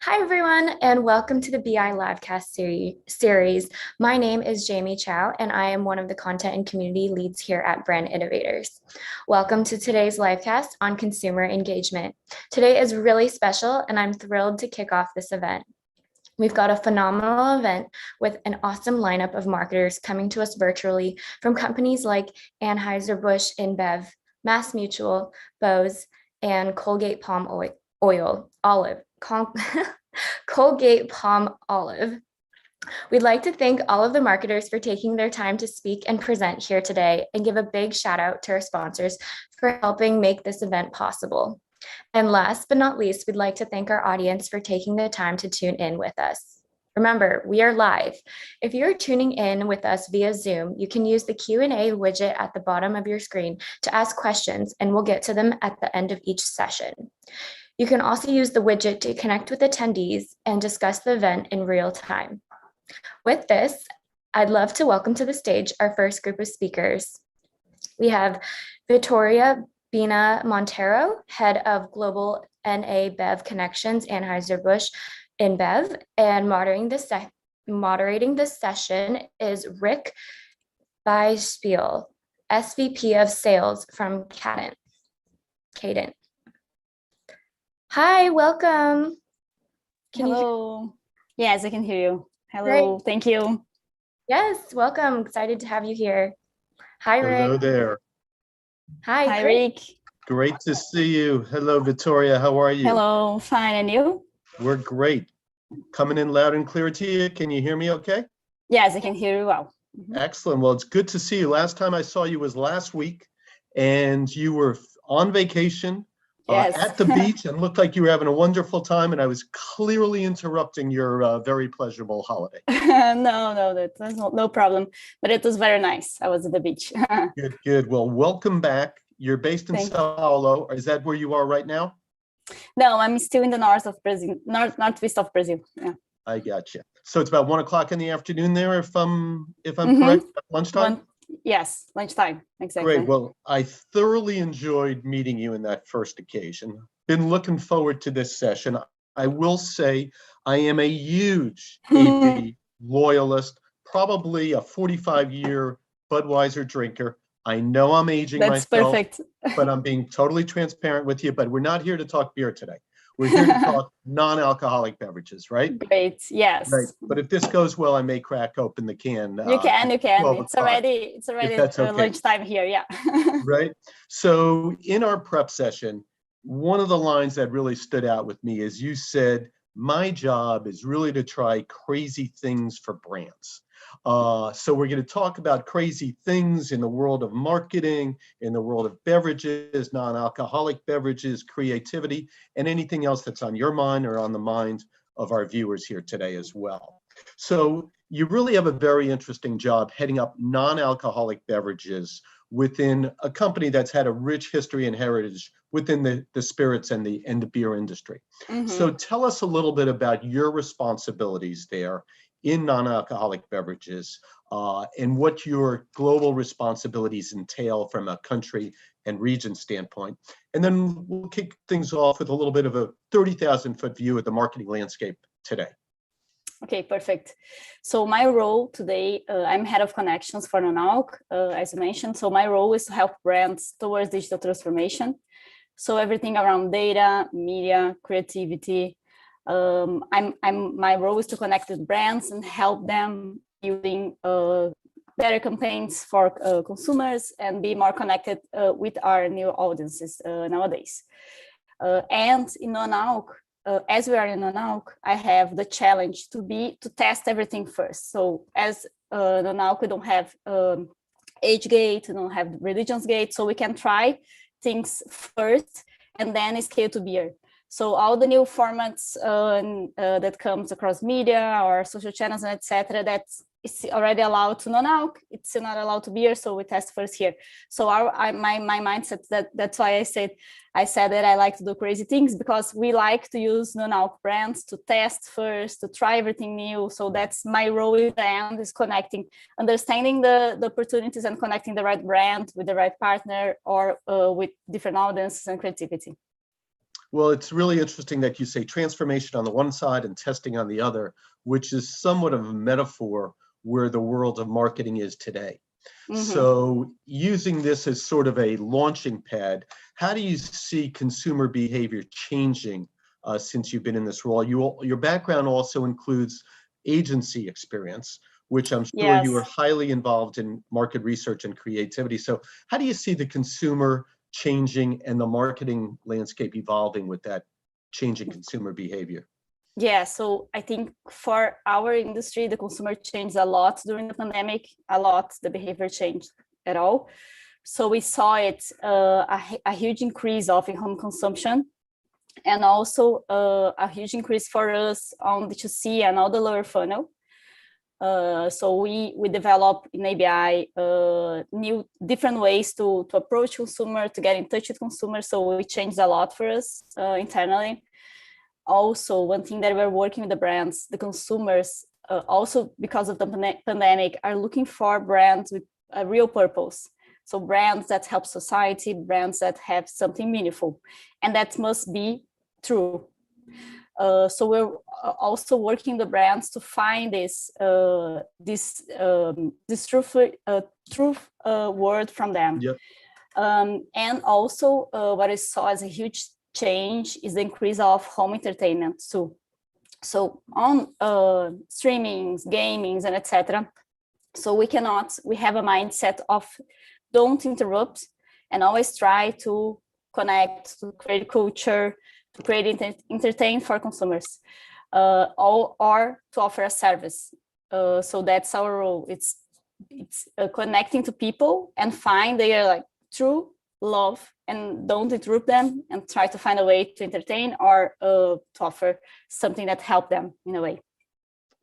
Hi, everyone, and welcome to the BI Livecast series. My name is Jamie Chow, and I am one of the content and community leads here at Brand Innovators. Welcome to today's livecast on consumer engagement. Today is really special, and I'm thrilled to kick off this event. We've got a phenomenal event with an awesome lineup of marketers coming to us virtually from companies like Anheuser-Busch InBev, Mass Mutual, Bose, and Colgate Palm Oil, Olive, Colgate Palm Olive. We'd like to thank all of the marketers for taking their time to speak and present here today, and give a big shout out to our sponsors for helping make this event possible. And last but not least, we'd like to thank our audience for taking the time to tune in with us. Remember, we are live. If you're tuning in with us via Zoom, you can use the Q&A widget at the bottom of your screen to ask questions, and we'll get to them at the end of each session. You can also use the widget to connect with attendees and discuss the event in real time. With this, I'd love to welcome to the stage our first group of speakers. We have Victoria Bina Montero, Head of Global NA Bev Connections, Anheuser-Busch InBev, and moderating this session is Rick Byspiel, SVP of Sales from Cadent. Hi, welcome. Hello. Yes, I can hear you. Hello, Great. thank you. Yes, welcome. Excited to have you here. Hi, Rick. Hello there. Hi, great. Rick. Great to see you. Hello, Victoria. How are you? Hello, fine. And you? We're great. Coming in loud and clear to you. Can you hear me okay? Yes, I can hear you well. Excellent. Well, it's good to see you. Last time I saw you was last week, and you were on vacation Yes. at the beach, and looked like you were having a wonderful time, and I was clearly interrupting your very pleasurable holiday. No, that's no problem. But it was very nice. I was at the beach. Good. Well, welcome back. You're based in Sao Paulo. Is that where you are right now? No, I'm still in the north of Brazil, northwest of Brazil. Yeah. I got you. So it's about 1 o'clock in the afternoon there, if I'm correct, lunchtime? Yes, lunchtime, exactly. Great. Well, I thoroughly enjoyed meeting you in that first occasion. Been looking forward to this session. I will say I am a huge AB loyalist, probably a 45-year Budweiser drinker. I know I'm aging That's myself, perfect. but I'm being totally transparent with you. But we're not here to talk beer today. We're here to talk non-alcoholic beverages, right? Great. Yes. Right. But if this goes well, I may crack open the can. You can. It's already okay. lunchtime here. Yeah. Right. So in our prep session, one of the lines that really stood out with me is you said, my job is really to try crazy things for brands. So we're going to talk about crazy things in the world of marketing, in the world of beverages, non-alcoholic beverages, creativity, and anything else that's on your mind or on the mind of our viewers here today as well. So you really have a very interesting job heading up non-alcoholic beverages within a company that's had a rich history and heritage within the spirits and the beer industry. So tell us a little bit about your responsibilities there in non-alcoholic beverages and what your global responsibilities entail from a country and region standpoint. And then we'll kick things off with a little bit of a 30,000-foot view of the marketing landscape today. Okay, perfect. So my role today, I'm head of connections for non-alc, as you mentioned. So my role is to help brands towards digital transformation. So everything around data, media, creativity. My role is to connect with brands and help them building better campaigns for consumers and be more connected with our new audiences nowadays. And in non-alc, as we are in non-alc, I have the challenge to test everything first. So as non-alc, we don't have age gate, we don't have religions gate, so we can try things first and then scale to beer. So all the new formats that comes across media or social channels and etc. that's already allowed to non-alc, it's still not allowed to beer, so we test first here. So my mindset that's why I said that I like to do crazy things, because we like to use non-alc brands to test first, to try everything new. So that's my role in the end, is understanding the opportunities and connecting the right brand with the right partner or with different audiences and creativity. Well, it's really interesting that you say transformation on the one side and testing on the other, which is somewhat of a metaphor where the world of marketing is today. So using this as sort of a launching pad, how do you see consumer behavior changing since you've been in this role? Your background also includes agency experience, which I'm sure you Yes. are highly involved in market research and creativity. So how do you see the consumer changing and the marketing landscape evolving with that changing consumer behavior? Yeah, so I think for our industry, the consumer changed a lot during the pandemic, a lot, the behavior changed at all. So we saw it, a huge increase of in-home consumption, and also a huge increase for us on D2C and all the lower funnel. So we develop in ABI new different ways to approach consumer, to get in touch with consumers. So it changed a lot for us internally. Also, one thing that we're working with the brands, the consumers, also because of the pandemic, are looking for brands with a real purpose. So brands that help society, brands that have something meaningful, and that must be true. So we're also working the brands to find this truth word from them. Yep. And also what I saw as a huge change is the increase of home entertainment too. So on streamings, gamings, and etc. So we have a mindset of don't interrupt and always try to connect, to create culture, to create entertain for consumers, or to offer a service. So that's our role. It's connecting to people and find their like true love, and don't interrupt them, and try to find a way to entertain or to offer something that help them in a way.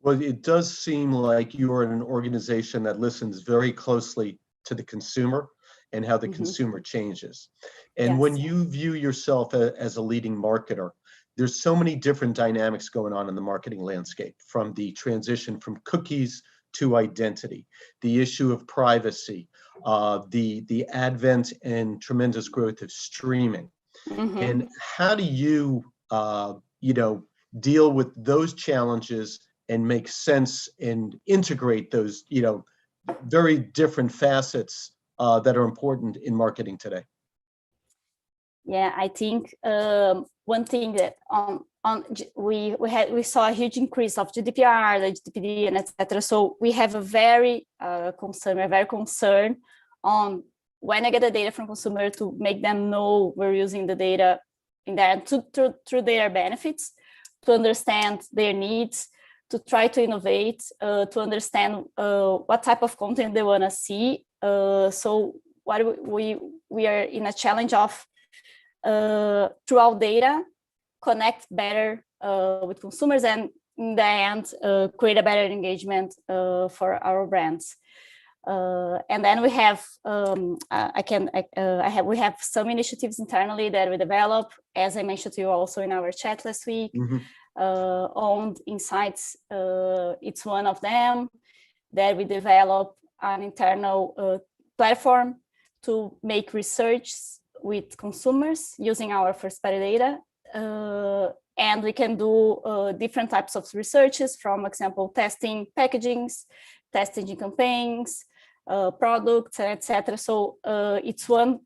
Well, it does seem like you are an organization that listens very closely to the consumer and how the consumer changes. And when you view yourself as a leading marketer, there's so many different dynamics going on in the marketing landscape, from the transition from cookies to identity, the issue of privacy, the advent and tremendous growth of streaming. And how do you, deal with those challenges and make sense and integrate those, very different facets that are important in marketing today? Yeah, I think one thing that we saw a huge increase of GDPR, the GDPD, and etc. So we have a very concerned on when I get the data from consumer to make them know we're using the data in there through their benefits, to understand their needs, to try to innovate, to understand what type of content they want to see. So what we are in a challenge of throughout data, connect better with consumers, and in the end, create a better engagement for our brands. And then we have we have some initiatives internally that we develop, as I mentioned to you also in our chat last week. Owned Insights, it's one of them that we develop an internal platform to make research with consumers using our first-party data, and we can do different types of researches, from example testing packagings, testing campaigns, products, etc. So it's one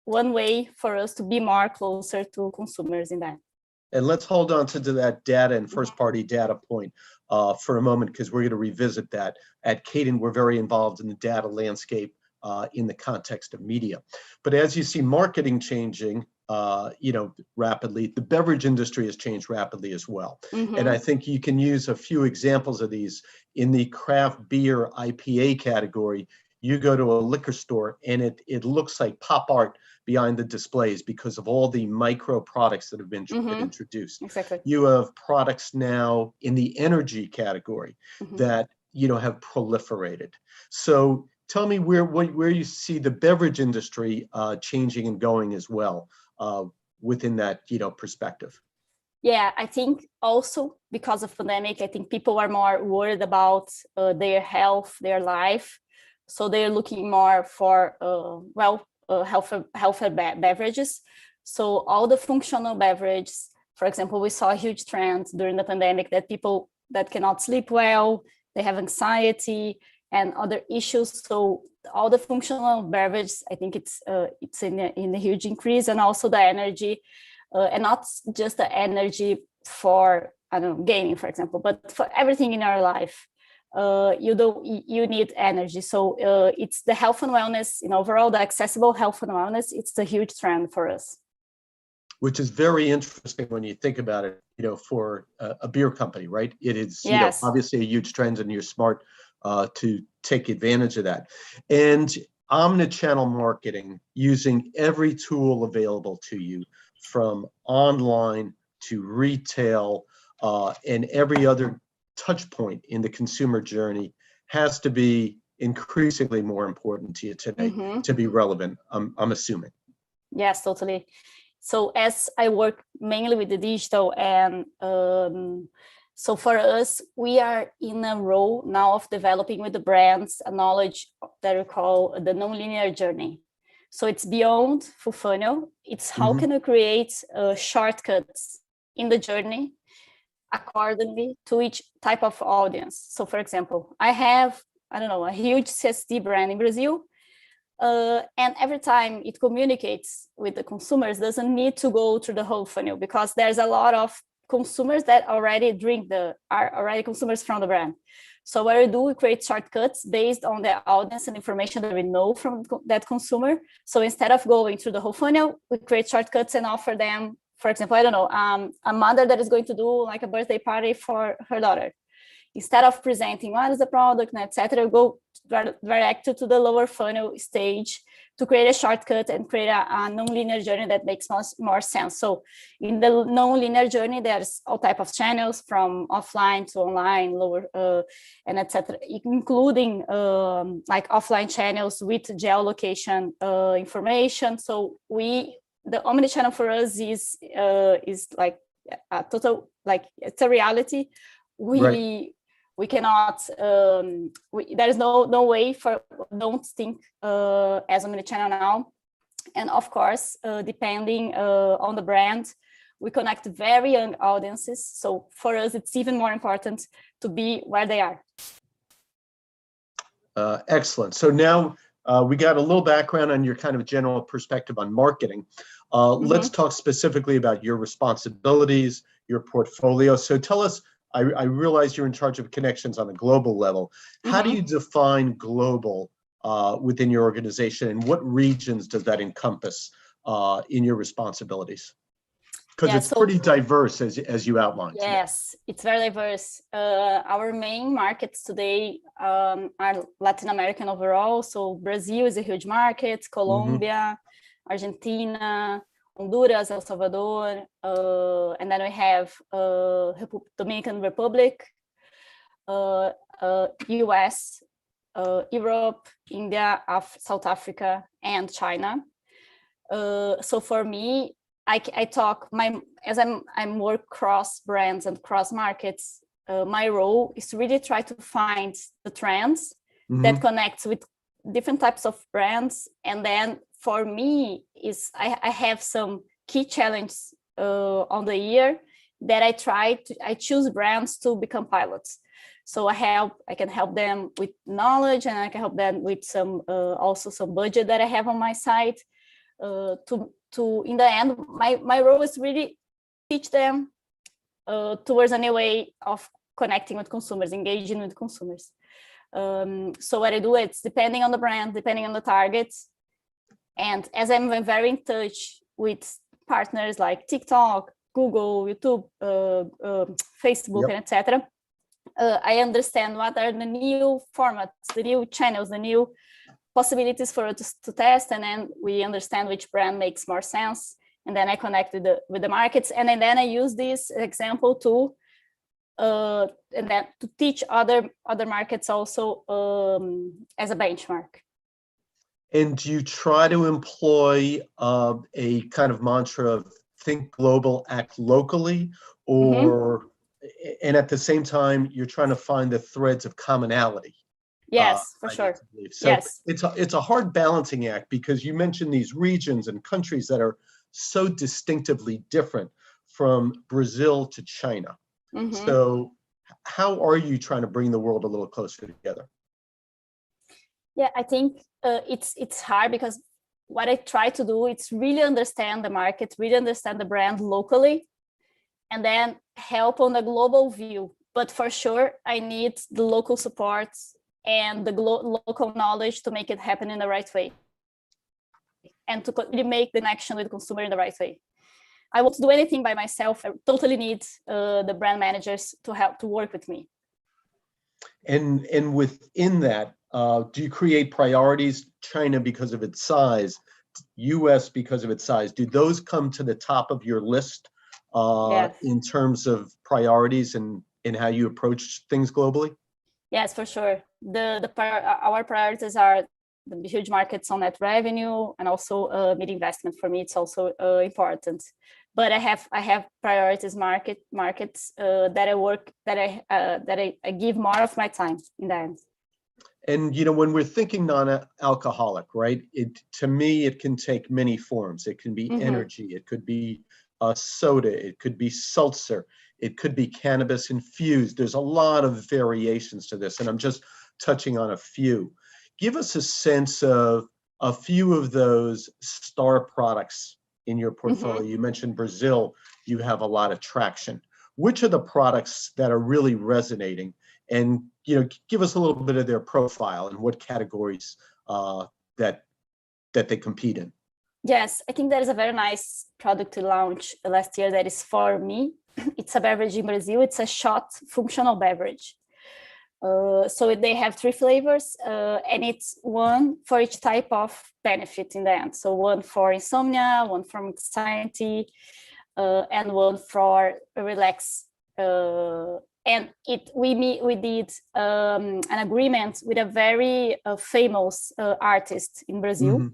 way for us to be more closer to consumers in that. And let's hold on to that data and first-party data point for a moment, because we're going to revisit that. At Kadant, we're very involved in the data landscape in the context of media. But as you see marketing changing, rapidly, the beverage industry has changed rapidly as well. And I think you can use a few examples of these. In the craft beer IPA category, you go to a liquor store and it looks like pop art behind the displays because of all the micro products that have been introduced. Exactly. You have products now in the energy category that have proliferated. So tell me where you see the beverage industry changing and going as well within that perspective. Yeah, I think also because of pandemic, I think people are more worried about their health, their life, so they're looking more for healthy beverages. So all the functional beverages, for example, we saw a huge trend during the pandemic that people that cannot sleep well, they have anxiety and other issues. So all the functional beverages, I think it's in a huge increase, and also the energy, and not just the energy for, I don't know, gaming, for example, but for everything in our life. You need energy. So it's the health and wellness, overall, the accessible health and wellness, it's a huge trend for us. Which is very interesting when you think about it, for a beer company, right? It is, Yes. Obviously a huge trend, and you're smart to take advantage of that. And omnichannel marketing, using every tool available to you, from online to retail, and every other touch point in the consumer journey, has to be increasingly more important to you today to be relevant, I'm assuming. Yes, totally. So as I work mainly with the digital, and so for us, we are in a role now of developing with the brands a knowledge that we call the nonlinear journey. So it's beyond full funnel. It's how can we create shortcuts in the journey accordingly to each type of audience. So for example, I have, I don't know, a huge CSD brand in Brazil. And every time it communicates with the consumers, doesn't need to go through the whole funnel, because there's a lot of consumers that already are already consumers from the brand. So what we do, we create shortcuts based on the audience and information that we know from that consumer. So instead of going through the whole funnel, we create shortcuts and offer them, for example, I don't know, a mother that is going to do like a birthday party for her daughter. Instead of presenting what is the product, etc., go direct to the lower funnel stage to create a shortcut and create a non-linear journey that makes more sense. So in the non-linear journey, there's all type of channels, from offline to online, lower and etc., including like offline channels with geolocation information. So the omnichannel for us is like a total, like, it's a reality. We cannot, there is no way for, don't think as omnichannel now. And of course, depending on the brand, we connect very young audiences. So for us, it's even more important to be where they are. Excellent. So now we got a little background on your kind of general perspective on marketing. Let's talk specifically about your responsibilities, your portfolio. So tell us, I realize you're in charge of connections on a global level. How do you define global within your organization, and what regions does that encompass in your responsibilities? Because it's pretty diverse, as you outlined. Yes, it's very diverse. Our main markets today are Latin American overall. So Brazil is a huge market, Colombia, Argentina, Honduras, El Salvador, and then we have Dominican Republic, US, Europe, India, South Africa, and China. So for me, I talk as I'm work cross brands and cross markets. My role is to really try to find the trends that connects with different types of brands, and then for me is I have some key challenges on the year that I choose brands to become pilots. So I can help them with knowledge, and I can help them with some also some budget that I have on my side. To in the end, my role is really teach them towards a new way of connecting with consumers, engaging with consumers. So what I do, it's depending on the brand, depending on the targets. And as I'm very in touch with partners like TikTok, Google, YouTube, Facebook, and etc., I understand what are the new formats, the new channels, the new possibilities for us to test, and then we understand which brand makes more sense. And then I connect with the markets, and then I use this example to and then to teach other markets also as a benchmark. And do you try to employ a kind of mantra of think global, act locally, or and at the same time you're trying to find the threads of commonality? Yes, for sure. So yes, it's a hard balancing act, because you mentioned these regions and countries that are so distinctively different from Brazil to China. Mm-hmm. So how are you trying to bring the world a little closer together? Yeah, I think it's hard because what I try to do is really understand the market, really understand the brand locally, and then help on the global view. But for sure, I need the local support and the local knowledge to make it happen in the right way, and to really make the connection with the consumer in the right way. I won't do anything by myself. I totally need the brand managers to help to work with me. And within that, do you create priorities? China because of its size, US because of its size. Do those come to the top of your list Yes. in terms of priorities and in how you approach things globally? Yes, for sure. Our priorities are the huge markets on net revenue and also mid investment. For me, it's also important. But I have priorities markets that I work that I give more of my time in the end. And you know, when we're thinking non-alcoholic, right? To me, it can take many forms. It can be energy, it could be soda, it could be seltzer, it could be cannabis infused. There's a lot of variations to this, and I'm just touching on a few. Give us a sense of a few of those star products in your portfolio. You mentioned Brazil, you have a lot of traction. Which are the products that are really resonating? And you know, give us a little bit of their profile and what categories that they compete in. Yes, I think there is a very nice product to launch last year that is for me. It's a beverage in Brazil. It's a shot functional beverage. So they have 3 flavors, and it's one for each type of benefit in the end. So one for insomnia, one for anxiety, and one for relax. And we did an agreement with a very famous artist in Brazil,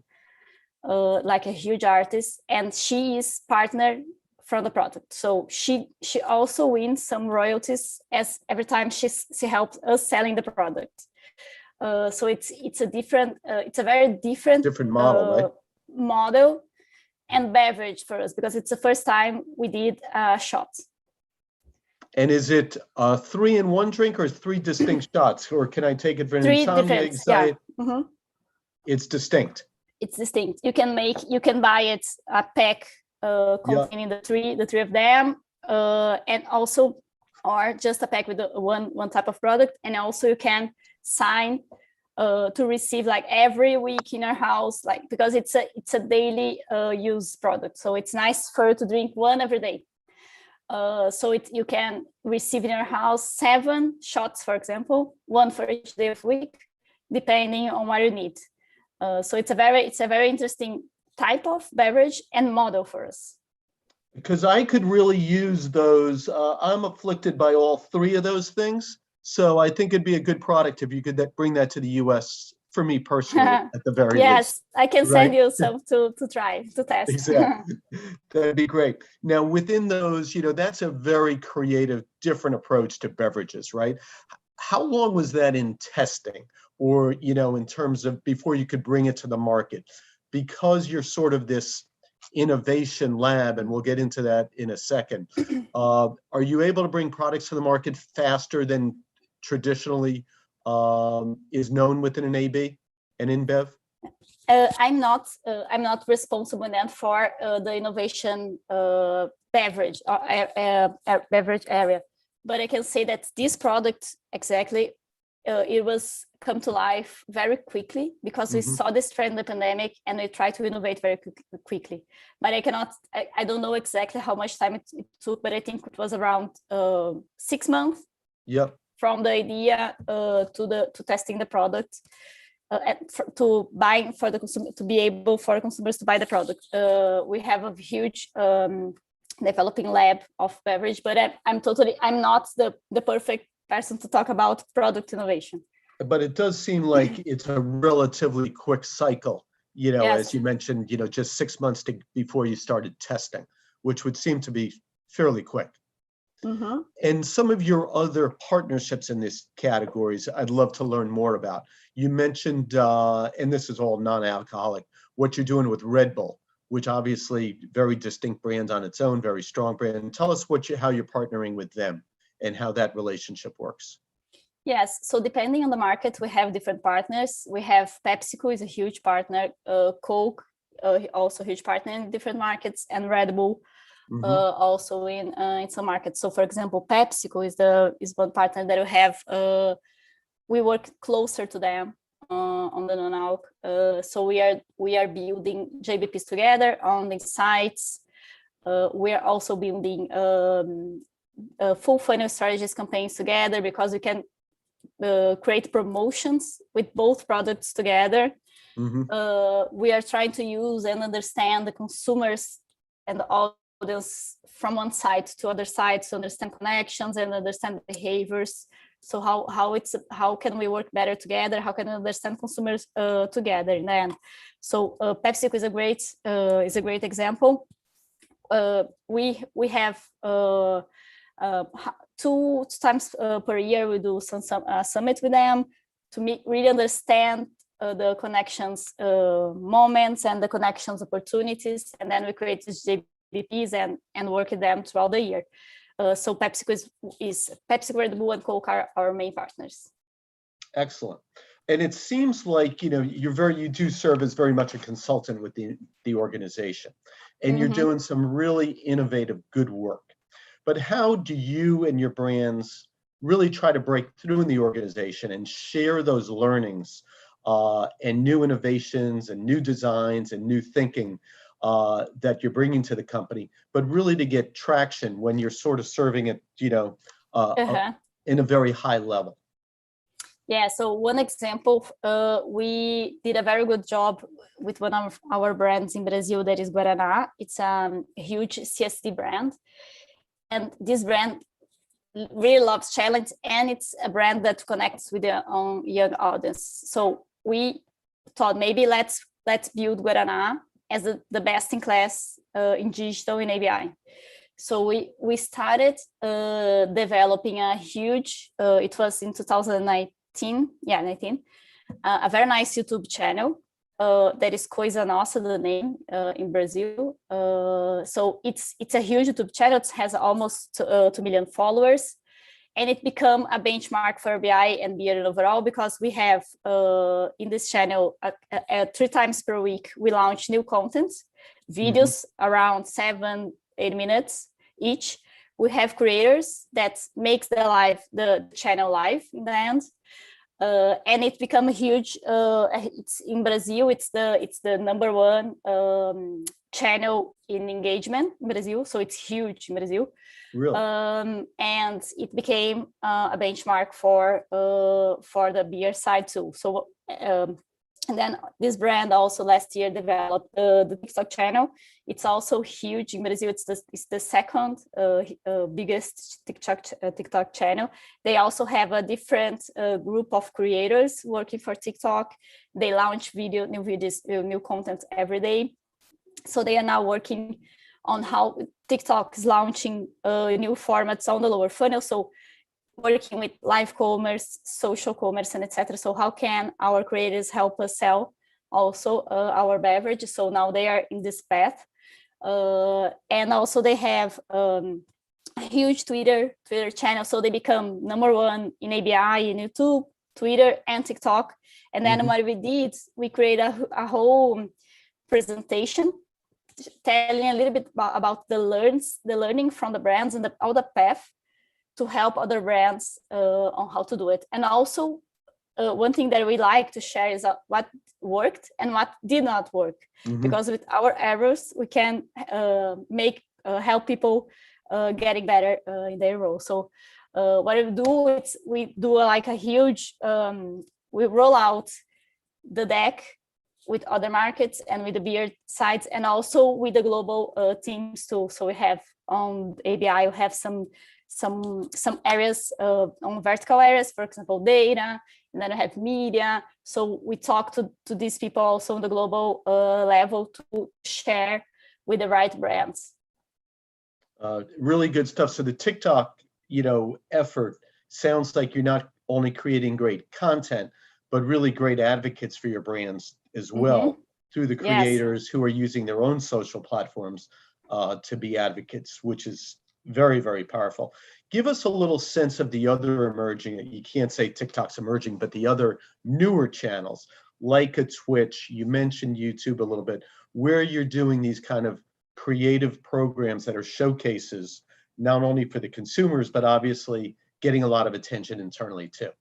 like a huge artist, and she is partner from the product. So she also wins some royalties as every time she helps us selling the product. So it's a different, it's a very different model, right? Model and beverage for us, because it's the first time we did a shot. And is it a 3-in-1 drink or 3 distinct shots, or can I take it for 3 insomnia, different, anxiety? yeah. It's distinct. It's distinct. You can buy it a pack containing the three of them, and also, or just a pack with one type of product, and also you can sign to receive like every week in your house, like, because it's a daily use product, so it's nice for you to drink one every day. So you can receive in your house 7 shots, for example, one for each day of the week, depending on what you need. So it's a very interesting type of beverage and model for us. Because I could really use those. I'm afflicted by all 3 of those things. So I think it'd be a good product if you could bring that to the US for me personally, at the very least. Yes, I can send you some to try, to test. Exactly. That'd be great. Now, within those, you know, that's a very creative, different approach to beverages, right? How long was that in testing, or, you know, in terms of before you could bring it to the market? Because you're sort of this innovation lab, and we'll get into that in a second. Are you able to bring products to the market faster than traditionally is known within an AB and InBev? I'm not responsible then for the innovation beverage area, but I can say that this product exactly it was come to life very quickly because we saw this trend in the pandemic and we tried to innovate very quickly. But I don't know exactly how much time it took, but I think it was around 6 months. Yep. From the idea to testing the product. To buying for the consumer, to be able for consumers to buy the product. We have a huge developing lab of beverage, but I'm not the perfect person to talk about product innovation. But it does seem like it's a relatively quick cycle, you know, Yes. as you mentioned, you know, just 6 months before you started testing, which would seem to be fairly quick. And some of your other partnerships in these categories, I'd love to learn more about. You mentioned, and this is all non-alcoholic, what you're doing with Red Bull, which obviously very distinct brands on its own, very strong brand. Tell us how you're partnering with them and how that relationship works. Yes, so depending on the market, we have different partners. We have PepsiCo is a huge partner, Coke also a huge partner in different markets, and Red Bull also in some markets. So for example, PepsiCo is one partner that we have. We work closer to them on the non-alc. So we are building JBPs together on the sites. We are also building full funnel strategies campaigns together, because we can create promotions with both products together. We are trying to use and understand the consumers and the audience from one side to other sides to understand connections and understand behaviors. So how can we work better together? How can we understand consumers together in the end? So PepsiCo is a great example. We have 2 times per year we do some summit with them to really understand the connections moments and the connections opportunities, and then we create these JBPs and work with them throughout the year. So PepsiCo is PepsiCo, Red Bull, and Coke are our main partners. Excellent. And it seems like you do serve as very much a consultant with the organization, and you're doing some really innovative, good work. But how do you and your brands really try to break through in the organization and share those learnings and new innovations and new designs and new thinking that you're bringing to the company, but really to get traction when you're sort of serving it, in a very high level? Yeah, so one example, we did a very good job with one of our brands in Brazil, that is Guaraná. It's a huge CSD brand. And this brand really loves challenge, and it's a brand that connects with their own young audience. So we thought maybe let's build Guaraná as the best in class in digital in ABI. So we started developing a huge, it was in 2019, a very nice YouTube channel that is Coisa Nossa, the name in Brazil. So it's a huge YouTube channel. It has almost 2 million followers, and it became a benchmark for BI and beer overall, because we have in this channel 3 times per week we launch new content, videos around 7-8 minutes each. We have creators that makes the channel live in the end. And it become a huge. It's in Brazil. It's the number 1 channel in engagement in Brazil. So it's huge in Brazil. Really? And it became a benchmark for the beer side too. So and then this brand also last year developed the TikTok channel. It's also huge in Brazil. It's the second biggest TikTok channel. They also have a different group of creators working for TikTok. They launch new videos, new content every day. So they are now working on how TikTok is launching new formats on the lower funnel. So working with live commerce, social commerce, and etc. So how can our creators help us sell also our beverage? So now they are in this path. And also they have a huge Twitter channel. So they become number 1 in ABI, in YouTube, Twitter, and TikTok. And then what we did, we created a whole presentation telling a little bit about the learning from the brands and all the path to help other brands on how to do it. And also one thing that we like to share is what worked and what did not work, because with our errors we can help people getting better in their role. So what we do is we do like a huge we roll out the deck with other markets and with the beer sides, and also with the global teams too. So we have on ABI, we have some areas on vertical areas, for example, data, and then I have media. So we talk to these people also on the global level to share with the right brands. Really good stuff. So the TikTok, effort sounds like you're not only creating great content, but really great advocates for your brands as well. through the Yes. creators who are using their own social platforms to be advocates, which is very, very powerful. Give us a little sense of the other emerging, you can't say TikTok's emerging, but the other newer channels like a Twitch, you mentioned YouTube a little bit, where you're doing these kind of creative programs that are showcases, not only for the consumers, but obviously getting a lot of attention internally too.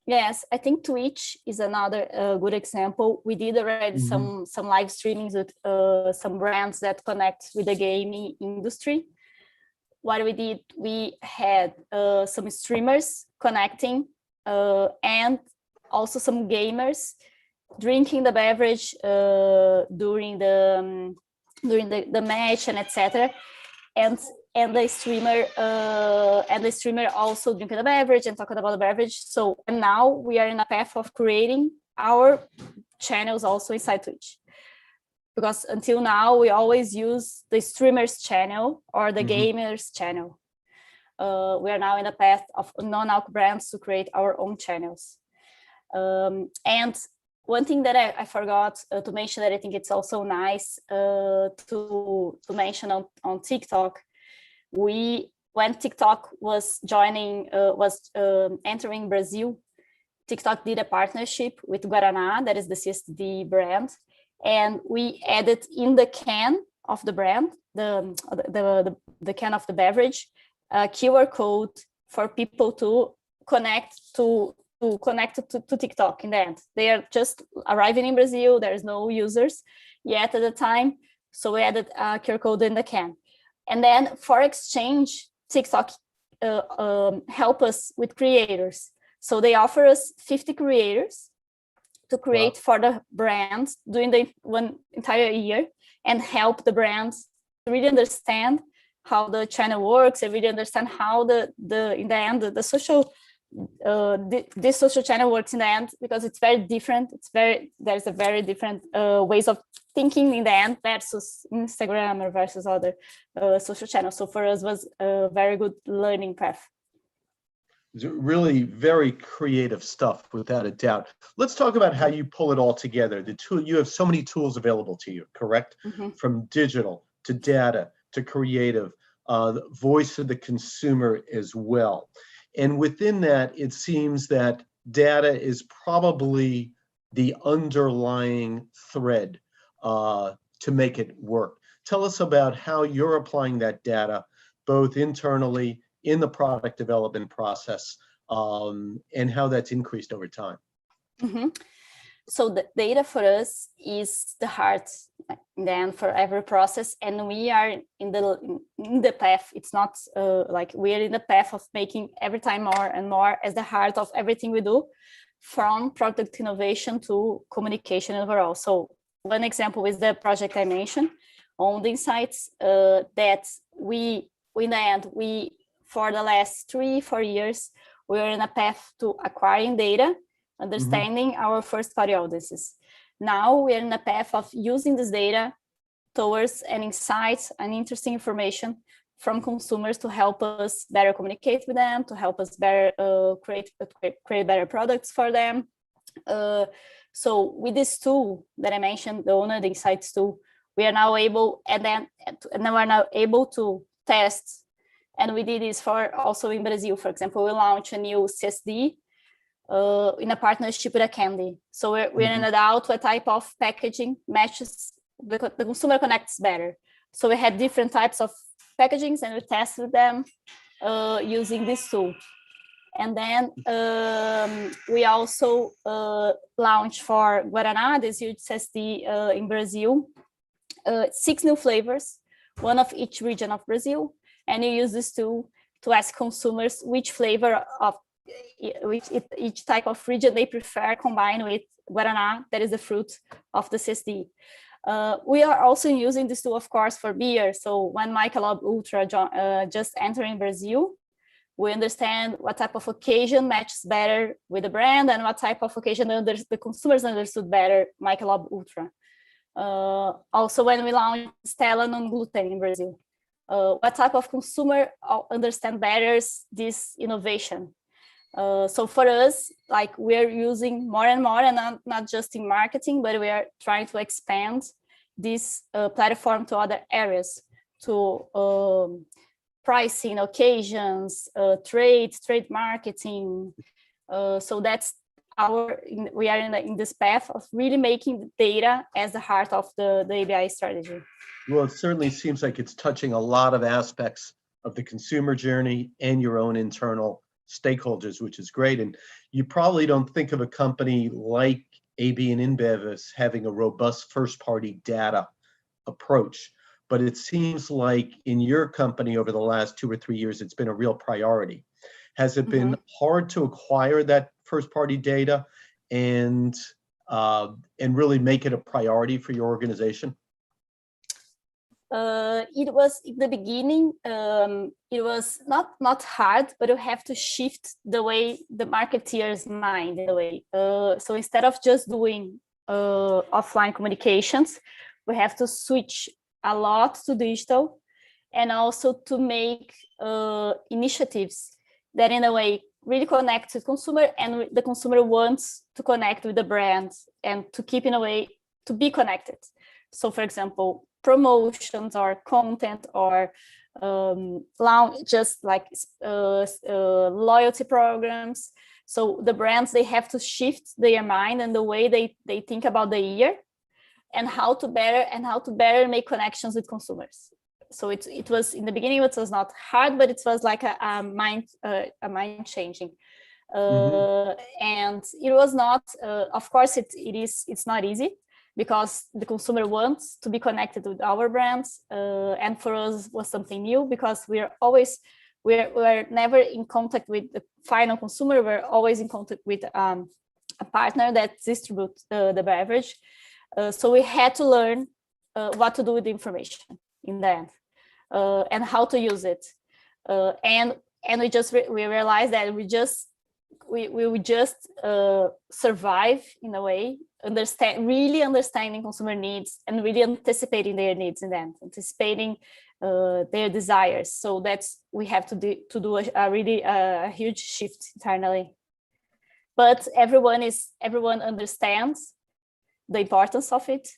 Yes, I think Twitch is another good example. We did already some live streamings with some brands that connect with the gaming industry. What we did, we had some streamers connecting and also some gamers drinking the beverage during the match and etc. And the streamer also drinking the beverage and talking about the beverage. So and now we are in a path of creating our channels also inside Twitch. Because until now, we always use the streamer's channel or the gamer's channel. We are now in the path of non-alc brands to create our own channels. And one thing that I forgot to mention that I think it's also nice to mention on TikTok, when TikTok was entering Brazil, TikTok did a partnership with Guaraná, that is the CSD brand, and we added in the can of the brand, the can of the beverage, a QR code for people to connect to TikTok in the end. They are just arriving in Brazil, there's no users yet at the time, so we added a QR code in the can. And then for exchange, TikTok help us with creators. So they offer us 50 creators to create for the brands during the one entire year and help the brands to really understand how the channel works and really understand how in the end the social this social channel works in the end, because it's very different. There's a very different ways of thinking in the end versus Instagram or versus other social channels. So for us was a very good learning path. Really very creative stuff, without a doubt. Let's talk about how you pull it all together. The tool, you have so many tools available to you, correct? From digital to data to creative, the voice of the consumer as well. And within that, it seems that data is probably the underlying thread to make it work. Tell us about how you're applying that data, both internally in the product development process, and how that's increased over time. So the data for us is the heart then for every process, and we are in the path. It's not like we are in the path of making every time more and more as the heart of everything we do, from product innovation to communication overall. So one example is the project I mentioned on the insights that we in the end for the last 3-4 years we are in a path to acquiring data, understanding our first-party audiences. Now we are in a path of using this data towards an insight and interesting information from consumers to help us better communicate with them, to help us better create better products for them. So with this tool that I mentioned, the Owner the Insights tool, we are now able, and then we're now able to test. And we did this for also in Brazil. For example, we launched a new CSD in a partnership with a candy. So we're in adult, what type of packaging matches the consumer connects better. So we had different types of packagings and we tested them using this tool. And then we also launched for Guaraná, this huge CSD in Brazil, 6 new flavors, one of each region of Brazil. And you use this tool to ask consumers which flavor of each type of region they prefer combined with Guaraná, that is the fruit of the CSD. We are also using this tool, of course, for beer. So when Michelob Ultra just entering Brazil, we understand what type of occasion matches better with the brand and what type of occasion the consumers understood better Michelob Ultra. Also, when we launched Stella non-gluten in Brazil, what type of consumer understand better this innovation? So for us, like we're using more and more, and not just in marketing, but we are trying to expand this platform to other areas, to pricing, occasions, trade marketing. So that's we are in this path of really making data as the heart of the ABI strategy. Well, it certainly seems like it's touching a lot of aspects of the consumer journey and your own internal stakeholders, which is great. And you probably don't think of a company like AB and InBev as having a robust first-party data approach, but it seems like in your company over the last 2 or 3 years, it's been a real priority. Has it been hard to acquire that first-party data and really make it a priority for your organization? It was in the beginning, it was not hard, but you have to shift the way the marketeer's mind in a way. So instead of just doing offline communications, we have to switch a lot to digital, and also to make initiatives that in a way really connect to the consumer, and the consumer wants to connect with the brand and to keep in a way to be connected. So for example, promotions or content or just like loyalty programs. So the brands, they have to shift their mind and the way they think about the year, and how to better make connections with consumers. So it was in the beginning, it was not hard, but it was like a mind changing. And it was not, of course, it's not easy, because the consumer wants to be connected with our brands, and for us was something new, because we're never in contact with the final consumer. We're always in contact with a partner that distributes the beverage. So we had to learn what to do with the information in the end, and how to use it. And we realized that we would just survive in a way, really understanding consumer needs and really anticipating their needs, and then anticipating their desires. So we have to do a really huge shift internally. But everyone understands the importance of it,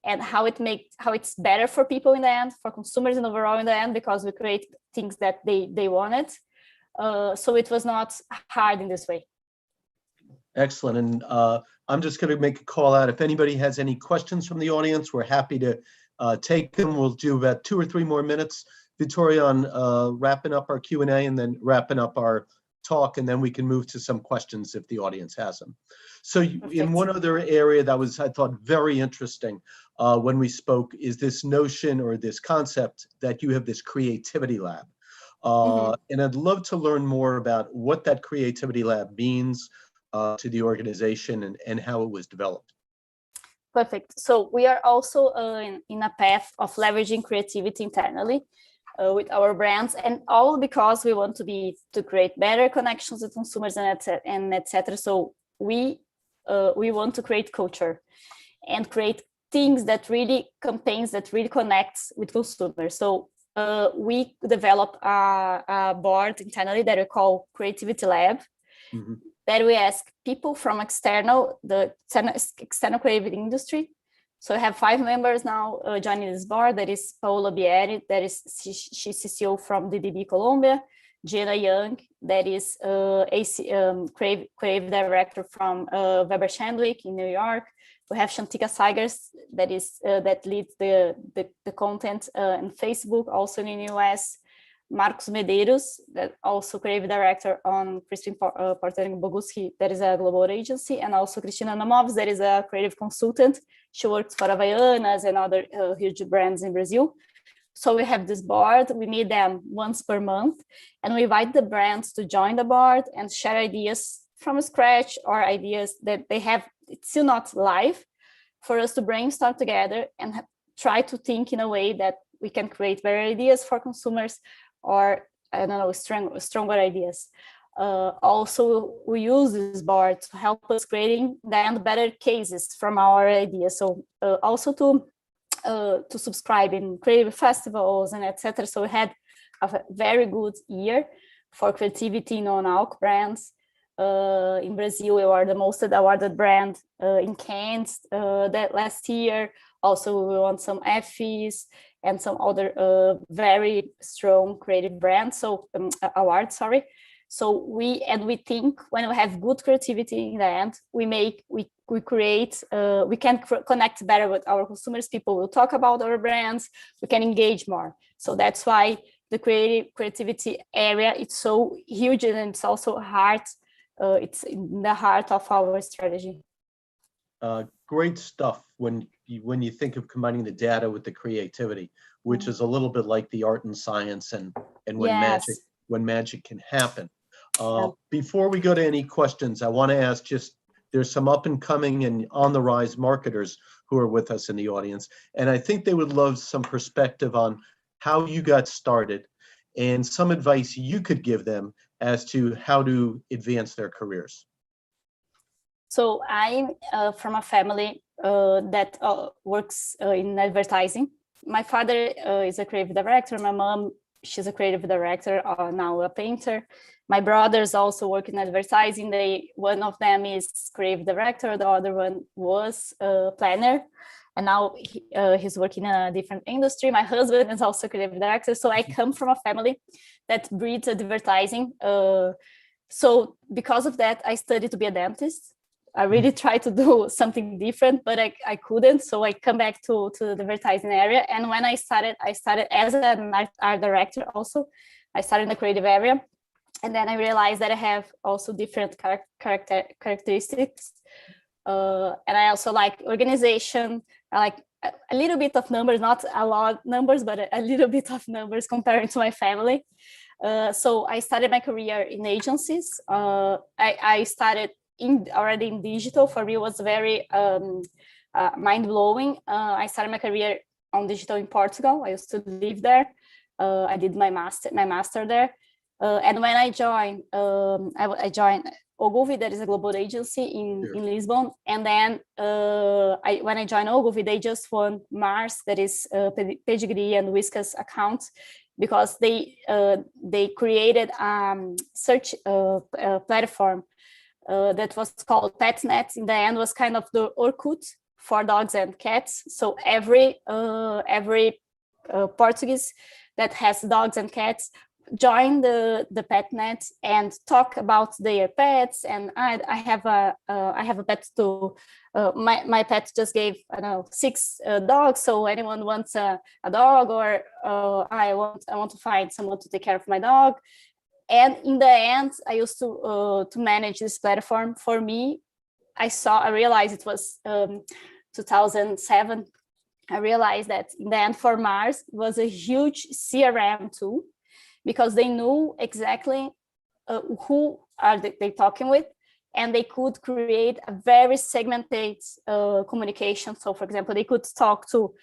and how it's better for people in the end, for consumers and overall in the end, because we create things that they wanted. So it was not hard in this way. Excellent. And I'm just going to make a call out. If anybody has any questions from the audience, we're happy to take them. We'll do about 2 or 3 more minutes, Victoria, on wrapping up our Q&A and then wrapping up our talk, and then we can move to some questions if the audience has them. So in one other area that was, I thought, very interesting when we spoke, is this notion or this concept that you have this creativity lab. And I'd love to learn more about what that creativity lab means to the organization and how it was developed. Perfect. So we are also in a path of leveraging creativity internally with our brands, and all because we want to create better connections with consumers and etc. So we want to create culture and create things campaigns that really connects with consumers. So we develop a board internally that we call Creativity Lab, that we ask people from the external creative industry. So I have 5 members now joining this board. That is Paola Bieri, she's CCO from DDB Colombia. Jenna Young, that is creative director from Weber Shandwick in New York. We have Shantika Seigers, that leads the content in Facebook, also in the US. Marcos Medeiros, that also creative director on Christine Porter Boguski, that is a global agency, and also Cristina Namovs, that is a creative consultant. She works for Havaianas and other huge brands in Brazil. So we have this board. We meet them once per month, and we invite the brands to join the board and share ideas from scratch, or ideas that they have, it's still not live, for us to brainstorm together and try to think in a way that we can create better ideas for consumers, or I don't know, stronger ideas. Also, we use this board to help us creating then better cases from our ideas. So also to subscribe in creative festivals and etc. So we had a very good year for creativity in non-alc brands. In Brazil, we were the most awarded brand in Cannes that last year. Also, we won some Effies and some other very strong creative brands, so awards, sorry. So we think when we have good creativity in the end, we create, we can connect better with our consumers. People will talk about our brands, we can engage more. So that's why the creativity area, it's so huge, and it's also hard. It's in the heart of our strategy. Great stuff when you think of combining the data with the creativity, which is a little bit like the art and science, and when Yes. magic can happen. Before we go to any questions, I want to ask, there's some up and coming and on the rise marketers who are with us in the audience, and I think they would love some perspective on how you got started and some advice you could give them as to how to advance their careers. So I'm from a family that works in advertising. My father is a creative director. My mom, she's a creative director, now a painter. My brothers also work in advertising. One of them is creative director, the other one was a planner, and now he's working in a different industry. My husband is also a creative director. So I come from a family that breeds advertising. So because of that, I studied to be a dentist. I really tried to do something different, but I couldn't. So I come back to the advertising area. And when I started as an art director also. I started in the creative area. And then I realized that I have also different characteristics. And I also like organization. I like a little bit of numbers, not a lot of numbers, but a little bit of numbers compared to my family. So I started my career in agencies. I started already in digital. For me, it was very mind-blowing. I started my career on digital in Portugal. I used to live there. I did my master there. And when I joined, I joined Ogilvy, that is a global agency in Lisbon. And then when I joined Ogilvy, they just won Mars, that is Pedigree and Whiskas accounts, because they created search platform that was called PetNet. In the end, was kind of the Orkut for dogs and cats. So every Portuguese that has dogs and cats join the PetNet and talk about their pets. And I have a pet too. My pet just gave 6 dogs. So anyone wants a dog, or I want to find someone to take care of my dog. And in the end, I used to manage this platform. For me, I realized it was 2007. I realized that in the end, for Mars was a huge CRM tool, because they knew exactly who are they talking with, and they could create a very segmented communication. So, for example, they could talk to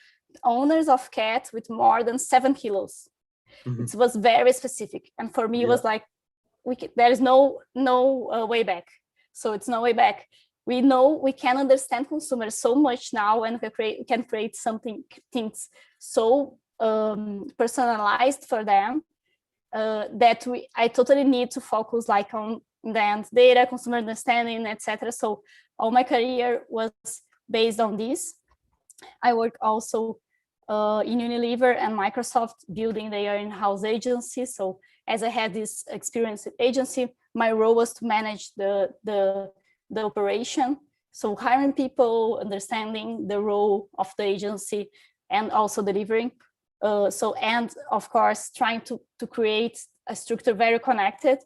owners of cats with more than 7 kilos. Mm-hmm. It was very specific, and for me, it was like, there is no way back. So it's no way back. We know we can understand consumers so much now, and we can create things so personalized for them. That I totally need to focus on the data, consumer understanding, etc. So all my career was based on this. I work also in Unilever and Microsoft, building their in-house agency. So as I had this experience with agency, my role was to manage the operation. So hiring people, understanding the role of the agency, and also delivering. And of course, trying to create a structure very connected,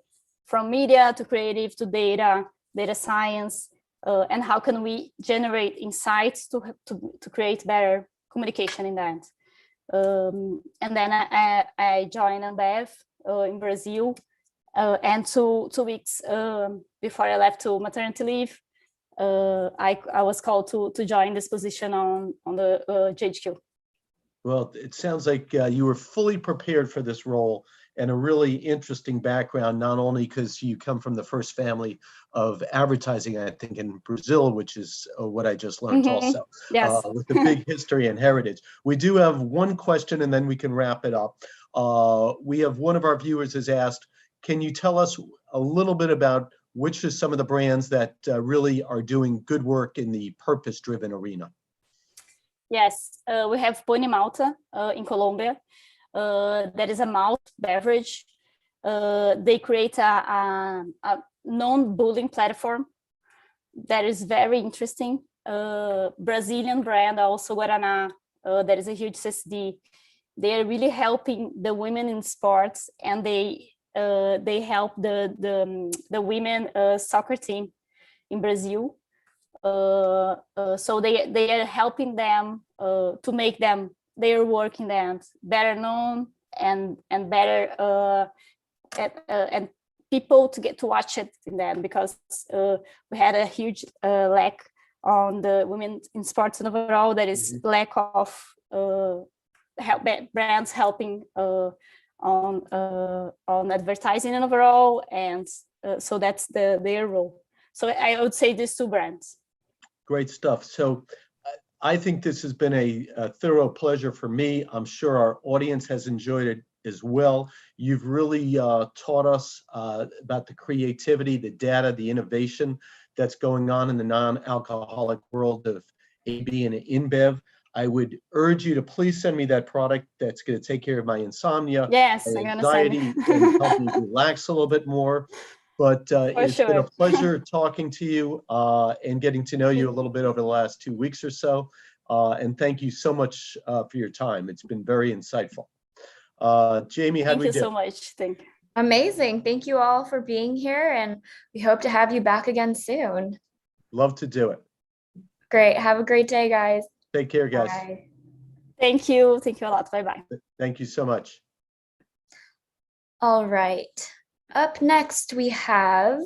from media to creative to data science, and how can we generate insights to create better communication in the end. And then I joined Ambev in Brazil, and 2 weeks before I left to maternity leave, I was called to join this position on the GHQ. Well, it sounds like you were fully prepared for this role, and a really interesting background, not only because you come from the first family of advertising, I think, in Brazil, which is what I just learned also, yes. With a big history and heritage. We do have one question, and then we can wrap it up. We have one of our viewers has asked, can you tell us a little bit about which are some of the brands that really are doing good work in the purpose-driven arena? Yes, we have Pony Malta in Colombia. That is a malt beverage. They create a non-bullying platform that is very interesting. Brazilian brand, also Guaraná, that is a huge CSD. They are really helping the women in sports, and they help the women soccer team in Brazil. So they are helping them to make their work in them better known and better and people to get to watch it in them, because we had a huge lack on the women in sports and overall. There is lack of brands helping on advertising and overall, and so that's their role. So I would say these two brands. Great stuff. So I think this has been a thorough pleasure for me. I'm sure our audience has enjoyed it as well. You've really taught us about the creativity, the data, the innovation that's going on in the non-alcoholic world of AB and InBev. I would urge you to please send me that product that's going to take care of my insomnia, yes, my anxiety, and help me relax a little bit more. But it's been a pleasure talking to you and getting to know you a little bit over the last 2 weeks or so. And thank you so much for your time. It's been very insightful. Jamie, how do we do? Thank you so much. Thank you. Amazing. Thank you all for being here, and we hope to have you back again soon. Love to do it. Great. Have a great day, guys. Take care, guys. Bye. Thank you. Thank you a lot. Bye-bye. Thank you so much. All right. Up next, we have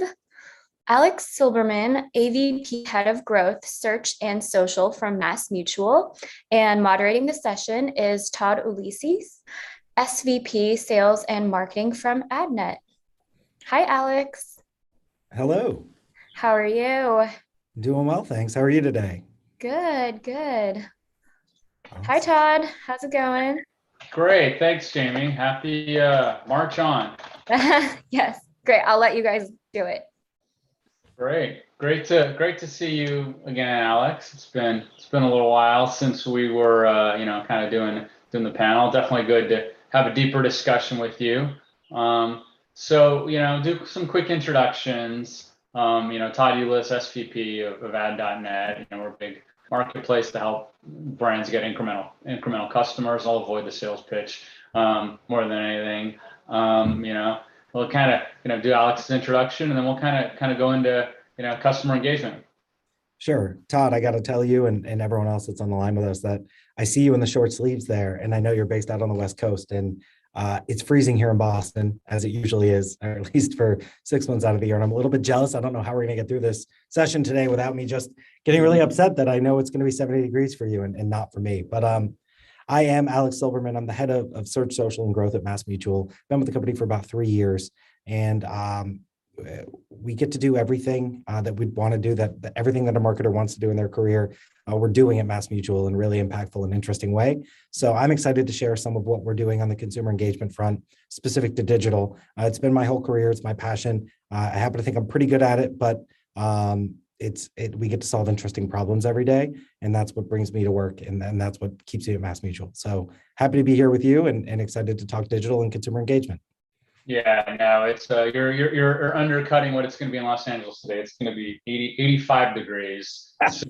Alex Silberman, AVP Head of Growth, Search and Social from MassMutual. And moderating the session is Todd Ulysses, SVP Sales and Marketing from AdNet. Hi, Alex. Hello. How are you? Doing well, thanks. How are you today? Good, good. Awesome. Hi, Todd. How's it going? Great. Thanks, Jamie. Happy March on. Yes, great. I'll let you guys do it. Great. Great to see you again, Alex. It's been a little while since we were kind of doing the panel. Definitely good to have a deeper discussion with you. So do some quick introductions. Todd Ulysses, SVP of Ad.net. We're a big marketplace to help brands get incremental customers. I'll avoid the sales pitch more than anything. We'll kind of do Alex's introduction, and then we'll kind of go into customer engagement. Sure. Todd, I got to tell you and everyone else that's on the line with us that I see you in the short sleeves there, and I know you're based out on the West Coast, and it's freezing here in Boston, as it usually is, or at least for 6 months out of the year. And I'm a little bit jealous. I don't know how we're going to get through this session today without me just getting really upset that I know it's going to be 70 degrees for you and not for me. But I am Alex Silberman. I'm the head of Search, Social, and Growth at MassMutual. Been with the company for about 3 years. And we get to do everything that we'd want to do, that everything that a marketer wants to do in their career, we're doing at MassMutual in a really impactful and interesting way. So I'm excited to share some of what we're doing on the consumer engagement front, specific to digital. It's been my whole career. It's my passion. I happen to think I'm pretty good at it, but we get to solve interesting problems every day. And that's what brings me to work. And that's what keeps me at MassMutual. So happy to be here with you and excited to talk digital and consumer engagement. Yeah, no, it's you're undercutting what it's going to be in Los Angeles today. It's going to be 85 degrees, so,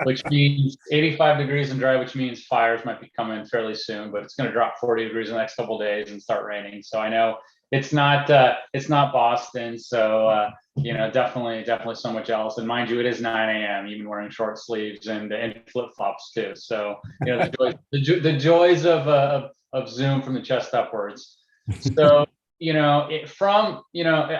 which means 85 degrees and dry, which means fires might be coming fairly soon. But it's going to drop 40 degrees in the next couple of days and start raining. So I know it's not Boston. So definitely so much else. And mind you, it is 9 a.m. Even wearing short sleeves and flip flops too. So the joys of Zoom from the chest upwards. So.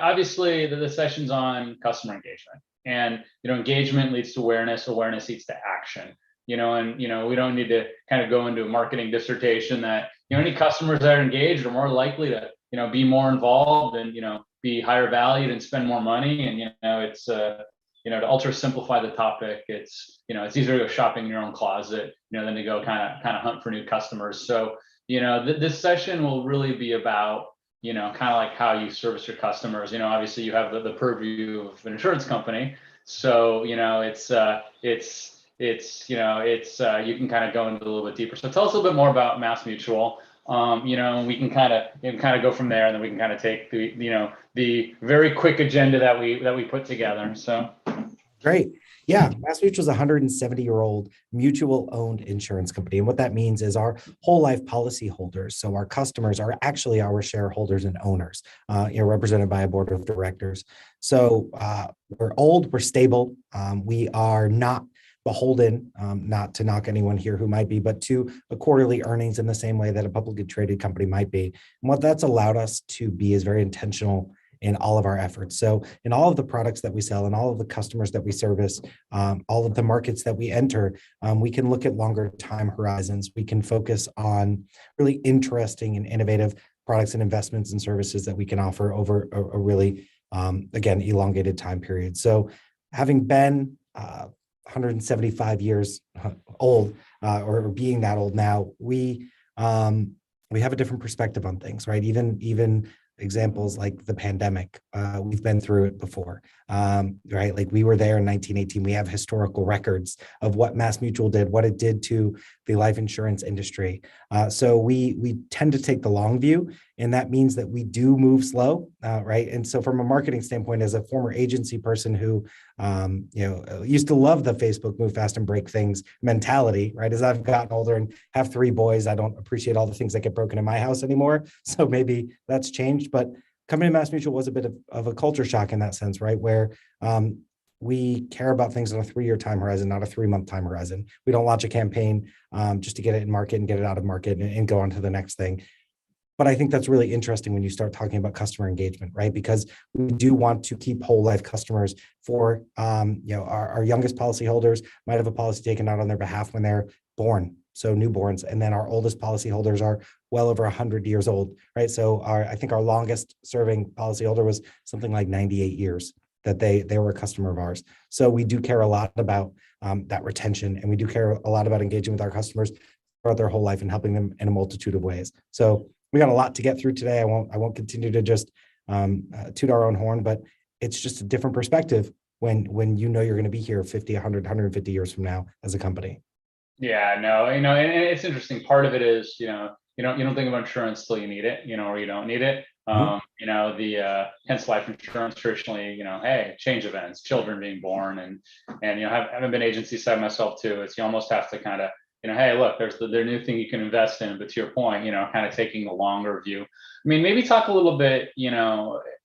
Obviously the session's on customer engagement, and engagement leads to awareness leads to action, and we don't need to kind of go into a marketing dissertation that any customers that are engaged are more likely to be more involved and be higher valued and spend more money. And it's to ultra simplify the topic, it's easier to go shopping in your own closet than to go kind of hunt for new customers. So this session will really be about kind of like how you service your customers. Obviously you have the purview of an insurance company, so you can kind of go into a little bit deeper. So tell us a little bit more about Mass Mutual. And we can kind of go from there, and then we can kind of take the very quick agenda that we put together. So great. Yeah, Mass Mutual is a 170-year-old mutual-owned insurance company. And what that means is our whole life policy holders, so our customers, are actually our shareholders and owners, represented by a board of directors. So we're old, we're stable. We are not beholden, not to knock anyone here who might be, but to a quarterly earnings in the same way that a publicly traded company might be. And what that's allowed us to be is very intentional in all of our efforts. So in all of the products that we sell and all of the customers that we service, all of the markets that we enter, we can look at longer time horizons. We can focus on really interesting and innovative products and investments and services that we can offer over a really, again, elongated time period. So having been 175 years old, or being that old now, we have a different perspective on things, right? Even examples like the pandemic, we've been through it before, right? Like we were there in 1918. We have historical records of what Mass Mutual did, what it did to the life insurance industry. So we tend to take the long view, and that means that we do move slow, right? And so from a marketing standpoint, as a former agency person who, used to love the Facebook move fast and break things mentality, right? As I've gotten older and have 3 boys, I don't appreciate all the things that get broken in my house anymore. So maybe that's changed, but coming to Mass Mutual was a bit of a culture shock in that sense, right? Where we care about things on a 3-year time horizon, not a 3-month time horizon. We don't launch a campaign just to get it in market and get it out of market and go on to the next thing. But I think that's really interesting when you start talking about customer engagement, right? Because we do want to keep whole life customers for, our youngest policyholders might have a policy taken out on their behalf when they're born, so newborns. And then our oldest policyholders are well over 100 years old, right? So I think our longest serving policyholder was something like 98 years that they were a customer of ours. So we do care a lot about that retention, and we do care a lot about engaging with our customers throughout their whole life and helping them in a multitude of ways. So we got a lot to get through today. I won't continue to just toot our own horn, but it's just a different perspective when you're going to be here 50, 100, 150 years from now as a company. Yeah, no, and it's interesting. Part of it is, you don't think about insurance till you need it, or you don't need it. Hence life insurance traditionally, hey, change events, children being born, and having been agency side myself too. It's you almost have to kind of, hey, look, there's the new thing you can invest in. But to your point, kind of taking a longer view. I mean, maybe talk a little bit,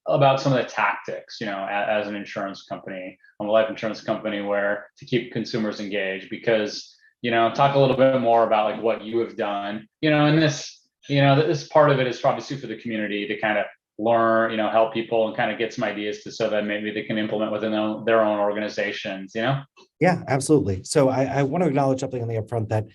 about some of the tactics, as an insurance company, a life insurance company, where to keep consumers engaged. Because, talk a little bit more about like what you have done, and this part of it is obviously for the community to kind of learn, help people and kind of get some ideas so that maybe they can implement within their own organizations, Yeah, absolutely. So I want to acknowledge something on the upfront that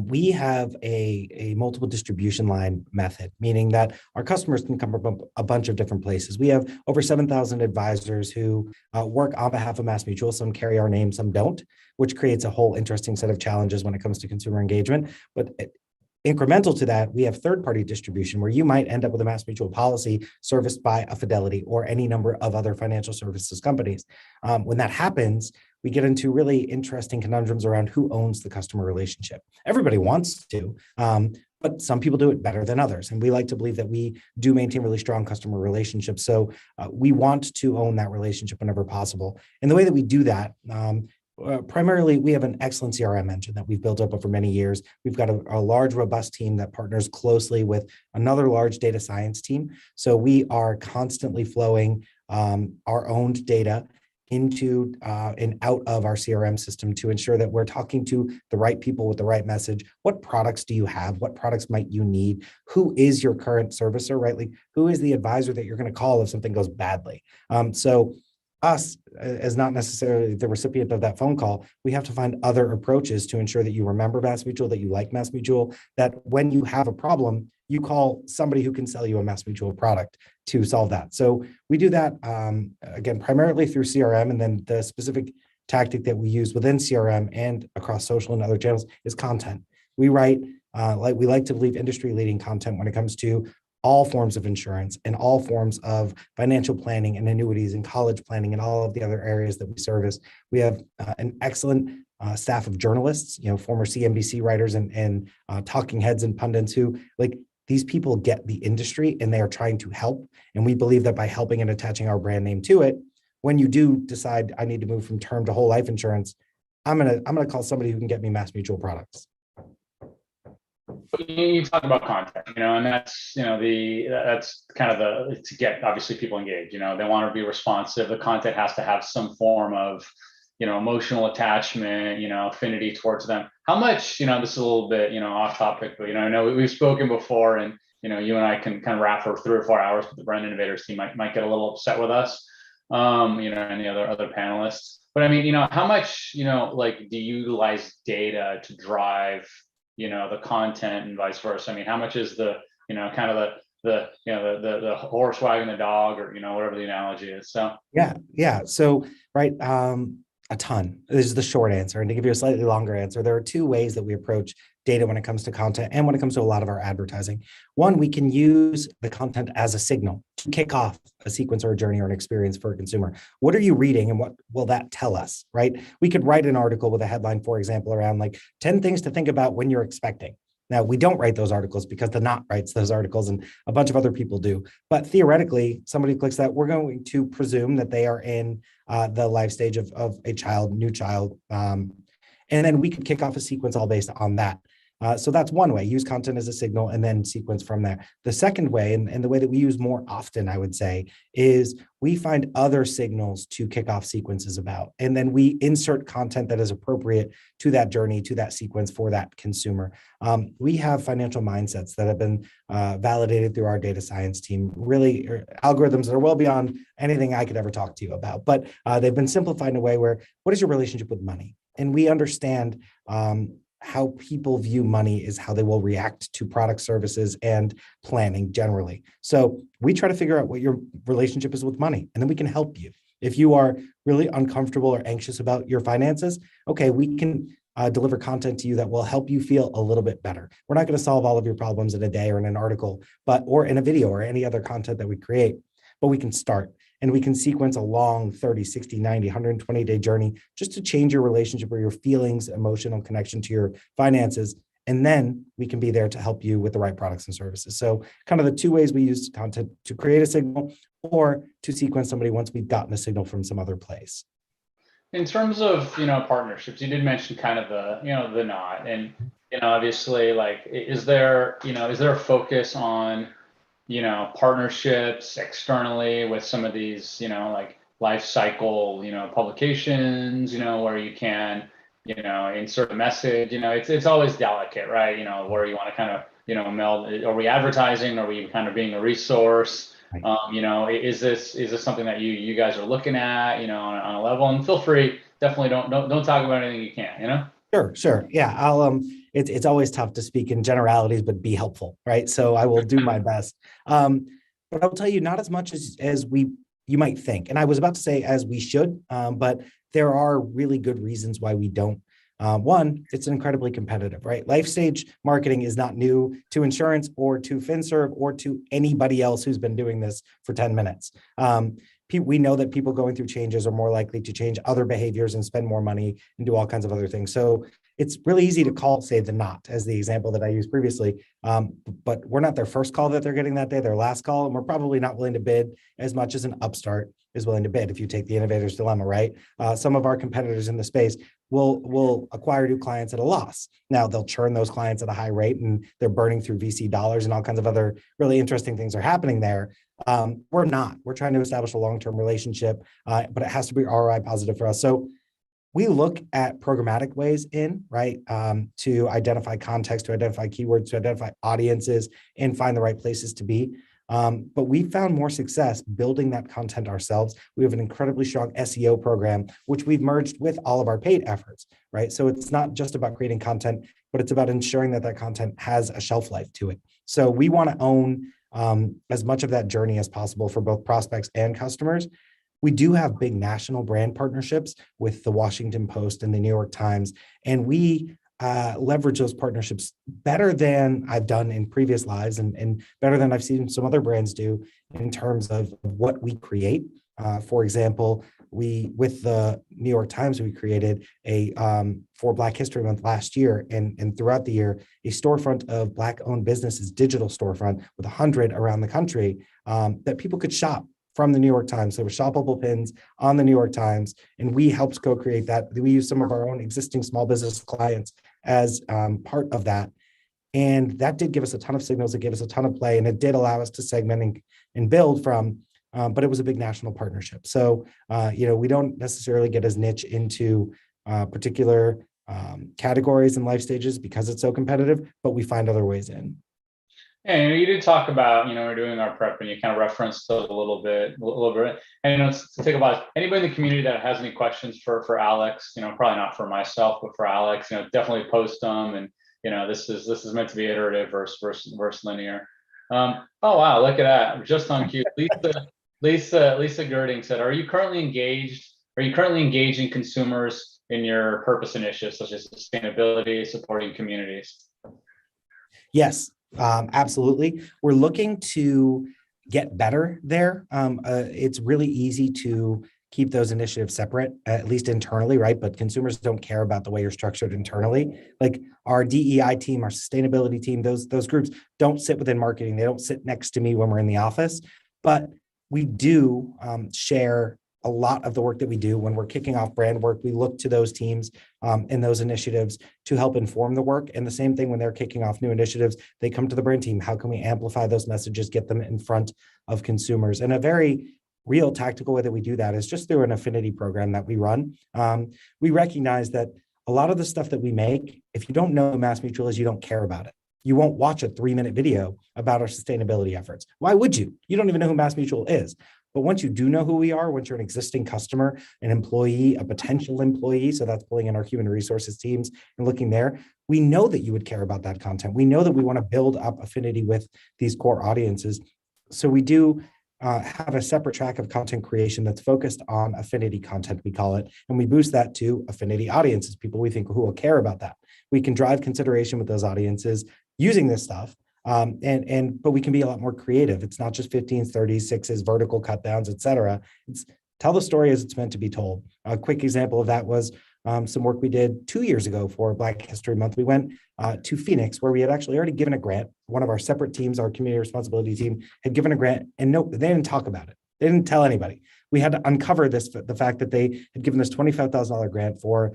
we have a multiple distribution line method, meaning that our customers can come from a bunch of different places. We have over 7,000 advisors who work on behalf of Mass Mutual. Some carry our name, some don't, which creates a whole interesting set of challenges when it comes to consumer engagement. But incremental to that, we have third-party distribution where you might end up with a Mass Mutual policy serviced by a Fidelity or any number of other financial services companies. When that happens, we get into really interesting conundrums around who owns the customer relationship. Everybody wants to, but some people do it better than others. And we like to believe that we do maintain really strong customer relationships. So we want to own that relationship whenever possible. And the way that we do that, primarily, we have an excellent CRM engine that we've built up over many years. We've got a large, robust team that partners closely with another large data science team. So we are constantly flowing our owned data into and out of our CRM system to ensure that we're talking to the right people with the right message. What products do you have? What products might you need? Who is your current servicer, right? Like, who is the advisor that you're going to call if something goes badly? So us, as not necessarily the recipient of that phone call, we have to find other approaches to ensure that you remember Mass Mutual, that you like Mass Mutual, that when you have a problem, you call somebody who can sell you a Mass Mutual product to solve that. So we do that, again, primarily through CRM, and then the specific tactic that we use within CRM and across social and other channels is content. We write, we like to believe, industry-leading content when it comes to all forms of insurance and all forms of financial planning and annuities and college planning and all of the other areas that we service. We have an excellent staff of journalists, former CNBC writers and talking heads and pundits who, like, these people get the industry and they are trying to help. And we believe that by helping and attaching our brand name to it, when you do decide I need to move from term to whole life insurance, I'm gonna call somebody who can get me Mass Mutual products. You talk about content, and that's, that's kind of to get obviously people engaged, they want to be responsive. The content has to have some form of, emotional attachment, affinity towards them. How much, this is a little bit, off topic, but, I know we've spoken before and, you and I can kind of wrap for 3 or 4 hours, but the brand innovators team might get a little upset with us, and the other panelists. But I mean, how much, like, do you utilize data to drive, the content and vice versa? I mean, how much is the, kind of the horse wagging the dog, or, whatever the analogy is. So yeah. So, right. A ton. This is the short answer. And to give you a slightly longer answer, there are 2 ways that we approach data when it comes to content and when it comes to a lot of our advertising. One, we can use the content as a signal to kick off a sequence or a journey or an experience for a consumer. What are you reading and what will that tell us, right? We could write an article with a headline, for example, around like 10 things to think about when you're expecting. Now, we don't write those articles because the Knot writes those articles and a bunch of other people do. But theoretically, somebody clicks that, we're going to presume that they are in the life stage of a child, new child. And then we could kick off a sequence all based on that. So that's one way, use content as a signal and then sequence from there. The second way, and the way that we use more often, I would say, is we find other signals to kick off sequences about, and then we insert content that is appropriate to that journey, to that sequence for that consumer. We have financial mindsets that have been validated through our data science team, really algorithms that are well beyond anything I could ever talk to you about, but they've been simplified in a way where, what is your relationship with money? And we understand how people view money is how they will react to product, services, and planning generally. So we try to figure out what your relationship is with money, and then we can help you. If you are really uncomfortable or anxious about your finances, okay, we can deliver content to you that will help you feel a little bit better. We're not going to solve all of your problems in a day or in an article, or in a video or any other content that we create, but we can start. And we can sequence a long 30, 60, 90, 120-day journey just to change your relationship or your feelings, emotional connection to your finances. And then we can be there to help you with the right products and services. So kind of the 2 ways we use content: to create a signal or to sequence somebody once we've gotten a signal from some other place. In terms of, partnerships, you did mention kind of the Knot, and, obviously, like, is there a focus on, partnerships externally with some of these, like life cycle, publications, where you can, insert a message, it's always delicate, right? Where you want to kind of, meld, are we advertising? Are we kind of being a resource? Right. Is this something that you guys are looking at, on a level? And feel free, definitely don't talk about anything you can't, Sure. Yeah, I'll it's always tough to speak in generalities, but be helpful, right? So I will do my best. But I'll tell you, not as much as you might think. And I was about to say as we should, but there are really good reasons why we don't. One, it's incredibly competitive, right? Life stage marketing is not new to insurance or to FinServ or to anybody else who's been doing this for 10 minutes. We know that people going through changes are more likely to change other behaviors and spend more money and do all kinds of other things. So it's really easy to call, say, the Knot as the example that I used previously, but we're not their first call that they're getting that day, their last call, and we're probably not willing to bid as much as an upstart is willing to bid if you take the innovator's dilemma, right? Some of our competitors in the space will acquire new clients at a loss. Now, they'll churn those clients at a high rate and they're burning through VC dollars and all kinds of other really interesting things are happening there. We're not. We're trying to establish a long-term relationship, but it has to be ROI positive for us. So we look at programmatic ways in, right, to identify context, to identify keywords, to identify audiences, and find the right places to be. But we found more success building that content ourselves. We have an incredibly strong SEO program, which we've merged with all of our paid efforts, right? So it's not just about creating content, but it's about ensuring that that content has a shelf life to it. So we want to own as much of that journey as possible for both prospects and customers. We do have big national brand partnerships with the Washington Post and the New York Times, and we leverage those partnerships better than I've done in previous lives and better than I've seen some other brands do in terms of what we create. For example, with the New York Times, we created a for Black History Month last year and throughout the year, a storefront of Black-owned businesses, digital storefront with 100 around the country that people could shop from the New York Times. There were shoppable pins on the New York Times, and we helped co-create that. We used some of our own existing small business clients as part of that. And that did give us a ton of signals. It gave us a ton of play, and it did allow us to segment and build from, but it was a big national partnership. So, we don't necessarily get as niche into particular categories and life stages because it's so competitive, but we find other ways in. And you did talk about, we're doing our prep and you kind of referenced it a little bit. And to think about anybody in the community that has any questions for Alex, probably not for myself, but for Alex, definitely post them. And, this is meant to be iterative versus linear. Oh, wow. Look at that. Just on cue. Lisa Girding said, are you currently engaging consumers in your purpose initiatives, such as sustainability, supporting communities? Yes. Absolutely. We're looking to get better there. It's really easy to keep those initiatives separate, at least internally, right? But consumers don't care about the way you're structured internally. Like our DEI team, our sustainability team, those groups don't sit within marketing. They don't sit next to me when we're in the office, but we do share a lot of the work that we do when we're kicking off brand work. We look to those teams and those initiatives to help inform the work. And the same thing when they're kicking off new initiatives, they come to the brand team. How can we amplify those messages, get them in front of consumers? And a very real tactical way that we do that is just through an affinity program that we run. We recognize that a lot of the stuff that we make, if you don't know who Mass Mutual is, you don't care about it. You won't watch a 3-minute video about our sustainability efforts. Why would you? You don't even know who Mass Mutual is. But once you do know who we are, once you're an existing customer, an employee, a potential employee, so that's pulling in our human resources teams and looking there, we know that you would care about that content. We know that we want to build up affinity with these core audiences. So we do have a separate track of content creation that's focused on affinity content, we call it, and we boost that to affinity audiences, people we think who will care about that. We can drive consideration with those audiences using this stuff. But we can be a lot more creative. It's not just 15s, 30s, 6s, vertical cut downs, et cetera. It's tell the story as it's meant to be told. A quick example of that was some work we did 2 years ago for Black History Month. We went to Phoenix, where we had actually already given a grant. One of our separate teams, our community responsibility team, had given a grant, and no, they didn't talk about it. They didn't tell anybody. We had to uncover the fact that they had given this $25,000 grant for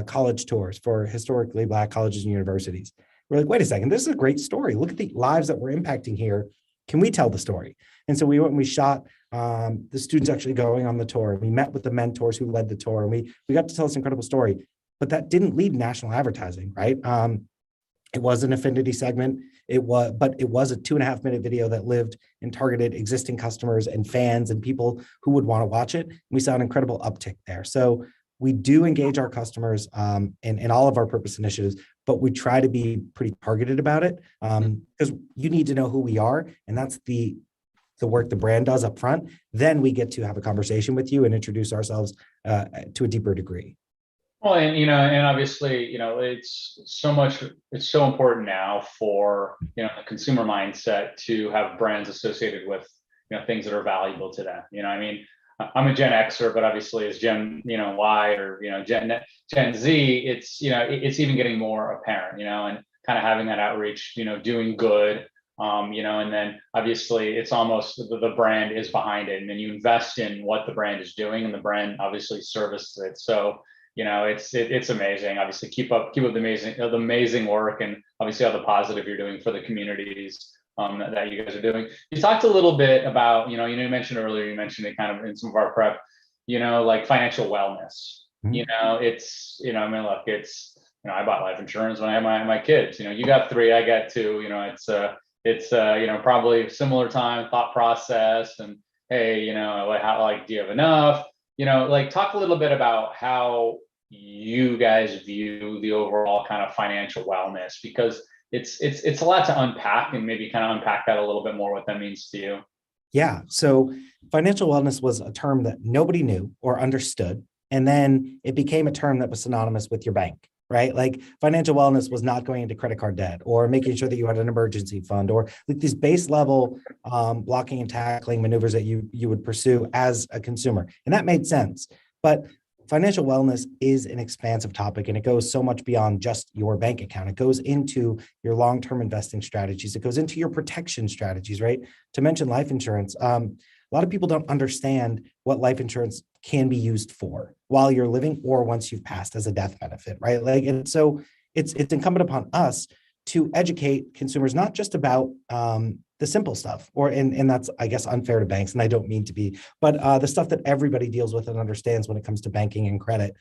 college tours for historically Black colleges and universities. We're like, wait a second, this is a great story. Look at the lives that we're impacting here. Can we tell the story? And so we went and we shot the students actually going on the tour. We met with the mentors who led the tour, and we got to tell this incredible story. But that didn't lead national advertising, right? It was an affinity segment. But it was a 2.5-minute video that lived and targeted existing customers and fans and people who would want to watch it. We saw an incredible uptick there. So we do engage our customers in all of our purpose initiatives, but we try to be pretty targeted about it because you need to know who we are, and that's the work the brand does up front. Then we get to have a conversation with you and introduce ourselves to a deeper degree. Well, and obviously, it's so important now for, the consumer mindset to have brands associated with, things that are valuable to them. I'm a Gen Xer, but obviously as Gen, Y or, Gen Z, it's even getting more apparent, and kind of having that outreach, doing good, and then obviously it's almost the brand is behind it, and then you invest in what the brand is doing, and the brand obviously services it. So, it's amazing. Obviously, keep up the amazing work, and obviously all the positive you're doing for the communities that you guys are doing. You talked a little bit about, you mentioned earlier, you mentioned it kind of in some of our prep, like financial wellness. Mm-hmm. It's, look, it's, I bought life insurance when I had my kids. You got 3, I got 2. It's probably similar time, thought process, and hey, do you have enough? Talk a little bit about how you guys view the overall kind of financial wellness, because it's a lot to unpack, and maybe kind of unpack that a little bit more, what that means to you. Yeah. So financial wellness was a term that nobody knew or understood. And then it became a term that was synonymous with your bank, right? Like financial wellness was not going into credit card debt or making sure that you had an emergency fund or like these base level blocking and tackling maneuvers that you would pursue as a consumer. And that made sense. But financial wellness is an expansive topic, and it goes so much beyond just your bank account. It goes into your long-term investing strategies. It goes into your protection strategies, right? To mention life insurance, a lot of people don't understand what life insurance can be used for while you're living or once you've passed as a death benefit, right? Like, and so it's incumbent upon us to educate consumers, not just about the simple stuff, and that's, I guess, unfair to banks, and I don't mean to be, but the stuff that everybody deals with and understands when it comes to banking and credit.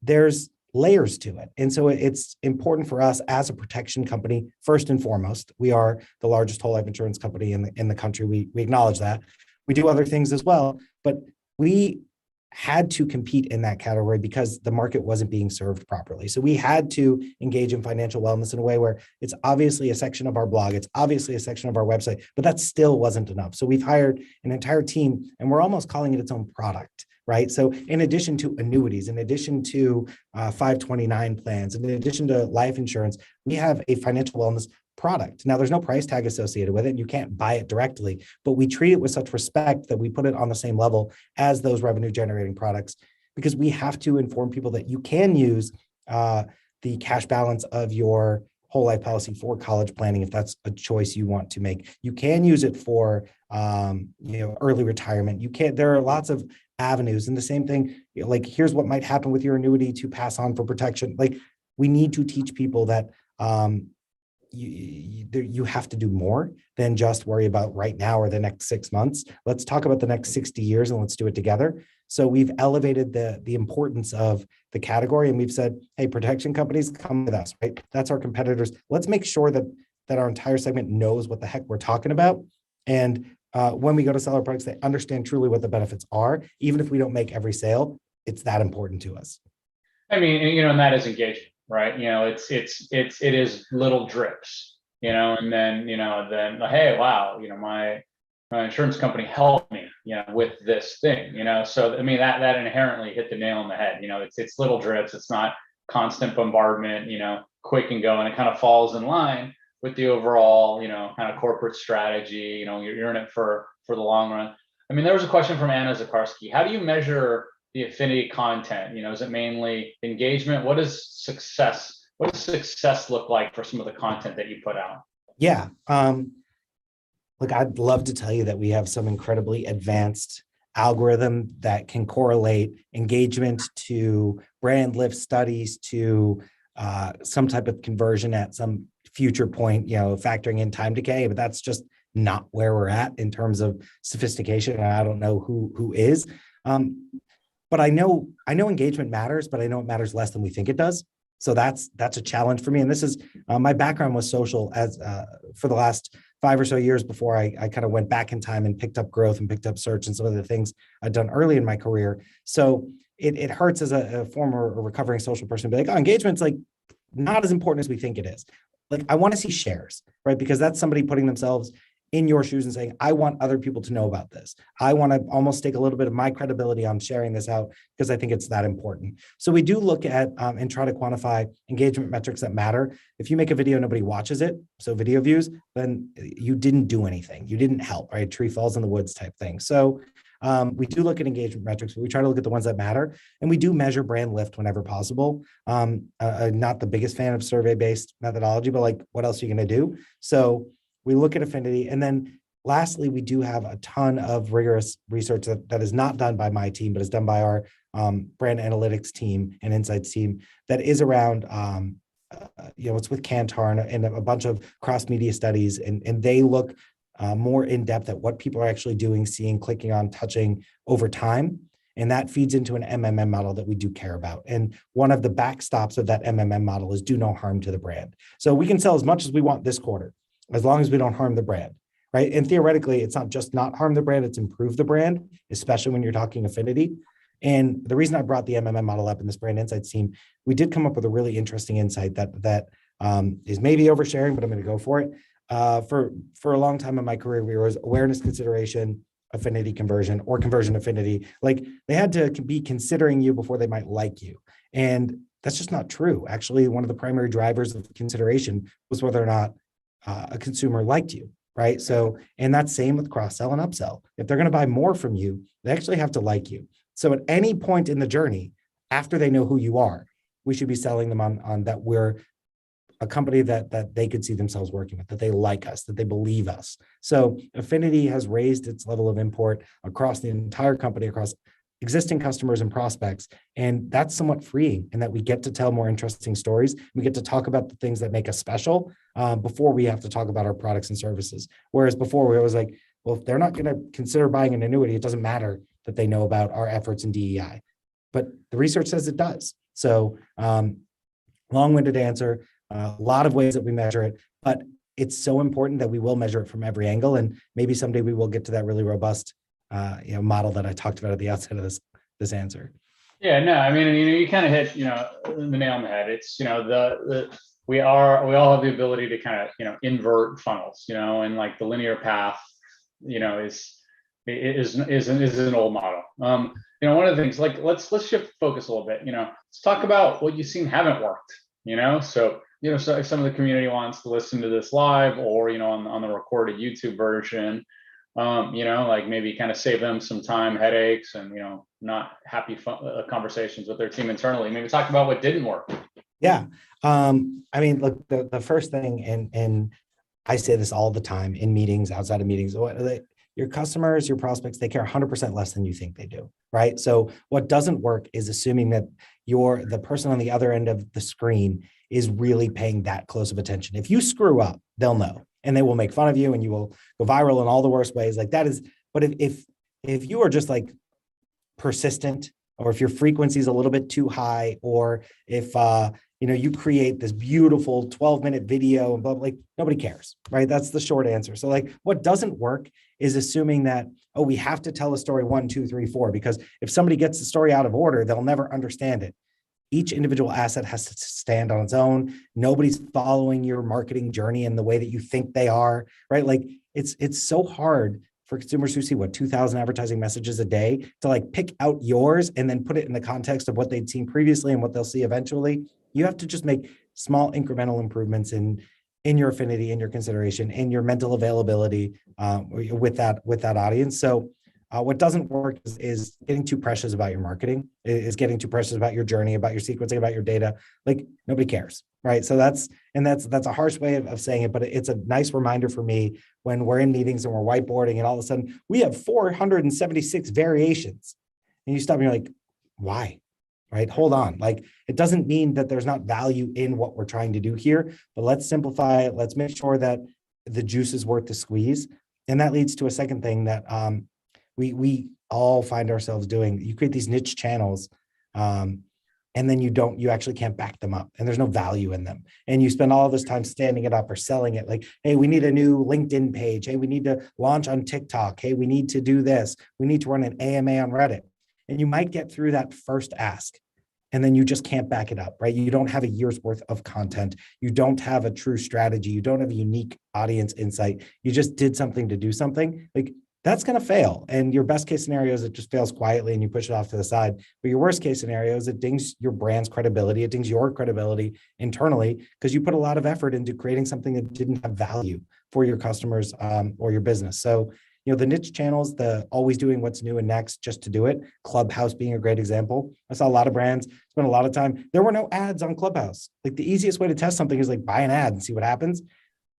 There's layers to it. And so it's important for us as a protection company, first and foremost. We are the largest whole life insurance company in the country. We acknowledge that. We do other things as well, but we had to compete in that category because the market wasn't being served properly. So we had to engage in financial wellness in a way where it's obviously a section of our blog, it's obviously a section of our website, but that still wasn't enough. So we've hired an entire team, and we're almost calling it its own product, right? So in addition to annuities, in addition to 529 plans, in addition to life insurance, we have a financial wellness product. Now, there's no price tag associated with it. You can't buy it directly, but we treat it with such respect that we put it on the same level as those revenue generating products, because we have to inform people that you can use the cash balance of your whole life policy for college planning if that's a choice you want to make. You can use it for early retirement. You can't. There are lots of avenues, and the same thing. Like, here's what might happen with your annuity to pass on for protection. Like, we need to teach people that you have to do more than just worry about right now or the next 6 months. Let's talk about the next 60 years and let's do it together. So we've elevated the importance of the category, and we've said, hey, protection companies, come with us, right? That's our competitors. Let's make sure that our entire segment knows what the heck we're talking about. And when we go to sell our products, they understand truly what the benefits are. Even if we don't make every sale, it's that important to us. I mean, and that is engagement. Right. It is little drips, and then, hey, wow, my insurance company helped me, with this thing, so, I mean, that inherently hit the nail on the head. It's little drips. It's not constant bombardment, quick and go. And it kind of falls in line with the overall, kind of corporate strategy. You're in it for the long run. I mean, there was a question from Anna Zakarski. How do you measure the affinity content? Is it mainly engagement? What does success look like for some of the content that you put out? Yeah. Look, I'd love to tell you that we have some incredibly advanced algorithm that can correlate engagement to brand lift studies to some type of conversion at some future point, factoring in time decay, but that's just not where we're at in terms of sophistication. And I don't know who is. But I know engagement matters, but I know it matters less than we think it does. So that's a challenge for me. And this is my background was social as for the last 5 or so years before I kind of went back in time and picked up growth and picked up search and some of the things I'd done early in my career. So it hurts as a former or recovering social person to be like, oh, engagement's like not as important as we think it is. Like, I want to see shares, right? Because that's somebody putting themselves in your shoes and saying, I want other people to know about this. I want to almost stake a little bit of my credibility on sharing this out because I think it's that important. So we do look at and try to quantify engagement metrics that matter. If you make a video, nobody watches it, so video views, then you didn't do anything. You didn't help, right? Tree falls in the woods type thing. So we do look at engagement metrics, but we try to look at the ones that matter. And we do measure brand lift whenever possible. Not the biggest fan of survey-based methodology, but like, what else are you going to do? So we look at affinity. And then lastly, we do have a ton of rigorous research that is not done by my team, but is done by our brand analytics team and insights team that is around, it's with Kantar and a bunch of cross-media studies. And they look more in depth at what people are actually doing, seeing, clicking on, touching over time. And that feeds into an MMM model that we do care about. And one of the backstops of that MMM model is do no harm to the brand. So we can sell as much as we want this quarter, as long as we don't harm the brand, right? And theoretically, it's not just not harm the brand, it's improve the brand, especially when you're talking affinity. And the reason I brought the MMM model up in this brand insights team, we did come up with a really interesting insight that is maybe oversharing, but I'm going to go for it. For a long time in my career, we were awareness, consideration, affinity, conversion, or conversion affinity. Like, they had to be considering you before they might like you. And That's just not true. Actually, one of the primary drivers of consideration was whether or not a consumer liked you, right? So, and that's same with cross-sell and upsell. If they're going to buy more from you, they actually have to like you. So at any point in the journey, after they know who you are, we should be selling them on that we're a company that they could see themselves working with, that they like us, that they believe us. So Affinity has raised its level of import across the entire company, across existing customers and prospects. And that's somewhat freeing in that we get to tell more interesting stories. We get to talk about the things that make us special before we have to talk about our products and services. Whereas before we was like, well, if they're not going to consider buying an annuity, it doesn't matter that they know about our efforts in DEI. But the research says it does. So long-winded answer, a lot of ways that we measure it, but it's so important that we will measure it from every angle. And maybe someday we will get to that really robust model that I talked about at the outset of this answer. Yeah, no, I mean, you kind of hit, the nail on the head. It's, we all have the ability to kind of, invert funnels, and like the linear path, is an old model. One of the things, like, let's shift focus a little bit, let's talk about what you've seen haven't worked, so if some of the community wants to listen to this live or, on the recorded YouTube version, like maybe kind of save them some time, headaches, and, not happy conversations with their team internally. Maybe talk about what didn't work. Yeah. I mean, look, the first thing, and I say this all the time in meetings, outside of meetings, your customers, your prospects, they care 100% less than you think they do, right? So what doesn't work is assuming that the person on the other end of the screen is really paying that close of attention. If you screw up, they'll know, and they will make fun of you, and you will go viral in all the worst ways. Like that is, but if you are just like persistent, or if your frequency is a little bit too high, or if you create this beautiful 12-minute video and blah, like nobody cares, right? That's the short answer. So like what doesn't work is assuming that, oh, we have to tell a story 1, 2, 3, 4, because if somebody gets the story out of order, they'll never understand it. Each individual asset has to stand on its own. Nobody's following your marketing journey in the way that you think they are, right? Like it's so hard for consumers who see 2,000 advertising messages a day to like pick out yours and then put it in the context of what they'd seen previously and what they'll see eventually. You have to just make small incremental improvements in your affinity, in your consideration, in your mental availability with that audience. So what doesn't work is getting too precious about your marketing, is getting too precious about your journey, about your sequencing, about your data. Like nobody cares, right? So that's a harsh way of saying it, but it's a nice reminder for me when we're in meetings and we're whiteboarding and all of a sudden we have 476 variations and you stop and you're like, why? Right? Hold on. Like it doesn't mean that there's not value in what we're trying to do here, but let's simplify it. Let's make sure that the juice is worth the squeeze. And that leads to a second thing that we all find ourselves doing. You create these niche channels and then you actually can't back them up and there's no value in them. And you spend all this time standing it up or selling it like, hey, we need a new LinkedIn page. Hey, we need to launch on TikTok. Hey, we need to do this. We need to run an AMA on Reddit. And you might get through that first ask and then you just can't back it up, right? You don't have a year's worth of content. You don't have a true strategy. You don't have a unique audience insight. You just did something to do something. Like that's going to fail. And your best case scenario is it just fails quietly and you push it off to the side. But your worst case scenario is it dings your brand's credibility. It dings your credibility internally because you put a lot of effort into creating something that didn't have value for your customers or your business. So, the niche channels, the always doing what's new and next just to do it. Clubhouse being a great example. I saw a lot of brands spend a lot of time. There were no ads on Clubhouse. Like the easiest way to test something is like buy an ad and see what happens.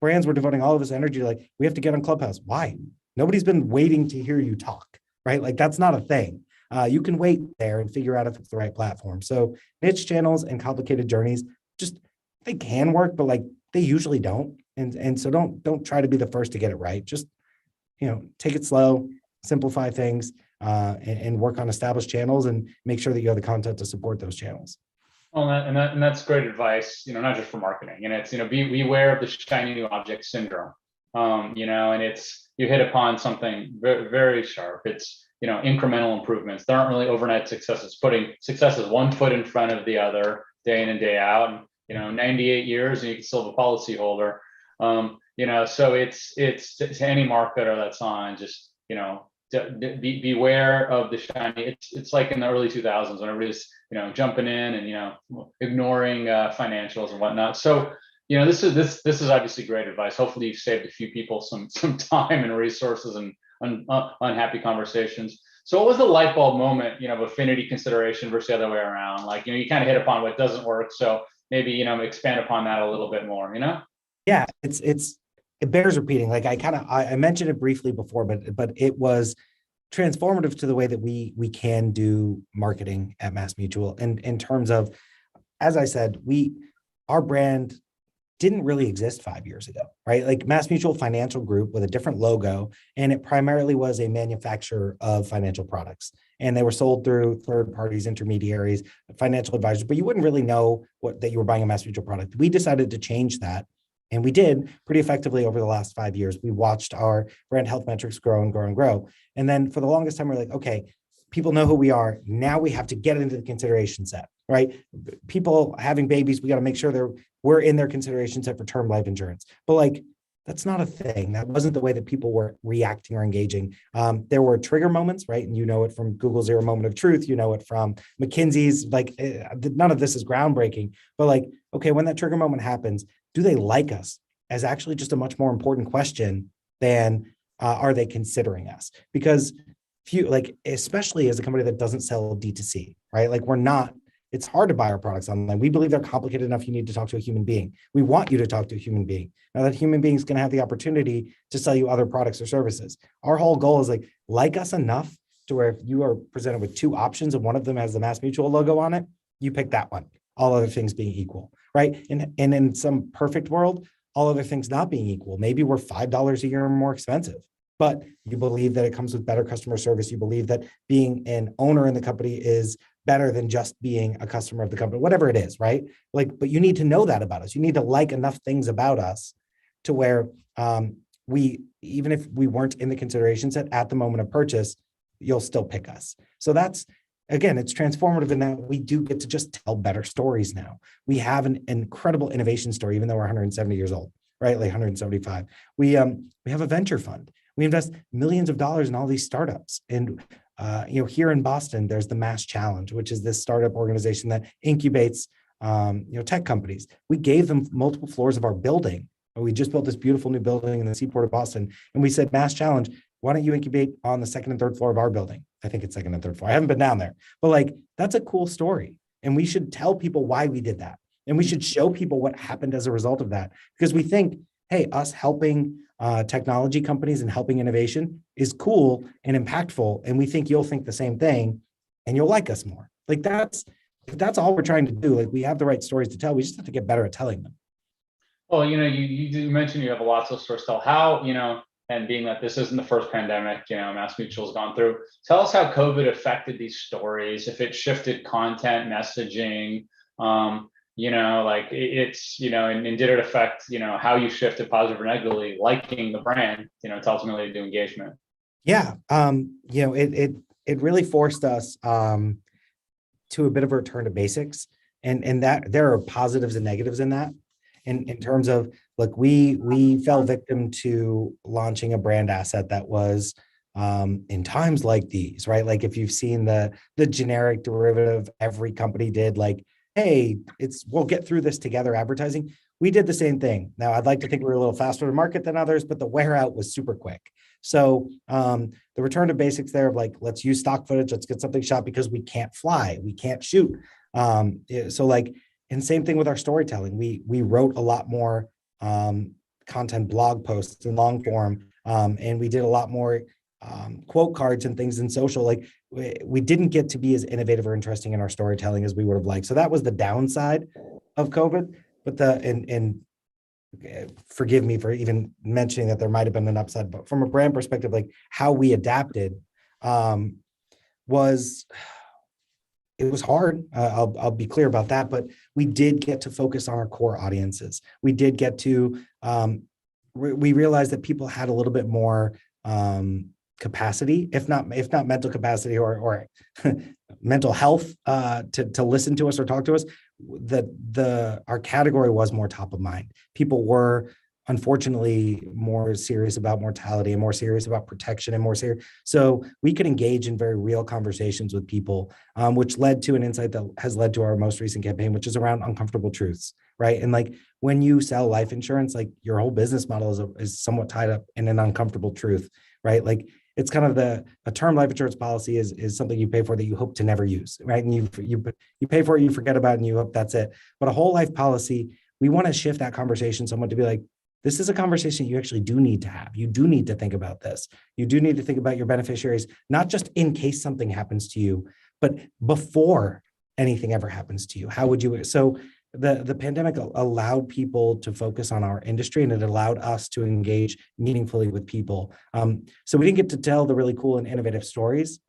Brands were devoting all of this energy to like, we have to get on Clubhouse. Why? Nobody's been waiting to hear you talk, right? Like that's not a thing. You can wait there and figure out if it's the right platform. So niche channels and complicated journeys, just they can work, but like they usually don't. And so don't try to be the first to get it right. Just take it slow, simplify things, and work on established channels and make sure that you have the content to support those channels. Well, and that's great advice, not just for marketing. And it's, beware of the shiny new object syndrome. And it's, you hit upon something very, very sharp. It's, incremental improvements. There aren't really overnight successes. Putting successes one foot in front of the other day in and day out. And, 98 years and you can still have a policyholder. So it's to any marketer that's on, just, beware of the shiny. It's like in the early 2000s when everybody's, jumping in and, ignoring financials and whatnot. So, this is obviously great advice. Hopefully you've saved a few people some time and resources and unhappy conversations. So what was the light bulb moment, of affinity consideration versus the other way around? Like, you kind of hit upon what doesn't work. So maybe, expand upon that a little bit more, Yeah, it bears repeating. Like I mentioned it briefly before, but it was transformative to the way that we can do marketing at MassMutual. And in terms of, as I said, our brand didn't really exist 5 years ago, right? Like MassMutual Financial Group with a different logo, and it primarily was a manufacturer of financial products. And they were sold through third parties, intermediaries, financial advisors, but you wouldn't really know that you were buying a MassMutual product. We decided to change that. And we did pretty effectively over the last 5 years. We watched our brand health metrics grow and grow and grow. And then for the longest time, we're like, okay, people know who we are. Now we have to get into the consideration set, right? People having babies, we got to make sure we're in their consideration set for term life insurance. But like, that's not a thing. That wasn't the way that people were reacting or engaging. There were trigger moments, right? And you know it from Google's Zero Moment of Truth. You know it from McKinsey's, like none of this is groundbreaking, but like, okay, when that trigger moment happens, do they like us? As actually just a much more important question than are they considering us? Because especially as a company that doesn't sell D2C, right? Like it's hard to buy our products online. We believe they're complicated enough. You need to talk to a human being. We want you to talk to a human being. Now that human being is going to have the opportunity to sell you other products or services. Our whole goal is like us enough to where if you are presented with two options and one of them has the MassMutual logo on it, you pick that one, all other things being equal, right? And in some perfect world, all other things not being equal, maybe we're $5 a year more expensive, but you believe that it comes with better customer service. You believe that being an owner in the company is better than just being a customer of the company, whatever it is, right? Like, but you need to know that about us. You need to like enough things about us to where even if we weren't in the consideration set at the moment of purchase, you'll still pick us. So that's, again, it's transformative in that we do get to just tell better stories now. We have an incredible innovation story, even though we're 170 years old, right? Like 175. We have a venture fund. We invest millions of dollars in all these startups. And here in Boston, there's the Mass Challenge, which is this startup organization that incubates tech companies. We gave them multiple floors of our building. We just built this beautiful new building in the seaport of Boston. And we said, Mass Challenge, why don't you incubate on the second and third floor of our building? I think it's second and third floor. I haven't been down there, but like, that's a cool story. And we should tell people why we did that. And we should show people what happened as a result of that, because we think, hey, us helping technology companies and helping innovation is cool and impactful. And we think you'll think the same thing and you'll like us more. Like that's all we're trying to do. Like we have the right stories to tell. We just have to get better at telling them. Well, you mentioned you have lots of stories to tell. How, and being that this isn't the first pandemic, MassMutual's gone through, tell us how COVID affected these stories, if it shifted content, messaging, and did it affect, how you shifted positive or negatively, liking the brand, to ultimately do engagement? Yeah. It really forced us to a bit of a return to basics, and that there are positives and negatives in that. In terms of, look, we fell victim to launching a brand asset that was in times like these, right? Like if you've seen the generic derivative every company did, like, hey, we'll get through this together advertising. We did the same thing. Now, I'd like to think we were a little faster to market than others, but the wear out was super quick. So the return to basics there of like, let's use stock footage, let's get something shot because we can't fly, we can't shoot. And same thing with our storytelling. We wrote a lot more content, blog posts and long form, and we did a lot more quote cards and things in social. Like we didn't get to be as innovative or interesting in our storytelling as we would have liked. So that was the downside of COVID. But forgive me for even mentioning that there might have been an upside, but from a brand perspective, like how we adapted was. It was hard. I'll be clear about that, but we did get to focus on our core audiences. We did get to, we realized that people had a little bit more capacity, if not mental capacity or mental health to listen to us or talk to us. Our category was more top of mind. People were unfortunately more serious about mortality and more serious about protection and more serious. So we could engage in very real conversations with people, which led to an insight that has led to our most recent campaign, which is around uncomfortable truths, right? And like when you sell life insurance, like your whole business model is somewhat tied up in an uncomfortable truth, right? Like it's kind of a term life insurance policy is something you pay for that you hope to never use, right? And you pay for it, you forget about it, and you hope that's it. But a whole life policy, we want to shift that conversation somewhat to be like, this is a conversation you actually do need to have. You do need to think about this. You do need to think about your beneficiaries, not just in case something happens to you, but before anything ever happens to you. How would you? So the pandemic allowed people to focus on our industry, and it allowed us to engage meaningfully with people. So we didn't get to tell the really cool and innovative stories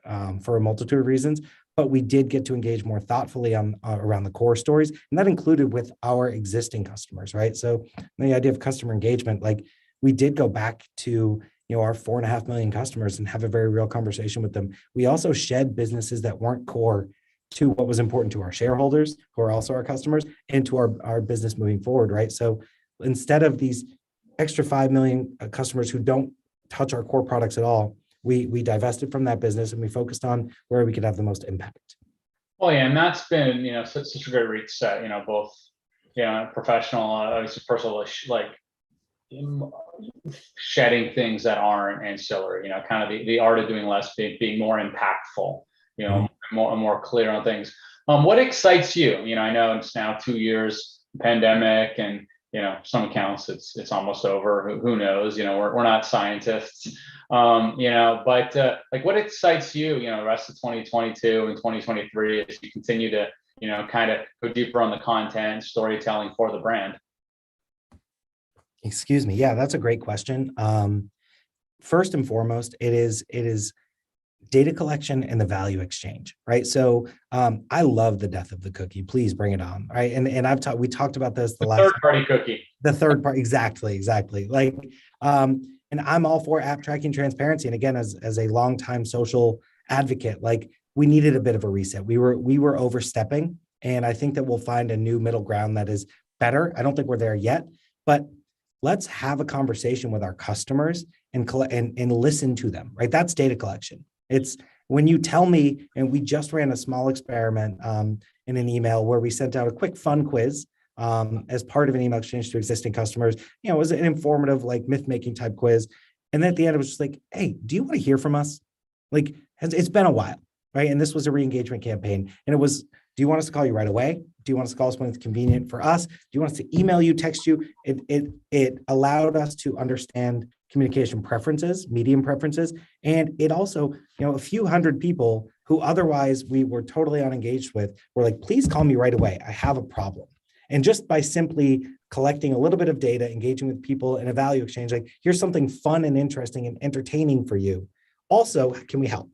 for a multitude of reasons, but we did get to engage more thoughtfully on around the core stories, and that included with our existing customers, right? So the idea of customer engagement, like we did go back to our 4.5 million customers and have a very real conversation with them. We also shed businesses that weren't core to what was important to our shareholders, who are also our customers, and to our business moving forward, right? So instead of these extra 5 million customers who don't touch our core products at all, we divested from that business and we focused on where we could have the most impact. Well, yeah, and that's been, such a great reset, both, professional, obviously personal, like shedding things that aren't ancillary, kind of the art of doing less, being more impactful, more clear on things. What excites you? I know it's now 2 years pandemic, and some accounts it's almost over. Who knows? We're not scientists. But like what excites you? The rest of 2022 and 2023 as you continue to kind of go deeper on the content, storytelling for the brand. Excuse me. Yeah, that's a great question. First and foremost, it is data collection and the value exchange, right? So I love the death of the cookie. Please bring it on, right? And we talked about this the last third party cookie. The third part, exactly. Like, and I'm all for app tracking transparency. And again, as a longtime social advocate, like we needed a bit of a reset. We were overstepping, and I think that we'll find a new middle ground that is better. I don't think we're there yet, but let's have a conversation with our customers and listen to them, right? That's data collection. It's when you tell me, and we just ran a small experiment in an email where we sent out a quick fun quiz as part of an email exchange to existing customers. It was an informative, like myth-making type quiz. And then at the end, it was just like, hey, do you want to hear from us? Like, it's been a while, right? And this was a re-engagement campaign. And it was, do you want us to call you right away? Do you want us to call us when it's convenient for us? Do you want us to email you, text you? It allowed us to understand communication preferences, medium preferences. And it also, a few hundred people who otherwise we were totally unengaged with were like, please call me right away. I have a problem. And just by simply collecting a little bit of data, engaging with people in a value exchange, like here's something fun and interesting and entertaining for you. Also, can we help?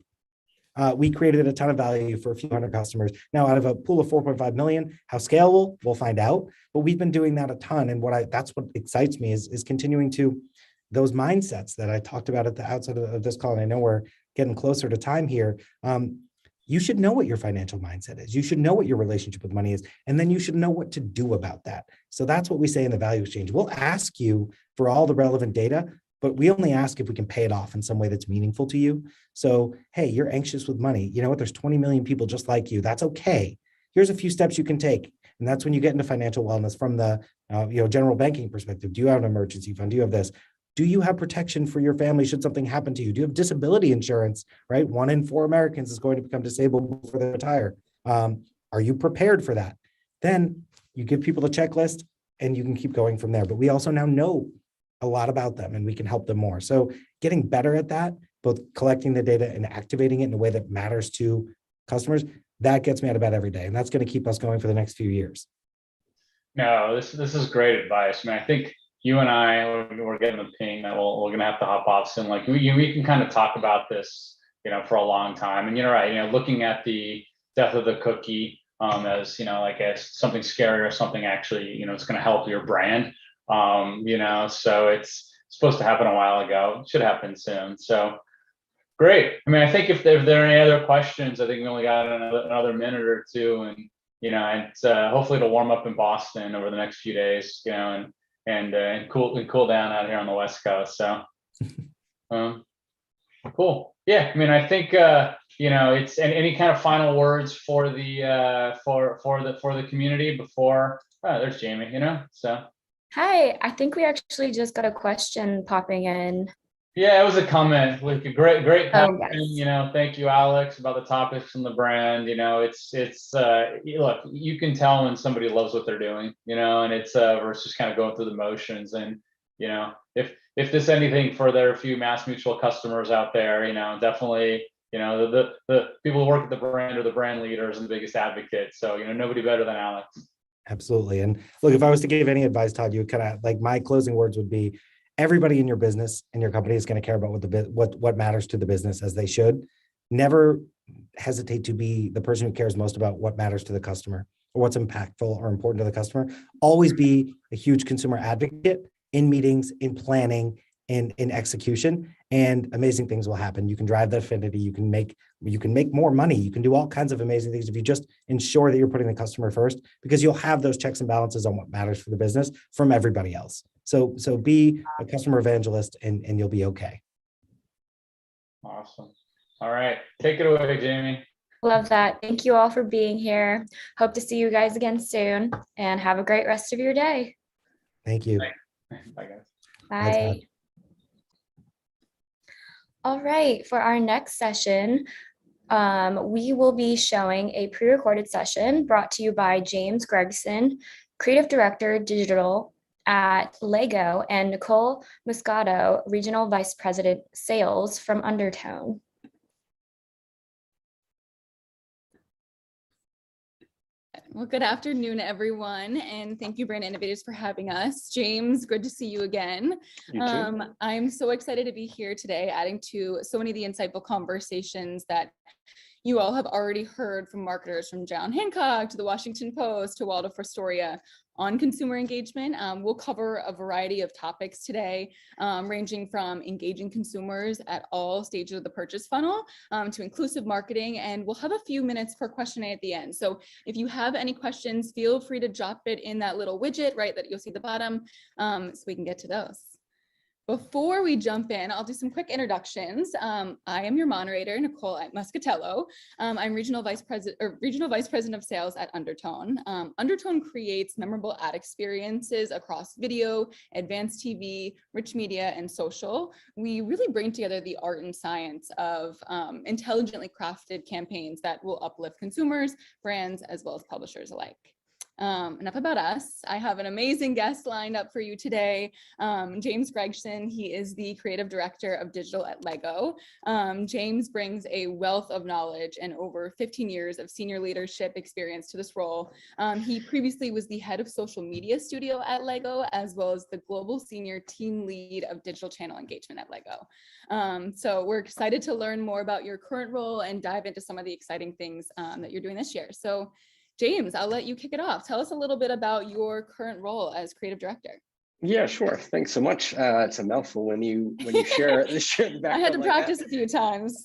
We created a ton of value for a few hundred customers. Now, out of a pool of 4.5 million, how scalable, we'll find out. But we've been doing that a ton. And that's what excites me is continuing to those mindsets that I talked about at the outset of this call. And I know we're getting closer to time here. You should know what your financial mindset is. You should know what your relationship with money is. And then you should know what to do about that. So that's what we say in the value exchange. We'll ask you for all the relevant data, but we only ask if we can pay it off in some way that's meaningful to you. So, hey, you're anxious with money. You know what? There's 20 million people just like you. That's okay. Here's a few steps you can take. And that's when you get into financial wellness from the general banking perspective. Do you have an emergency fund? Do you have this? Do you have protection for your family should something happen to you? Do you have disability insurance, right? 1 in 4 Americans is going to become disabled before they retire. Are you prepared for that? Then you give people a checklist and you can keep going from there. But we also now know a lot about them and we can help them more. So getting better at that, both collecting the data and activating it in a way that matters to customers, that gets me out of bed every day. And that's going to keep us going for the next few years. No, this is great advice. I think you and I, we're getting a ping that we're going to have to hop off soon. Like we can kind of talk about this, for a long time. And you're right, looking at the death of the cookie as, like as something scary or something actually, it's going to help your brand. So it's supposed to happen a while ago. It should happen soon. So great. I think if there are any other questions, I think we only got another minute or two, and it's hopefully it'll warm up in Boston over the next few days, and and cool down out here on the West Coast. So cool. Yeah, I mean, I think it's any kind of final words for the for the community before there's Jamie, so. Hi, I think we actually just got a question popping in. Yeah, it was a comment, like a great Oh, question. yes. Thank you, Alex, about the topics from the brand. It's look, you can tell when somebody loves what they're doing, and it's versus kind of going through the motions. And if there's anything for their few Mass Mutual customers out there, definitely, the people who work at the brand are the brand leaders and the biggest advocates. So nobody better than Alex. Absolutely. And look, if I was to give any advice, Todd, you would kind of like my closing words would be everybody in your business and your company is going to care about what matters to the business, as they should. Never hesitate to be the person who cares most about what matters to the customer or what's impactful or important to the customer. Always be a huge consumer advocate in meetings, in planning, in execution, and amazing things will happen. You can drive the affinity, you can make more money, you can do all kinds of amazing things if you just ensure that you're putting the customer first, because you'll have those checks and balances on what matters for the business from everybody else. So be a customer evangelist and you'll be okay. Awesome. All right, take it away, Jamie. Love that. Thank you all for being here. Hope to see you guys again soon, and have a great rest of your day. Thank you. Bye, guys. Bye. All right, for our next session, we will be showing a pre-recorded session brought to you by James Gregson, Creative Director Digital at Lego, and Nicole Moscato, Regional Vice President Sales from Undertone. Well, good afternoon, everyone, and thank you, Brand Innovators, for having us. James, good to see you again. You too. I'm so excited to be here today, adding to so many of the insightful conversations that you all have already heard from marketers from John Hancock to the Washington Post to Waldo Fostoria on consumer engagement. We'll cover a variety of topics today, ranging from engaging consumers at all stages of the purchase funnel to inclusive marketing, and we'll have a few minutes for Q&A at the end. So if you have any questions, feel free to drop it in that little widget, right, that you'll see at the bottom, so we can get to those. Before we jump in, I'll do some quick introductions. I am your moderator, Nicole Muscatello. I'm Regional Vice President of Sales at Undertone. Undertone creates memorable ad experiences across video, advanced TV, rich media, and social. We really bring together the art and science of intelligently crafted campaigns that will uplift consumers, brands, as well as publishers alike. Enough about us. I have an amazing guest lined up for you today. James Gregson, he is the creative director of digital at Lego. James brings a wealth of knowledge and over 15 years of senior leadership experience to this role. He previously was the head of social media studio at Lego, as well as the global senior team lead of digital channel engagement at Lego. So we're excited to learn more about your current role and dive into some of the exciting things that you're doing this year. So James, I'll let you kick it off. Tell us a little bit about your current role as creative director. Yeah, sure. Thanks so much. It's a mouthful when you share the background. I had to practice a few times.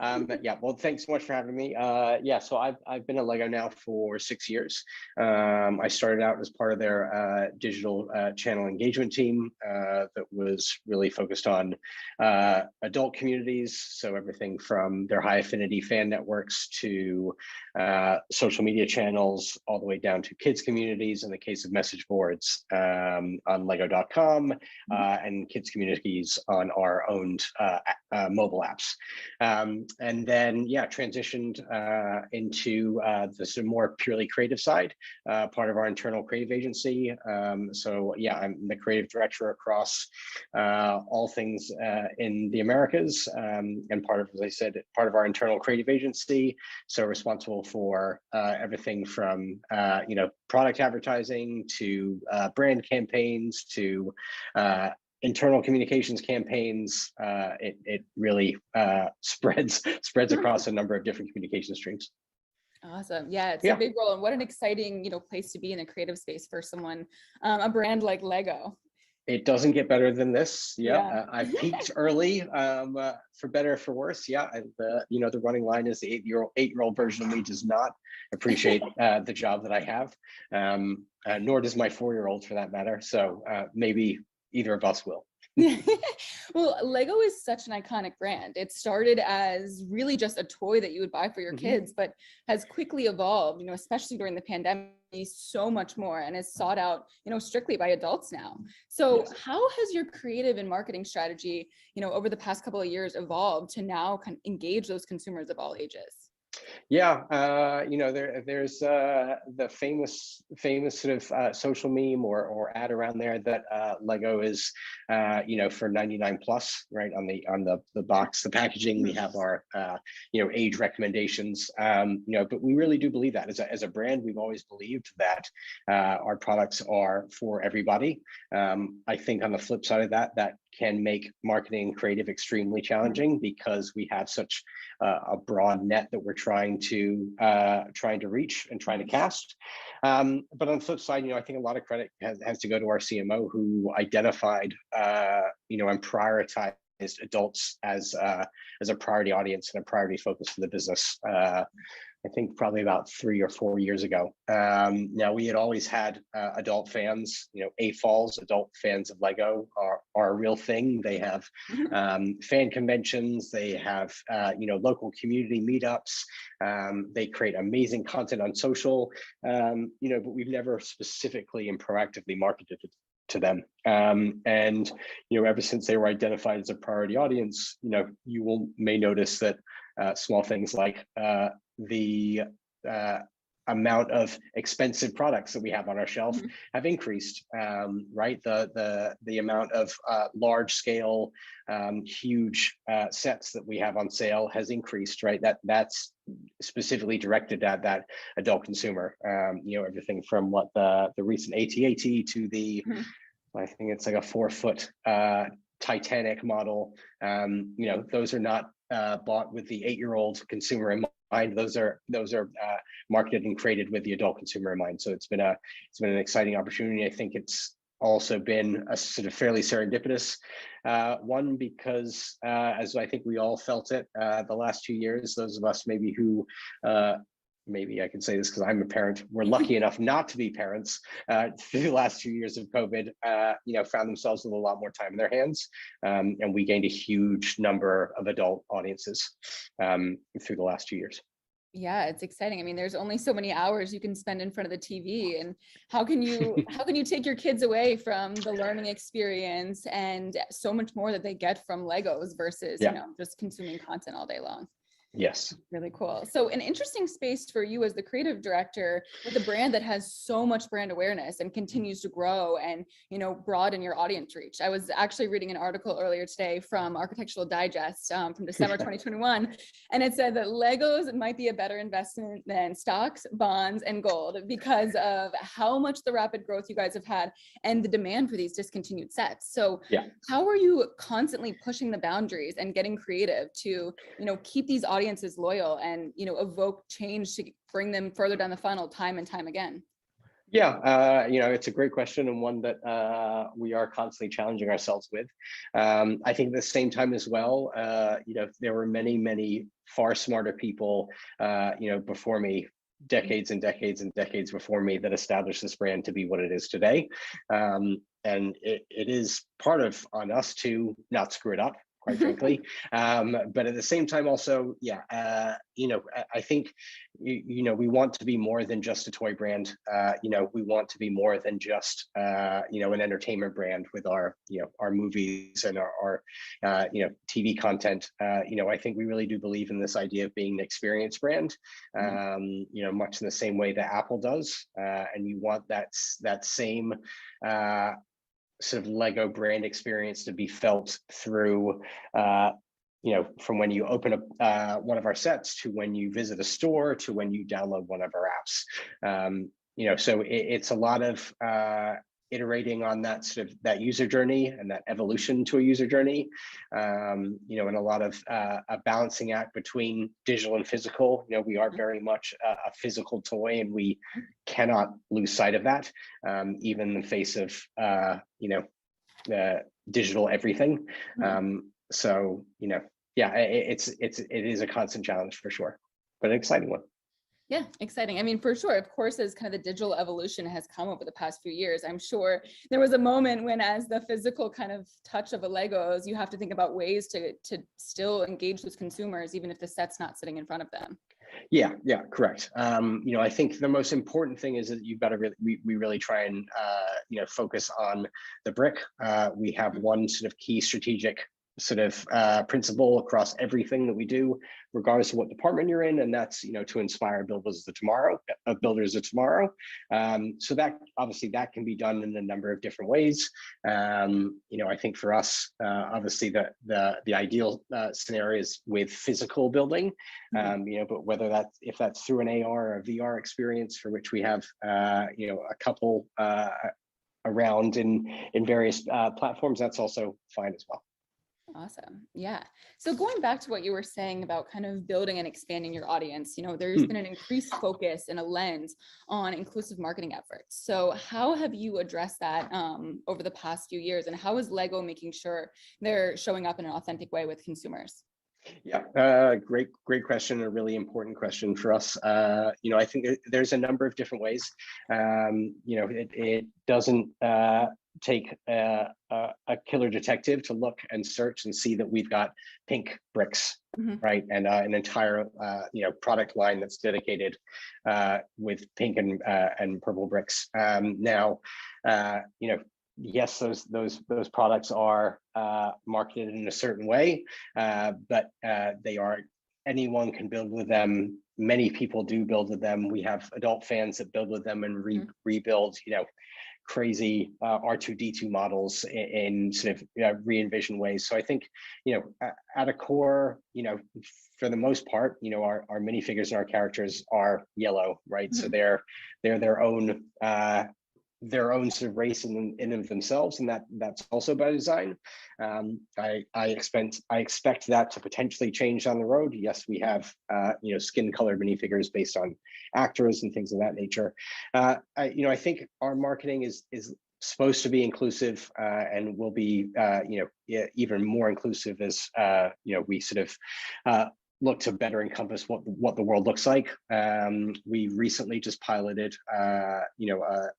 Yeah, well, thanks so much for having me. Yeah, so I've been at Lego now for 6 years. I started out as part of their digital channel engagement team that was really focused on adult communities. So everything from their high affinity fan networks to social media channels, all the way down to kids communities in the case of message boards on lego.com and kids communities on our owned mobile apps. And then, yeah, transitioned into the more purely creative side, part of our internal creative agency. So yeah, I'm the creative director across all things in the Americas, and part of, as I said, part of our internal creative agency. So responsible for everything from product advertising to brand campaigns to internal communications campaigns. It really spreads across a number of different communication streams. Awesome. Yeah, it's a big role, and what an exciting place to be in a creative space for someone, a brand like Lego. It doesn't get better than this. Yeah, Yeah. I peaked early, for better or for worse. Yeah, the running line is the eight-year-old version of me does not appreciate the job that I have, nor does my 4-year-old for that matter. So maybe either of us will. Well, Lego is such an iconic brand. It started as really just a toy that you would buy for your kids, but has quickly evolved, especially during the pandemic, so much more, and is sought out, strictly by adults now. So Yes. how has your creative and marketing strategy, over the past couple of years evolved to now engage those consumers of all ages? Yeah, there's the famous sort of social meme or ad around there that Lego is, for 99 plus, right? On the box, the packaging, we have our age recommendations. But we really do believe that as a brand, we've always believed that our products are for everybody. I think on the flip side of that can make marketing and creative extremely challenging because we have such a broad net that we're trying to reach and trying to cast. But on the flip side, I think a lot of credit has to go to our CMO, who identified and prioritized adults as a priority audience and a priority focus for the business. I think probably about 3 or 4 years ago. Now we had always had adult fans, AFOLs, adult fans of Lego are a real thing. They have fan conventions, they have local community meetups, they create amazing content on social, but we've never specifically and proactively marketed it to them. And ever since they were identified as a priority audience, you may notice that small things like the amount of expensive products that we have on our shelf have increased, right? The amount of large scale, huge sets that we have on sale has increased, right? That's specifically directed at that adult consumer. Everything from what the recent AT-AT to the, I think it's like a 4-foot Titanic model. Those are not bought with the 8-year-old consumer in mind. Those are marketed and created with the adult consumer in mind. So it's been an exciting opportunity. I think it's also been a sort of fairly serendipitous one because as I think we all felt it the last 2 years, those of us maybe who maybe I can say this because I'm a parent, we're lucky enough not to be parents through the last 2 years of COVID, found themselves with a lot more time in their hands. And we gained a huge number of adult audiences through the last 2 years. Yeah, it's exciting. I mean, there's only so many hours you can spend in front of the TV, and how can you take your kids away from the learning experience and so much more that they get from Legos versus, just consuming content all day long? Yes. Really cool. So an interesting space for you as the creative director with a brand that has so much brand awareness and continues to grow and, broaden your audience reach. I was actually reading an article earlier today from Architectural Digest from December 2021, and it said that Legos might be a better investment than stocks, bonds, and gold because of how much the rapid growth you guys have had and the demand for these discontinued sets. So how are you constantly pushing the boundaries and getting creative to, keep these audiences loyal and evoke change to bring them further down the funnel time and time again? It's a great question and one that we are constantly challenging ourselves with. I think at the same time as well, there were many far smarter people before me, decades and decades and decades before me, that established this brand to be what it is today. And it is part of on us to not screw it up, quite frankly. But at the same time also, I think, we want to be more than just a toy brand. We want to be more than just, an entertainment brand with our movies and our TV content. I think we really do believe in this idea of being an experience brand, much in the same way that Apple does. And you want that same, sort of Lego brand experience to be felt through, from when you open up one of our sets to when you visit a store to when you download one of our apps. So it's a lot of iterating on that sort of that user journey and that evolution to a user journey, and a lot of a balancing act between digital and physical. We are very much a physical toy, and we cannot lose sight of that, even in the face of digital everything. Mhm. So, yeah, it is a constant challenge for sure, but an exciting one. Yeah, exciting. I mean, for sure, of course, as kind of the digital evolution has come over the past few years, I'm sure there was a moment when, as the physical kind of touch of a Legos, you have to think about ways to still engage with consumers, even if the set's not sitting in front of them. Yeah, correct. I think the most important thing is that you've got to we really try and focus on the brick. We have one sort of key strategic sort of principle across everything that we do, regardless of what department you're in, and that's to inspire builders of tomorrow. So that obviously that can be done in a number of different ways. I think for us, obviously the ideal scenario is with physical building, but whether if that's through an AR or a VR experience, for which we have a couple around in various platforms, that's also fine as well. Awesome. Yeah. So going back to what you were saying about kind of building and expanding your audience, there's been an increased focus and a lens on inclusive marketing efforts. So how have you addressed that over the past few years, and how is Lego making sure they're showing up in an authentic way with consumers? Yeah, great question. A really important question for us. I think there's a number of different ways. It doesn't take a killer detective to look and search and see that we've got pink bricks, right, and an entire product line that's dedicated with pink and purple bricks. Yes, those products are marketed in a certain way, but anyone can build with them. Many people do build with them. We have adult fans that build with them and rebuild, crazy R2D2 models in sort of re-envision ways. So I think, at a core, for the most part, our minifigures and our characters are yellow, right? So they're their own sort of race in of themselves, and that's also by design. I expect that to potentially change down the road. Yes, we have skin colored minifigures based on actors and things of that nature. I think our marketing is supposed to be inclusive, and will be even more inclusive as we sort of look to better encompass what the world looks like. We recently just piloted a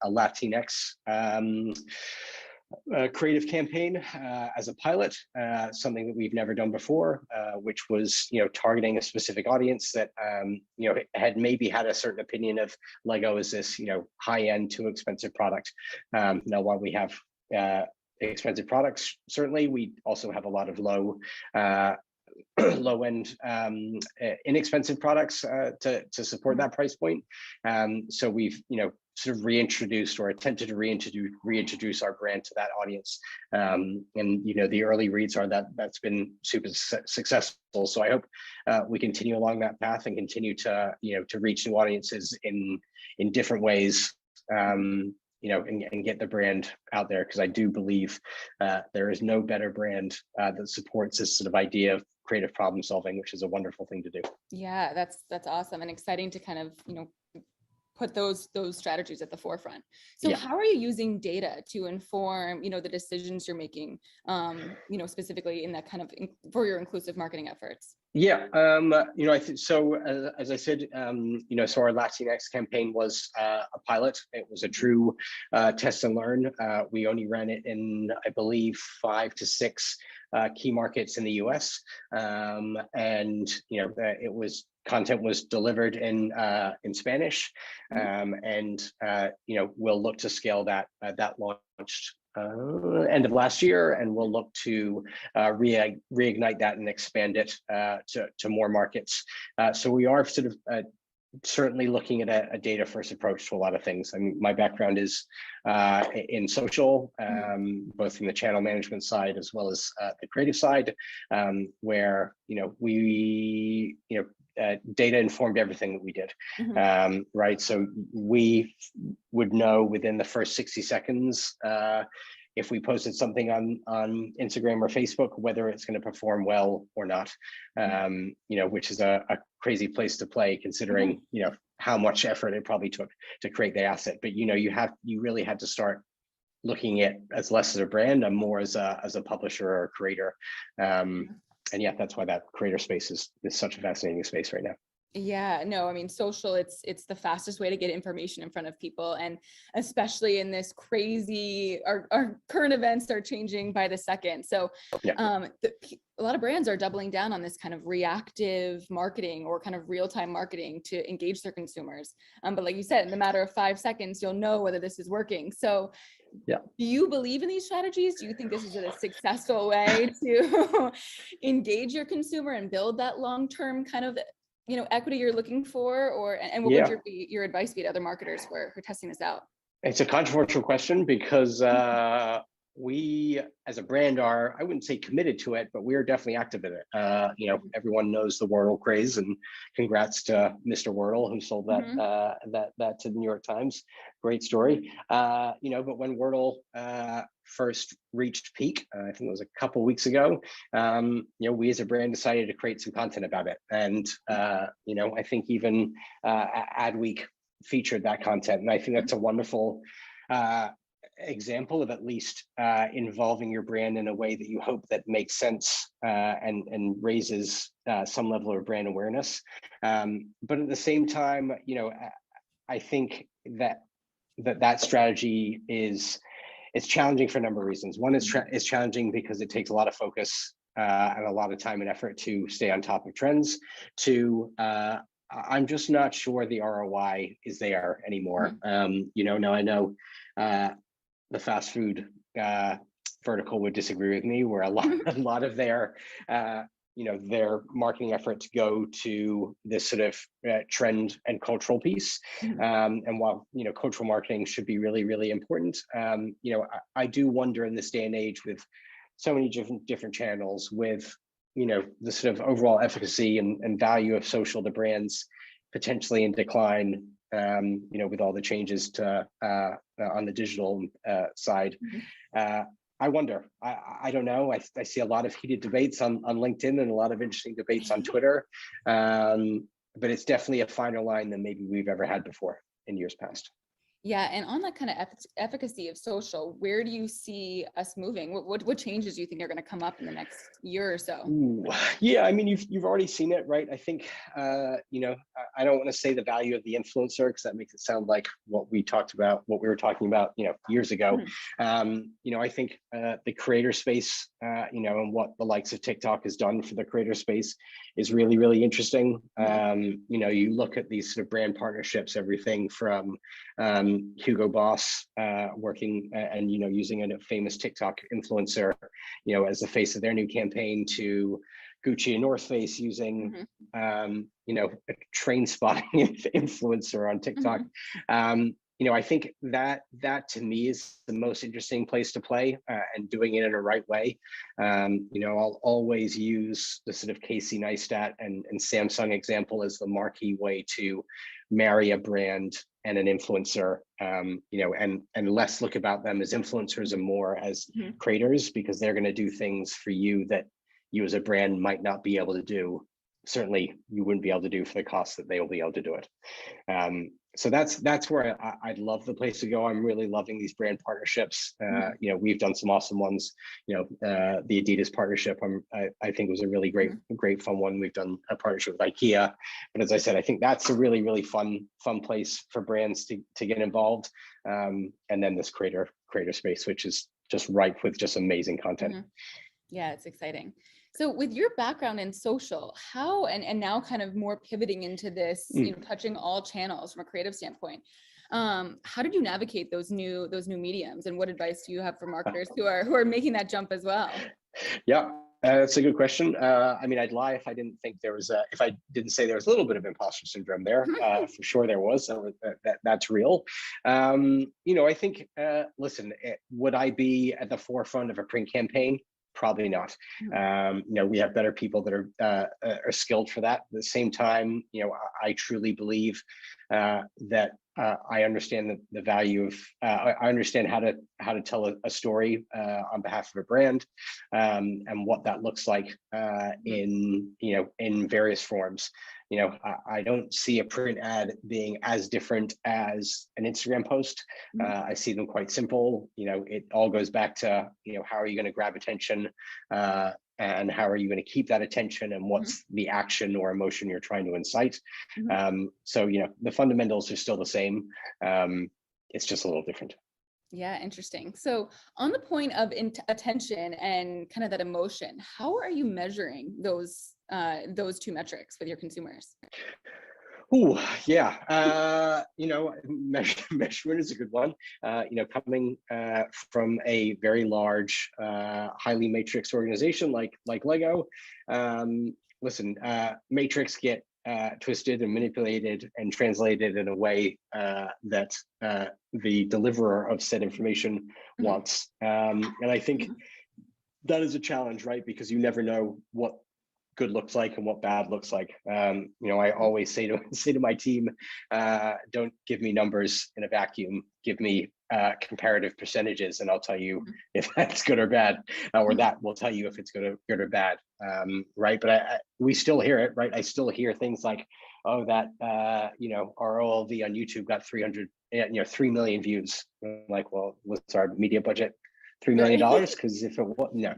Latinx creative campaign as a pilot, something that we've never done before, which was targeting a specific audience that had maybe had a certain opinion of Lego as this high-end, too expensive product. Now, while we have expensive products, certainly we also have a lot of low end inexpensive products to support that price point. So we've sort of reintroduced or attempted to reintroduce our brand to that audience, and the early reads are that that's been super successful. So I hope we continue along that path and continue to reach new audiences in different ways, and get the brand out there, because I do believe there is no better brand that supports this sort of idea of creative problem solving, which is a wonderful thing to do. Yeah, that's awesome and exciting to kind of put those strategies at the forefront. So how are you using data to inform the decisions you're making, specifically in that kind of for your inclusive marketing efforts? Yeah, I think so. As I said, so our Latinx campaign was a pilot. It was a true test and learn. We only ran it in, I believe, 5 to 6 key markets in the U.S. And content was delivered in Spanish, and we'll look to scale that. That launched end of last year, and we'll look to reignite that and expand it to more markets. So we are sort of certainly looking at a data first approach to a lot of things. I mean, my background is in social, both from the channel management side as well as the creative side, where we data informed everything that we did, right? So we would know within the first 60 seconds if we posted something on Instagram or Facebook, whether it's going to perform well or not, which is a crazy place to play, considering how much effort it probably took to create the asset. But you really had to start looking at as less as a brand. I'm more as a publisher or a creator. And yeah, that's why that creator space is such a fascinating space right now. Yeah, no, I mean, social, it's the fastest way to get information in front of people. And especially in this crazy, our current events are changing by the second. So Yeah. a lot of brands are doubling down on this kind of reactive marketing or kind of real-time marketing to engage their consumers. But like you said, in a matter of 5 seconds, you'll know whether this is working. So Yeah. do you believe in these strategies? Do you think this is a successful way to engage your consumer and build that long-term kind of equity you're looking for, and what would your advice be to other marketers who are testing this out? It's a controversial question because we as a brand are, I wouldn't say committed to it, but we're definitely active in it. Everyone knows the Wordle craze, and congrats to Mr. Wordle who sold that that to the New York Times. Great story. But when Wordle first reached peak, I think it was a couple weeks ago, we as a brand decided to create some content about it. And I think even Adweek featured that content. And I think that's a wonderful example of at least involving your brand in a way that you hope that makes sense and raises some level of brand awareness. But at the same time, I think that strategy it's challenging for a number of reasons. One is challenging because it takes a lot of focus and a lot of time and effort to stay on top of trends. Two, I'm just not sure the ROI is there anymore. Now I know the fast food vertical would disagree with me, where a lot of their their marketing efforts go to this sort of trend and cultural piece. And while cultural marketing should be really, really important, I do wonder in this day and age with so many different channels, with the sort of overall efficacy and value of social to brands potentially in decline, with all the changes to on the digital side. I wonder. I don't know. I see a lot of heated debates on LinkedIn and a lot of interesting debates on Twitter, but it's definitely a finer line than maybe we've ever had before in years past. Yeah, and on that kind of efficacy of social, where do you see us moving? What changes do you think are going to come up in the next year or so? Ooh, yeah, I mean, you've already seen it, right? I think, I don't want to say the value of the influencer because that makes it sound like what we were talking about, years ago. I think the creator space, and what the likes of TikTok has done for the creator space is really, really interesting. You look at these sort of brand partnerships, everything from Hugo Boss working and using a famous TikTok influencer as the face of their new campaign, to Gucci and North Face using a train spotting influencer on TikTok. I think that to me is the most interesting place to play, and doing it in a right way. I'll always use the sort of Casey Neistat and Samsung example as the marquee way to marry a brand and an influencer, and less look about them as influencers and more as creators, because they're going to do things for you that you as a brand might not be able to do. Certainly you wouldn't be able to do for the cost that they will be able to do it. So that's where I'd love the place to go. I'm really loving these brand partnerships. We've done some awesome ones. The Adidas partnership, I think was a really great fun one. We've done a partnership with IKEA, but as I said, I think that's a really, really fun place for brands to get involved. And then this creator space, which is just ripe with just amazing content. Yeah, it's exciting. So with your background in social, how, and now kind of more pivoting into this, touching all channels from a creative standpoint, how did you navigate those new mediums, and what advice do you have for marketers who are making that jump as well? Yeah, that's a good question. I'd lie if I didn't think if I didn't say there was a little bit of imposter syndrome there. For sure there was. That's real. I think, listen, would I be at the forefront of a print campaign? Probably not. We have better people that are skilled for that. At the same time, I truly believe that I understand the value of, I understand how to tell a story on behalf of a brand, and what that looks like in various forms. I don't see a print ad being as different as an Instagram post. I see them quite simple. It all goes back to how are you going to grab attention, and how are you going to keep that attention, and what's the action or emotion you're trying to incite. So the fundamentals are still the same. It's just a little different. Yeah, interesting. So on the point of attention and kind of that emotion, how are you measuring those two metrics with your consumers? Oh, yeah. Measurement is a good one. Coming from a very large, highly matrix organization like Lego, listen, matrix get twisted and manipulated and translated in a way that the deliverer of said information wants. And I think that is a challenge, right? Because you never know what good looks like and what bad looks like. I always say to my team, don't give me numbers in a vacuum. Give me comparative percentages, and I'll tell you if that's good or bad, or that will tell you if it's good or bad. Right? But we still hear it, right? I still hear things like, oh, that our OLV on YouTube got 3 million views. I'm like, well, what's our media budget? $3 million? Because if it was, no.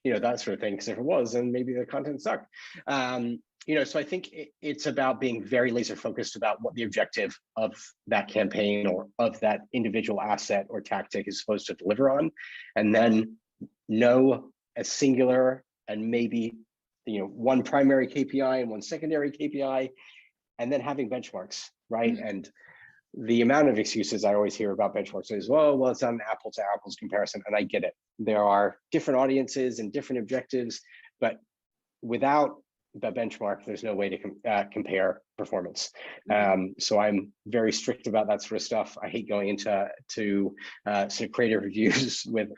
That sort of thing. Because if it was, then maybe the content sucked. So I think it's about being very laser focused about what the objective of that campaign or of that individual asset or tactic is supposed to deliver on, and then know a singular and maybe one primary KPI and one secondary KPI, and then having benchmarks, right? And the amount of excuses I always hear about benchmarks is, well, it's not an apple to apples comparison. And I get it. There are different audiences and different objectives, but without the benchmark, there's no way to compare performance. So I'm very strict about that sort of stuff. I hate going into sort of creative reviews with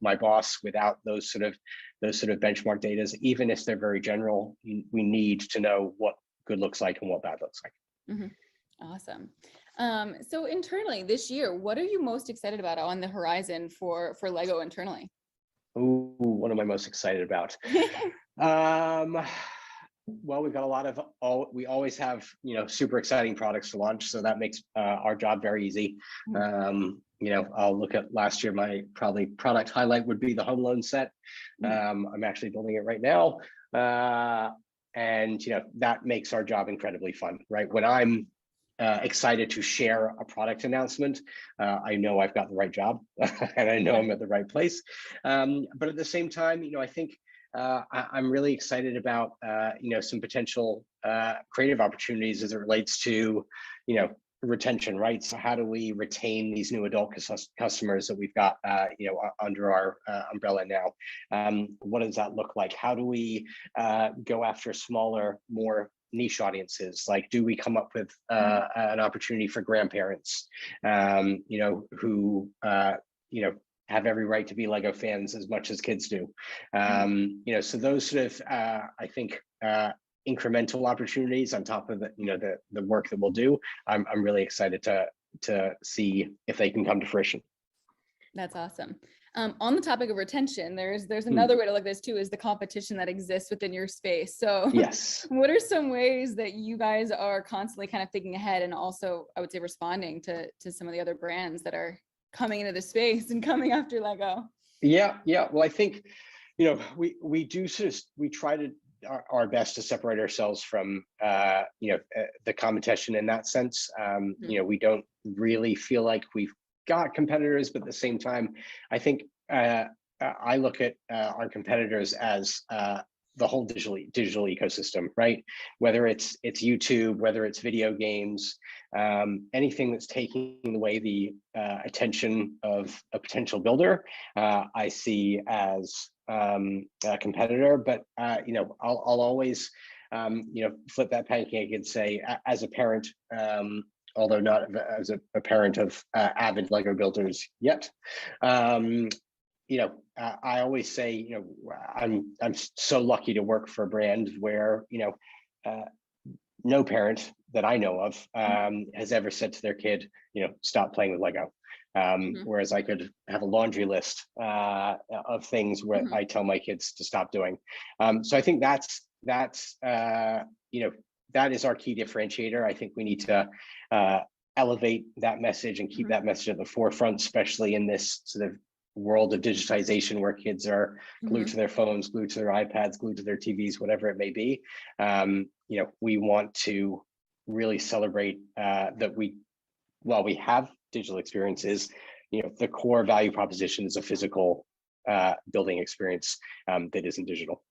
my boss without those sort of benchmark data. Even if they're very general, we need to know what good looks like and what bad looks like. Awesome. So internally this year, what are you most excited about on the horizon for Lego internally? Ooh, what am I most excited about? Well, we've got a lot of, we always have, super exciting products to launch. So that makes our job very easy. I'll look at last year, my probably product highlight would be the home loan set. I'm actually building it right now. And, that makes our job incredibly fun, right? When I'm excited to share a product announcement, I know I've got the right job and I know I'm at the right place. But at the same time, I think I'm really excited about, some potential creative opportunities as it relates to, retention, right? So how do we retain these new adult customers that we've got, under our umbrella now? What does that look like? How do we go after smaller, more niche audiences? Like, do we come up with an opportunity for grandparents, who, have every right to be Lego fans as much as kids do? So those sort of, I think, incremental opportunities on top of the work that we'll do. I'm really excited to see if they can come to fruition. That's awesome. On the topic of retention, there's another way to look at this too, is the competition that exists within your space. So yes, what are some ways that you guys are constantly kind of thinking ahead and also, I would say, responding to some of the other brands that are coming into the space and coming after Lego? Yeah. Well, I think, we do we try to our best to separate ourselves from, the competition in that sense. We don't really feel like we've got competitors, but at the same time, I think I look at our competitors as the whole digital ecosystem, right? Whether it's YouTube, whether it's video games, anything that's taking away the attention of a potential builder, I see as a competitor. But I'll always flip that pancake and say, as a parent, although not as a parent of avid Lego builders yet, I always say, I'm so lucky to work for a brand where, no parent that I know of has ever said to their kid, stop playing with Lego. Whereas I could have a laundry list of things where I tell my kids to stop doing. So I think that is our key differentiator. I think we need to elevate that message and keep that message at the forefront, especially in this sort of world of digitization where kids are glued to their phones, glued to their iPads, glued to their TVs, whatever it may be. We want to really celebrate that while we have digital experiences, the core value proposition is a physical building experience that isn't digital.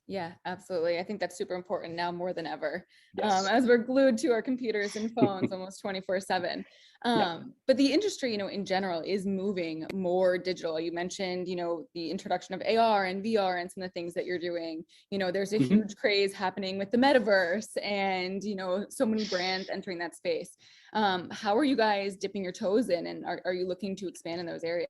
Yeah, absolutely. I think that's super important now more than ever, Yes. as we're glued to our computers and phones almost 24/7. But the industry, in general is moving more digital. You mentioned, the introduction of AR and VR and some of the things that you're doing. There's a huge craze happening with the metaverse and, so many brands entering that space. How are you guys dipping your toes in, and are you looking to expand in those areas?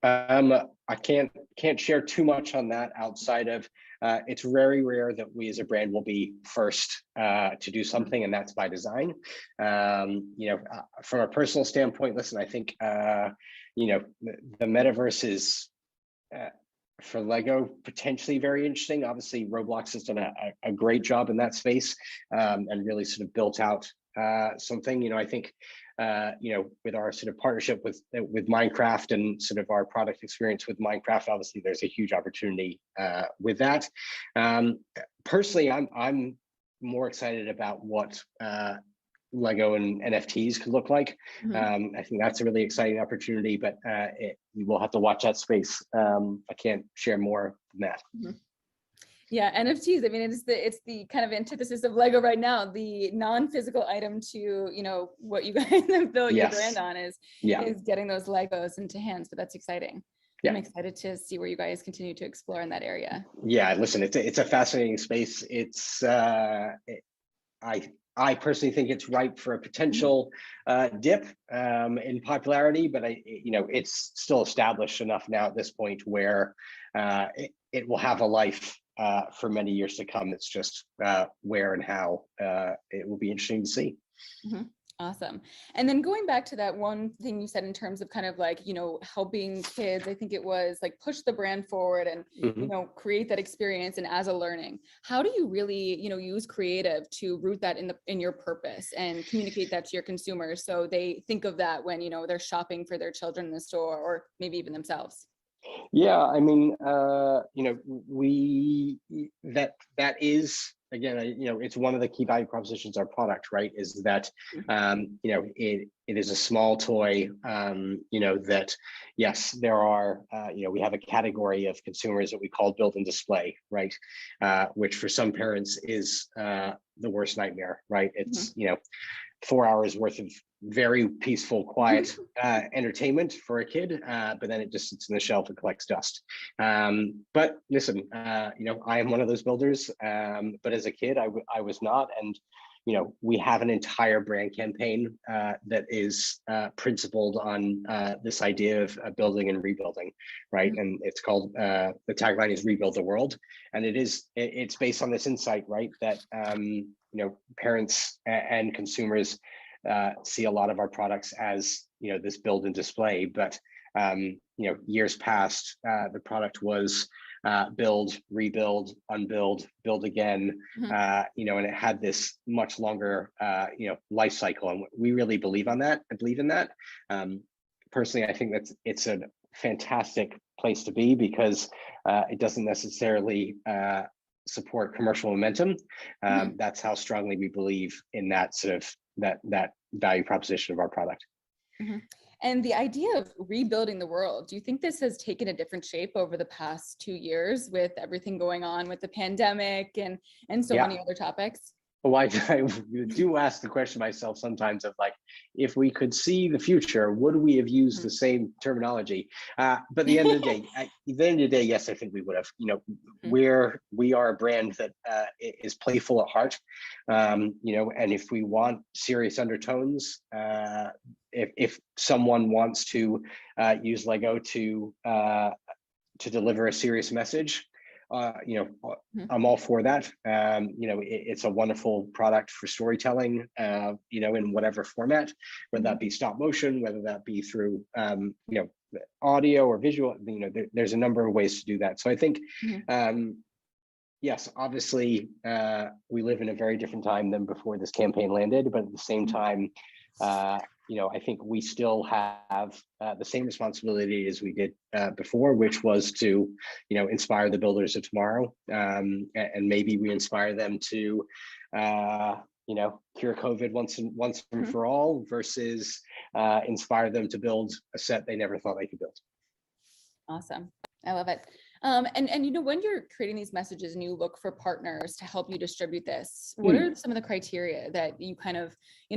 I can't share too much on that outside of it's very rare that we as a brand will be first to do something, and that's by design. From a personal standpoint, listen, I think the metaverse is for Lego potentially very interesting. Obviously, Roblox has done a great job in that space and really sort of built out something. I think with our sort of partnership with Minecraft and sort of our product experience with Minecraft, obviously there's a huge opportunity with that. Personally, I'm more excited about what Lego and NFTs could look like. I think that's a really exciting opportunity, but we will have to watch that space. I can't share more than that. Yeah, NFTs. I mean, it's the kind of antithesis of Lego right now. The non-physical item to what you guys have built your brand on is getting those Legos into hands. But that's exciting. I'm excited to see where you guys continue to explore in that area. Yeah, listen, it's a fascinating space. It's I personally think it's ripe for a potential dip in popularity, but it's still established enough now at this point where it will have a life for many years to come. It's just where and how it will be interesting to see. Awesome. And then going back to that one thing you said in terms of kind of like, helping kids, I think it was like push the brand forward and, create that experience and as a learning. How do you really, use creative to root that in your purpose and communicate that to your consumers so they think of that when, they're shopping for their children in the store or maybe even themselves? Yeah, I mean, that is, again, it's one of the key value propositions of our product, right? Is that, it is a small toy, that, yes, there are, we have a category of consumers that we call build and display, right? Which for some parents is the worst nightmare, right? It's, 4 hours worth of very peaceful, quiet entertainment for a kid, but then it just sits in the shelf and collects dust. But listen, I am one of those builders, but as a kid, I was not. And, we have an entire brand campaign that is principled on this idea of building and rebuilding, right? And it's called, the tagline is Rebuild the World. And it's based on this insight, right? That, parents and consumers see a lot of our products as, this build and display, but, years past, the product was build, rebuild, unbuild, build again, and it had this much longer, life cycle. And we really believe in that. Personally, I think it's a fantastic place to be because it doesn't necessarily support commercial momentum. That's how strongly we believe in that sort of that value proposition of our product. And the idea of rebuilding the world, do you think this has taken a different shape over the past 2 years with everything going on with the pandemic and so many other topics? Well, I do ask the question myself sometimes of like, if we could see the future, would we have used the same terminology? But at the end of the day, yes, I think we would have. We are a brand that is playful at heart, and if we want serious undertones, if someone wants to use Lego to deliver a serious message, I'm all for that. It's a wonderful product for storytelling, in whatever format, whether that be stop motion, whether that be through, audio or visual, there's a number of ways to do that. So I think, yes, obviously, we live in a very different time than before this campaign landed, but at the same time, I think we still have the same responsibility as we did before, which was to, inspire the builders of tomorrow, and maybe we inspire them to, cure COVID once and for all, versus inspire them to build a set they never thought they could build. Awesome. I love it. And when you're creating these messages and you look for partners to help you distribute this, what are some of the criteria that you kind of,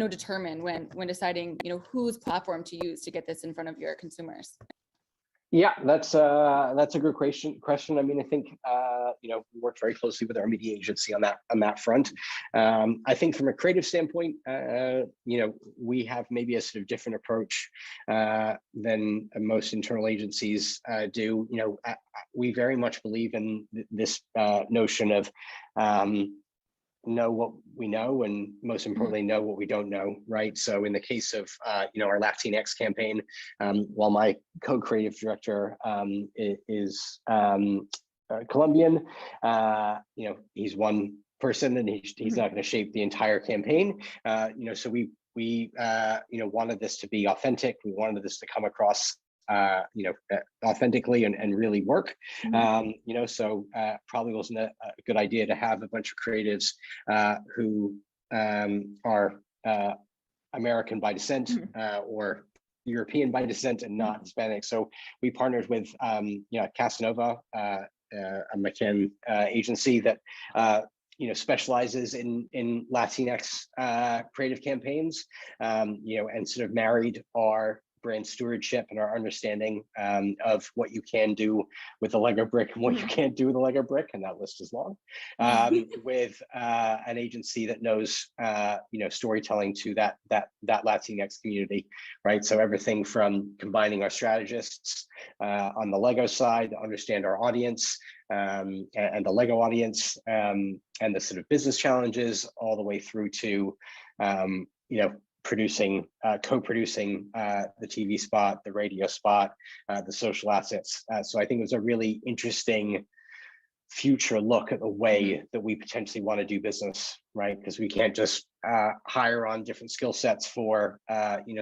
determine when deciding, whose platform to use to get this in front of your consumers? Yeah, that's a good question. I mean, I think we worked very closely with our media agency on that front. I think from a creative standpoint, we have maybe a sort of different approach than most internal agencies do. We very much believe in this notion of know what we know, and most importantly, know what we don't know, right? So in the case of our Latinx campaign, while my co-creative director is Colombian, he's one person and he's not going to shape the entire campaign. So we wanted this to be authentic. We wanted this to come across authentically and really work. So probably wasn't a good idea to have a bunch of creatives who are American by descent or European by descent and not Hispanic. So we partnered with Casanova, a McCann agency that specializes in Latinx creative campaigns, and sort of married our brand stewardship and our understanding of what you can do with the Lego brick and what you can't do with the Lego brick, and that list is long, with an agency that knows storytelling to that Latinx community, right? So everything from combining our strategists on the Lego side to understand our audience and the Lego audience, and the sort of business challenges, all the way through to co-producing the TV spot, the radio spot, the social assets. So I think it was a really interesting future look at the way that we potentially want to do business, right? Because we can't just hire on different skill sets for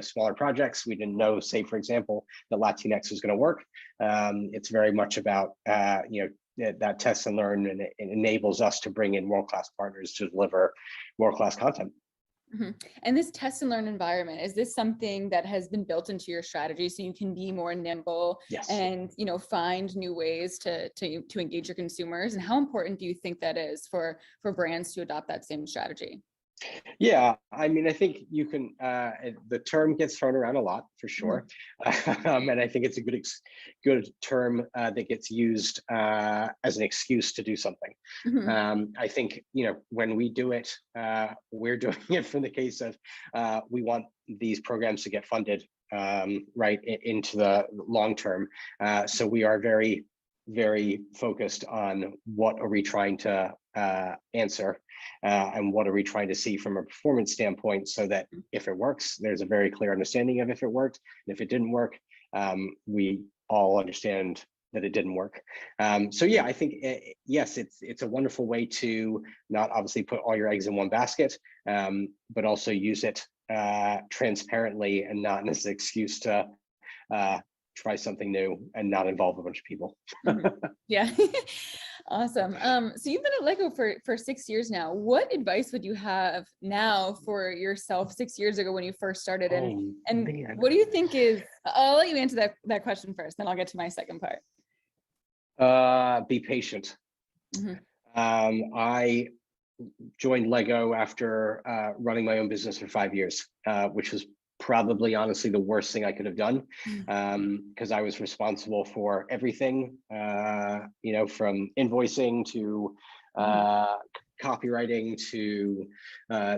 smaller projects. We didn't know, say, for example, that Latinx was going to work. It's very much about that test and learn, and it enables us to bring in world-class partners to deliver world-class content. And this test and learn environment, is this something that has been built into your strategy so you can be more nimble? Yes. And find new ways to engage your consumers? And how important do you think that is for brands to adopt that same strategy? Yeah, I mean, I think you can, the term gets thrown around a lot for sure. And I think it's a good term that gets used as an excuse to do something. I think, when we do it, we're doing it from the case of, we want these programs to get funded, right, into the long term. So we are very, very focused on what are we trying to answer, and what are we trying to see from a performance standpoint, so that if it works, there's a very clear understanding of if it worked, and if it didn't work, we all understand that it didn't work. So yeah, I think yes, it's a wonderful way to not obviously put all your eggs in one basket, but also use it transparently and not as an excuse to try something new and not involve a bunch of people. Yeah. Awesome. So you've been at Lego for 6 years now. What advice would you have now for yourself 6 years ago when you first started? And what do you think is, I'll let you answer that question first, then I'll get to my second part. Be patient. I joined Lego after running my own business for 5 years, which was probably honestly the worst thing I could have done, because I was responsible for everything, from invoicing to copywriting to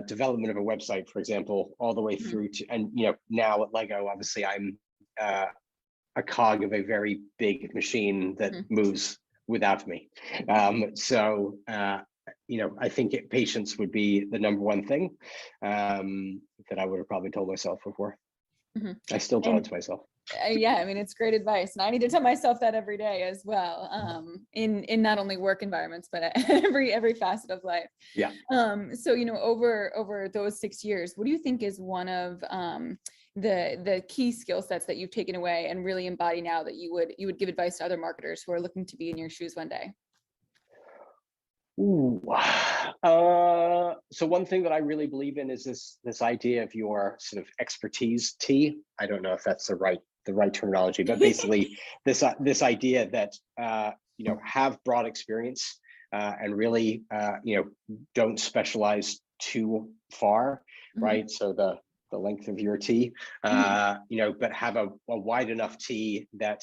development of a website, for example, all the way through to, and now at Lego, obviously I'm a cog of a very big machine that moves without me. I think patience would be the number one thing that I would have probably told myself before. Mhm. I still tell it to myself. Yeah, I mean, it's great advice, and I need to tell myself that every day as well, in not only work environments, but every facet of life. Yeah. So, over those 6 years, what do you think is one of the key skill sets that you've taken away and really embody now that you would give advice to other marketers who are looking to be in your shoes one day? Ooh. So one thing that I really believe in is this idea of your sort of expertise T. I don't know if that's the right terminology, but basically this idea that have broad experience and really don't specialize too far, right? So the length of your T, but have a wide enough T that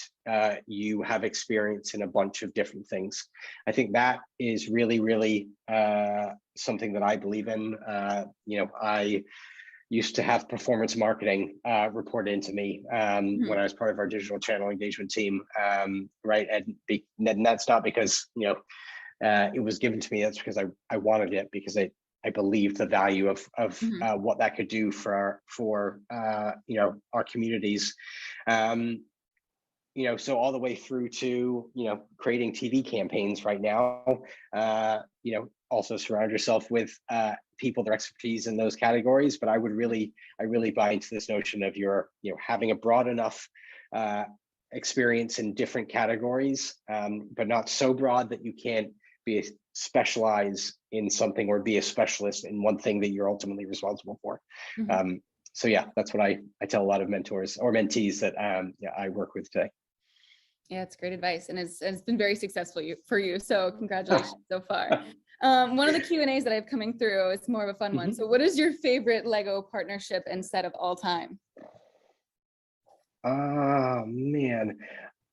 you have experience in a bunch of different things. I think that is really, really something that I believe in. I used to have performance marketing reported into me when I was part of our digital channel engagement team, right? And that's not because it was given to me. That's because I wanted it, because I believe the value of what that could do for our communities. So all the way through to creating TV campaigns right now. Also surround yourself with people, their expertise in those categories. But I really buy into this notion of having a broad enough experience in different categories, but not so broad that you can't specialize in something or be a specialist in one thing that you're ultimately responsible for. So yeah, that's what I tell a lot of mentors or mentees that I work with today. Yeah, it's great advice, and it's been very successful for you. So congratulations so far. One of the Q&As that I have coming through is more of a fun one. So what is your favorite Lego partnership and set of all time? Oh man,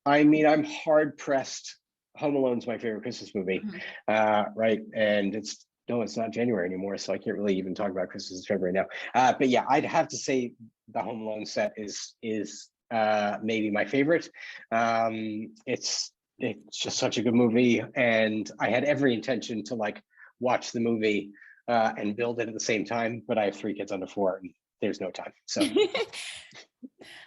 I mean, I'm hard pressed. Home Alone's my favorite Christmas movie, right? And it's not January anymore, so I can't really even talk about Christmas in February now. But yeah, I'd have to say the Home Alone set is maybe my favorite. It's just such a good movie, and I had every intention to watch the movie and build it at the same time, but I have 3 kids under 4, and there's no time. So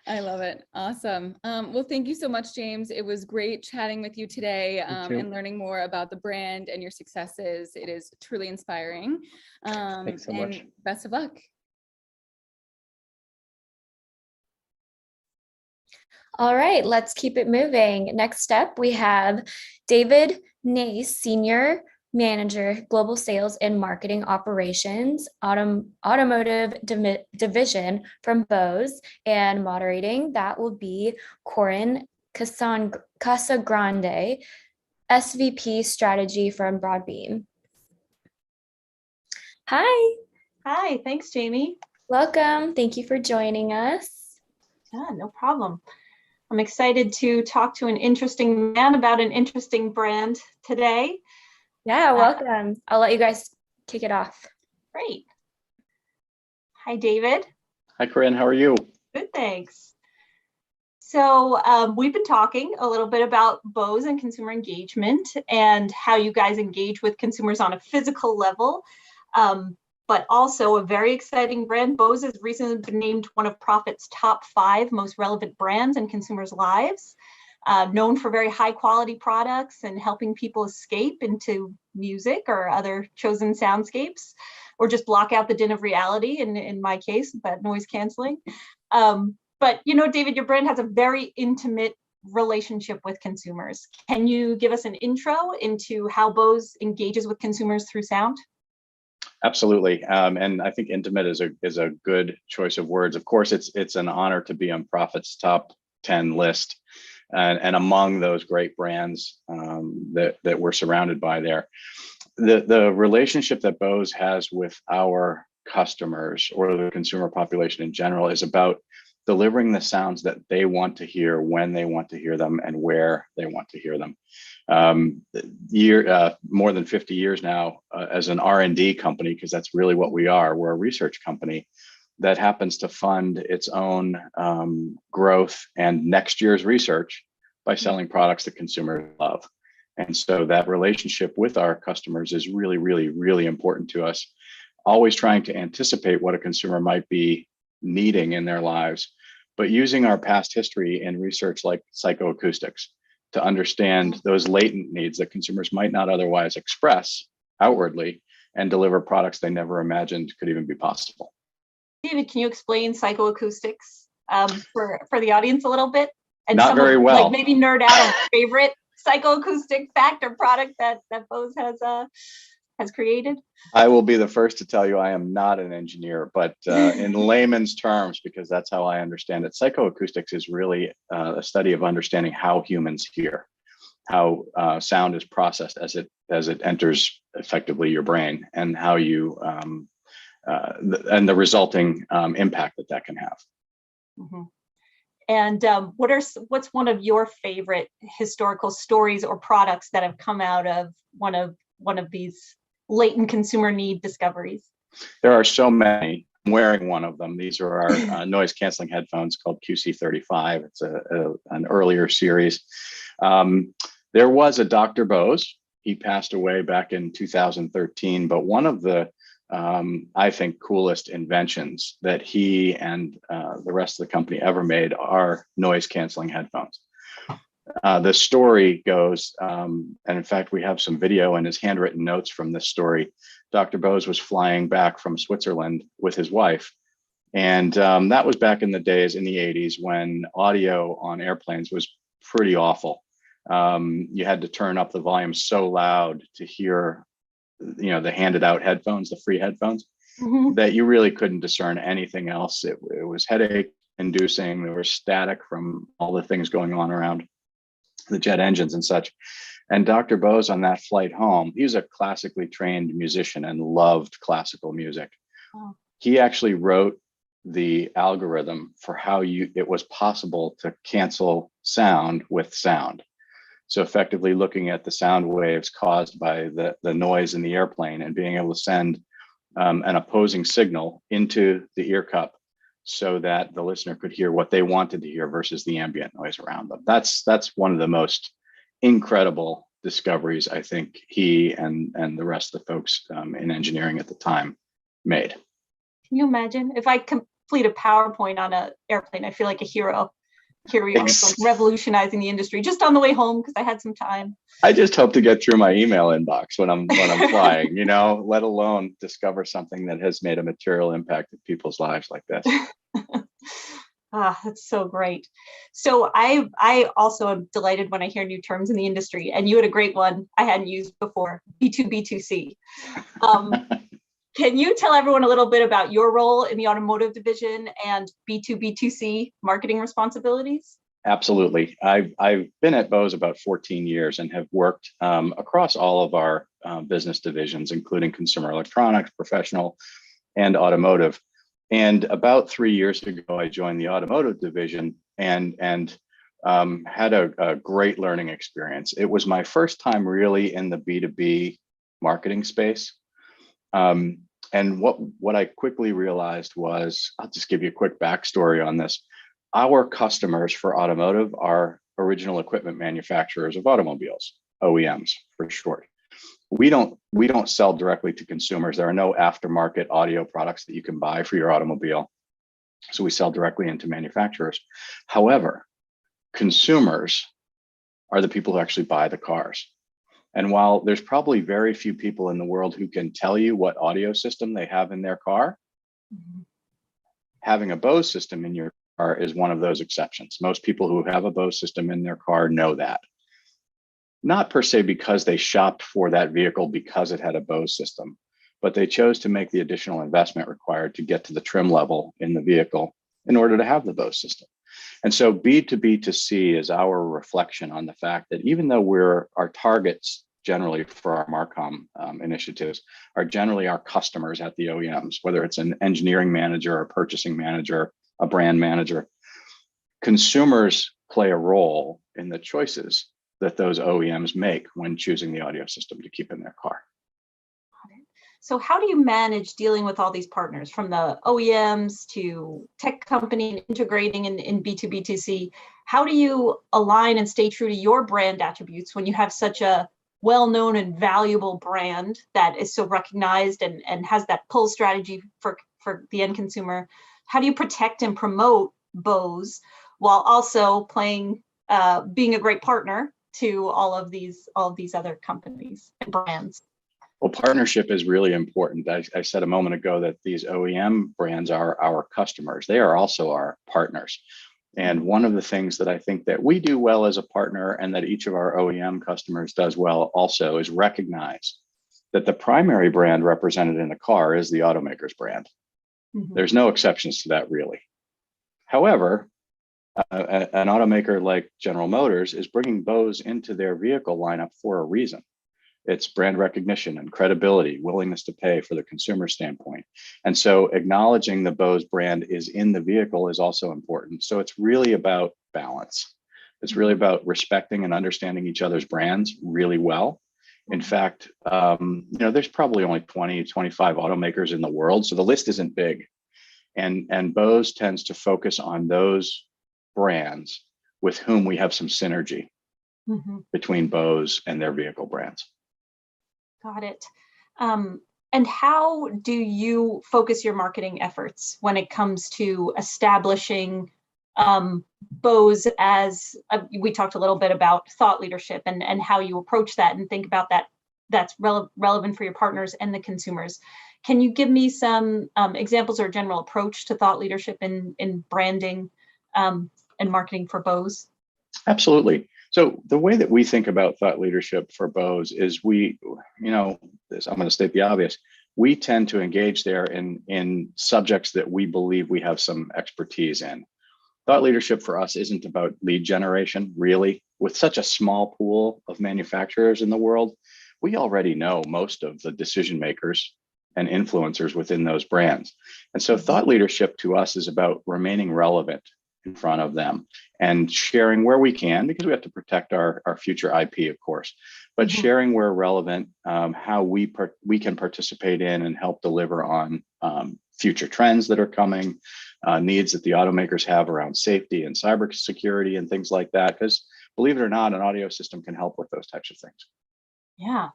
I love it. Awesome. Well, thank you so much, James. It was great chatting with you today and learning more about the brand and your successes. It is truly inspiring. Thanks so much. Best of luck. All right, let's keep it moving. Next up, we have David Nace, Senior Manager, Global Sales and Marketing Operations, Automotive Division from Bose, and moderating, that will be Corin Casagrande, SVP Strategy from Broadbean. Hi. Hi, thanks, Jamie. Welcome. Thank you for joining us. Yeah, no problem. I'm excited to talk to an interesting man about an interesting brand today. Yeah, welcome. I'll let you guys kick it off. Great. Hi, David. Hi, Corinne. How are you? Good, thanks. So we've been talking a little bit about Bose and consumer engagement and how you guys engage with consumers on a physical level, but also a very exciting brand. Bose has recently been named one of Profit's top 5 most relevant brands in consumers' lives. Known for very high quality products and helping people escape into music or other chosen soundscapes, or just block out the din of reality, in my case, but noise canceling. But David, your brand has a very intimate relationship with consumers. Can you give us an intro into how Bose engages with consumers through sound? Absolutely, and I think intimate is a good choice of words. Of course, it's an honor to be on Profit's top 10 list. And among those great brands that we're surrounded by there, the relationship that Bose has with our customers or the consumer population in general is about delivering the sounds that they want to hear when they want to hear them and where they want to hear them. More than 50 years now as an R&D company, because that's really what we are. We're a research company that happens to fund its own growth and next year's research by selling products that consumers love. And so that relationship with our customers is really, really, really important to us. Always trying to anticipate what a consumer might be needing in their lives, but using our past history and research like psychoacoustics to understand those latent needs that consumers might not otherwise express outwardly and deliver products they never imagined could even be possible. David, can you explain psychoacoustics for the audience a little bit? And Not very well. Like maybe nerd out on favorite psychoacoustic fact or product that Bose has created? I will be the first to tell you I am not an engineer, but in layman's terms, because that's how I understand it, psychoacoustics is really a study of understanding how humans hear, how sound is processed as it enters effectively your brain, and how you and the resulting impact that can have. Mm-hmm. And what's one of your favorite historical stories or products that have come out of one of these latent consumer need discoveries? There are so many. I'm wearing one of them. These are our noise canceling headphones called QC35. It's an earlier series. There was a Dr. Bose. He passed away back in 2013, but one of the I think coolest inventions that he and the rest of the company ever made are noise canceling headphones. The story goes, and in fact, we have some video and his handwritten notes from this story. Dr. Bose was flying back from Switzerland with his wife. And that was back in the days in the 80s when audio on airplanes was pretty awful. You had to turn up the volume so loud to hear, the handed out headphones, the free headphones, mm-hmm. that you really couldn't discern anything else. It was headache inducing. There was static from all the things going on around the jet engines and such. And Dr. Bose on that flight home, he was a classically trained musician and loved classical music. Oh. He actually wrote the algorithm for how it was possible to cancel sound with sound. So effectively looking at the sound waves caused by the noise in the airplane and being able to send an opposing signal into the ear cup so that the listener could hear what they wanted to hear versus the ambient noise around them. That's one of the most incredible discoveries I think he and the rest of the folks in engineering at the time made. Can you imagine if I complete a PowerPoint on an airplane? I feel like a hero. Here we are, like revolutionizing the industry just on the way home because I had some time. I just hope to get through my email inbox when I'm flying, let alone discover something that has made a material impact in people's lives like this. That's so great. So I also am delighted when I hear new terms in the industry, and you had a great one I hadn't used before, B2B2C. Can you tell everyone a little bit about your role in the automotive division and B2B2C marketing responsibilities? Absolutely. I've been at Bose about 14 years and have worked across all of our business divisions, including consumer electronics, professional, and automotive. And about 3 years ago, I joined the automotive division and had a great learning experience. It was my first time really in the B2B marketing space. And what I quickly realized was, I'll just give you a quick backstory on this. Our customers for automotive are original equipment manufacturers of automobiles, OEMs for short. We don't sell directly to consumers. There are no aftermarket audio products that you can buy for your automobile. So we sell directly into manufacturers. However, consumers are the people who actually buy the cars. And while there's probably very few people in the world who can tell you what audio system they have in their car, mm-hmm. having a Bose system in your car is one of those exceptions. Most people who have a Bose system in their car know that. Not per se because they shopped for that vehicle because it had a Bose system, but they chose to make the additional investment required to get to the trim level in the vehicle in order to have the Bose system. And so B2B2C is our reflection on the fact that even though our targets generally for our Marcom initiatives are generally our customers at the OEMs, whether it's an engineering manager, a purchasing manager, a brand manager, consumers play a role in the choices that those OEMs make when choosing the audio system to keep in their car. So how do you manage dealing with all these partners, from the OEMs to tech company and integrating in B2B2C? How do you align and stay true to your brand attributes when you have such a well-known and valuable brand that is so recognized and has that pull strategy for the end consumer? How do you protect and promote Bose while also being a great partner to all of these other companies and brands? Well, partnership is really important. I said a moment ago that these OEM brands are our customers. They are also our partners. And one of the things that I think that we do well as a partner, and that each of our OEM customers does well also, is recognize that the primary brand represented in a car is the automaker's brand. Mm-hmm. There's no exceptions to that, really. However, an automaker like General Motors is bringing Bose into their vehicle lineup for a reason. It's brand recognition and credibility, willingness to pay for the consumer standpoint. And so acknowledging the Bose brand is in the vehicle is also important. So it's really about balance. It's really about respecting and understanding each other's brands really well. In fact, there's probably only 20, 25 automakers in the world, so the list isn't big. And Bose tends to focus on those brands with whom we have some synergy between Bose and their vehicle brands. Got it. And how do you focus your marketing efforts when it comes to establishing Bose as, we talked a little bit about thought leadership and how you approach that and think about that's relevant for your partners and the consumers. Can you give me some examples or general approach to thought leadership in branding and marketing for Bose? Absolutely. So the way that we think about thought leadership for Bose is I'm going to state the obvious. We tend to engage there in subjects that we believe we have some expertise in. Thought leadership for us isn't about lead generation, really. With such a small pool of manufacturers in the world, we already know most of the decision makers and influencers within those brands. And so thought leadership to us is about remaining relevant in front of them and sharing where we can, because we have to protect our future IP, of course, but sharing where relevant, how we can participate in and help deliver on future trends that are coming, needs that the automakers have around safety and cybersecurity and things like that. Because believe it or not, an audio system can help with those types of things. Yeah.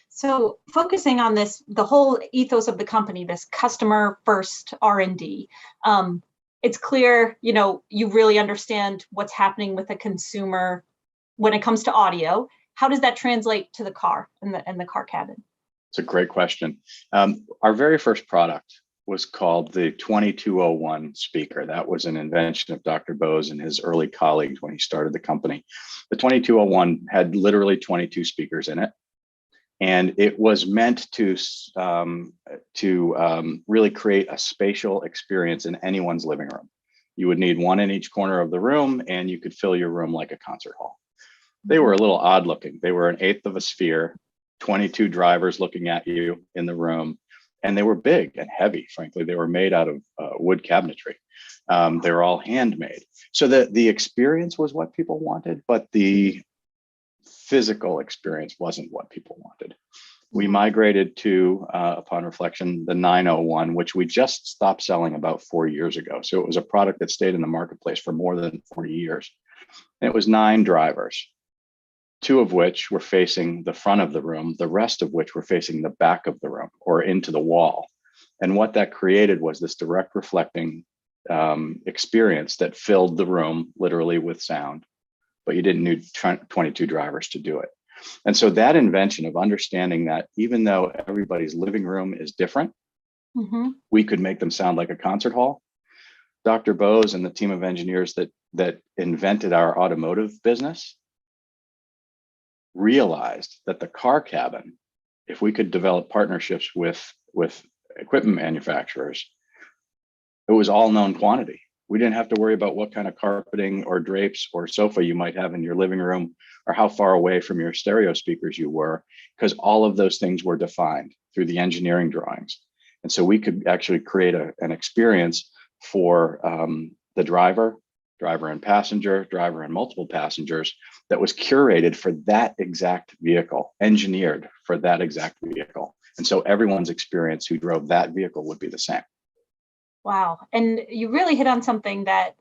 So focusing on this, the whole ethos of the company, this customer first R&D, it's clear, you really understand what's happening with the consumer when it comes to audio. How does that translate to the car and the car cabin? It's a great question. Our very first product was called the 2201 speaker. That was an invention of Dr. Bose and his early colleagues when he started the company. The 2201 had literally 22 speakers in it. And it was meant to really create a spatial experience in anyone's living room. You would need one in each corner of the room, and you could fill your room like a concert hall. They were a little odd looking. They were an eighth of a sphere, 22 drivers looking at you in the room, and they were big and heavy. Frankly, they were made out of wood cabinetry. They were all handmade. So the experience was what people wanted, but the physical experience wasn't what people wanted. We migrated to, upon reflection, the 901, which we just stopped selling about 4 years ago. So it was a product that stayed in the marketplace for more than 40 years. And it was 9 drivers, 2 of which were facing the front of the room, the rest of which were facing the back of the room or into the wall. And what that created was this direct reflecting experience that filled the room literally with sound, but you didn't need 22 drivers to do it. And so that invention of understanding that even though everybody's living room is different, we could make them sound like a concert hall. Dr. Bose and the team of engineers that invented our automotive business realized that the car cabin, if we could develop partnerships with equipment manufacturers, it was all known quantity. We didn't have to worry about what kind of carpeting or drapes or sofa you might have in your living room or how far away from your stereo speakers you were, because all of those things were defined through the engineering drawings. And so we could actually create an experience for the driver and passenger, driver and multiple passengers that was curated for that exact vehicle, engineered for that exact vehicle. And so everyone's experience who drove that vehicle would be the same. Wow. And you really hit on something that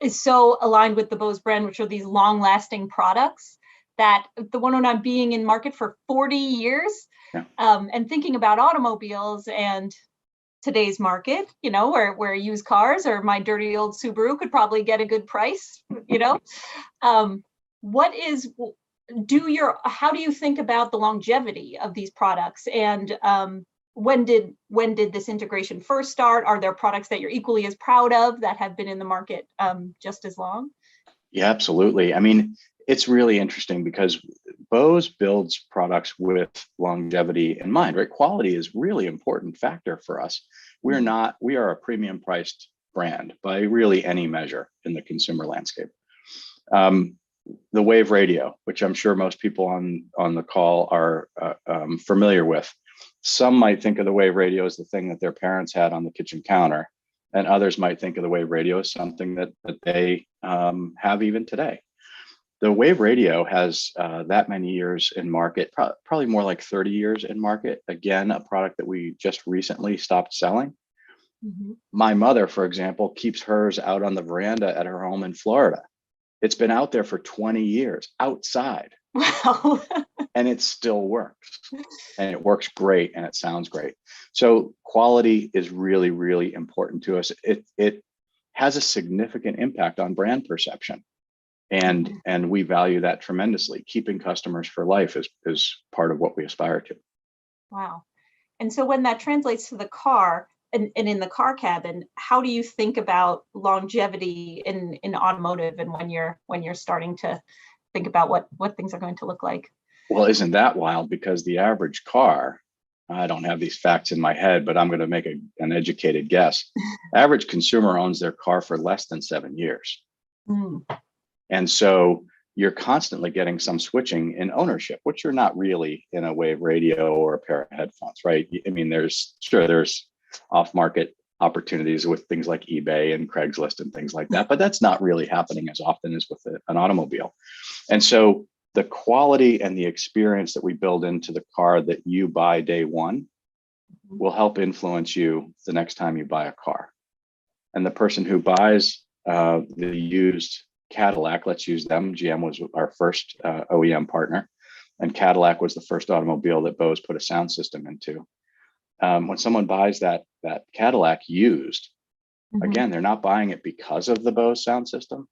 is so aligned with the Bose brand, which are these long lasting products that the 109 being in market for 40 years, and thinking about automobiles and today's market, you know, where used cars or my dirty old Subaru could probably get a good price, you know. How do you think about the longevity of these products, and when did this integration first start? Are there products that you're equally as proud of that have been in the market just as long? Yeah, absolutely. I mean, it's really interesting because Bose builds products with longevity in mind, right? Quality is really important factor for us. We are a premium priced brand by really any measure in the consumer landscape. The Wave radio, which I'm sure most people on the call are familiar with. Some might think of the Wave radio as the thing that their parents had on the kitchen counter, and others might think of the Wave radio as something that they have even today. The Wave radio has that many years in market, probably more like 30 years in market. Again, a product that we just recently stopped selling. Mm-hmm. My mother, for example, keeps hers out on the veranda at her home in Florida. It's been out there for 20 years outside. Wow. And it still works, and it works great, and it sounds great. So quality is really, really important to us. It has a significant impact on brand perception. And we value that tremendously. Keeping customers for life is part of what we aspire to. Wow. And so when that translates to the car and in the car cabin, how do you think about longevity in automotive, and when you're starting to think about what things are going to look like? Well, isn't that wild? Because the average car, I don't have these facts in my head, but I'm going to make an educated guess. Average consumer owns their car for less than 7 years. Mm. And so you're constantly getting some switching in ownership, which you're not really in a Wave radio or a pair of headphones, right? I mean, there's off-market opportunities with things like eBay and Craigslist and things like that, but that's not really happening as often as with an automobile. And so the quality and the experience that we build into the car that you buy day one will help influence you the next time you buy a car. And the person who buys the used Cadillac, let's use them. GM was our first OEM partner, and Cadillac was the first automobile that Bose put a sound system into. When someone buys that Cadillac used, again, they're not buying it because of the Bose sound system,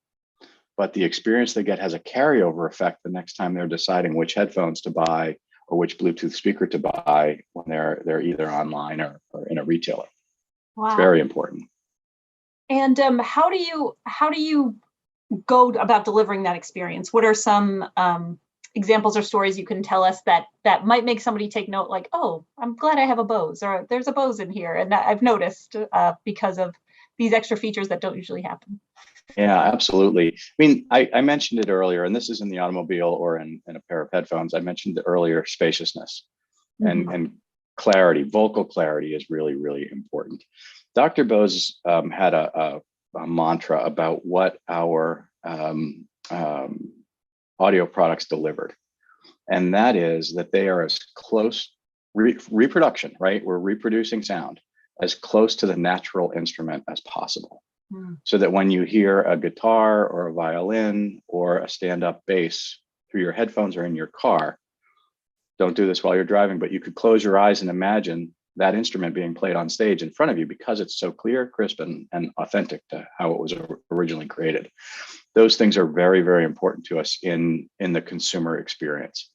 but the experience they get has a carryover effect the next time they're deciding which headphones to buy or which Bluetooth speaker to buy when they're either online or in a retailer. Wow. It's very important. And how do you go about delivering that experience? What are some examples or stories you can tell us that might make somebody take note, like, oh, I'm glad I have a Bose, or there's a Bose in here, and I've noticed because of these extra features that don't usually happen? Yeah, absolutely. I mean, I mentioned it earlier, and this is in the automobile or in a pair of headphones. I mentioned earlier spaciousness and clarity. Vocal clarity is really, really important. Dr. Bose had a mantra about what our audio products delivered. And that is that they are as close, reproduction, right? We're reproducing sound as close to the natural instrument as possible. So that when you hear a guitar or a violin or a stand-up bass through your headphones or in your car, don't do this while you're driving, but you could close your eyes and imagine that instrument being played on stage in front of you because it's so clear, crisp, and authentic to how it was originally created. Those things are very, very important to us in the consumer experience.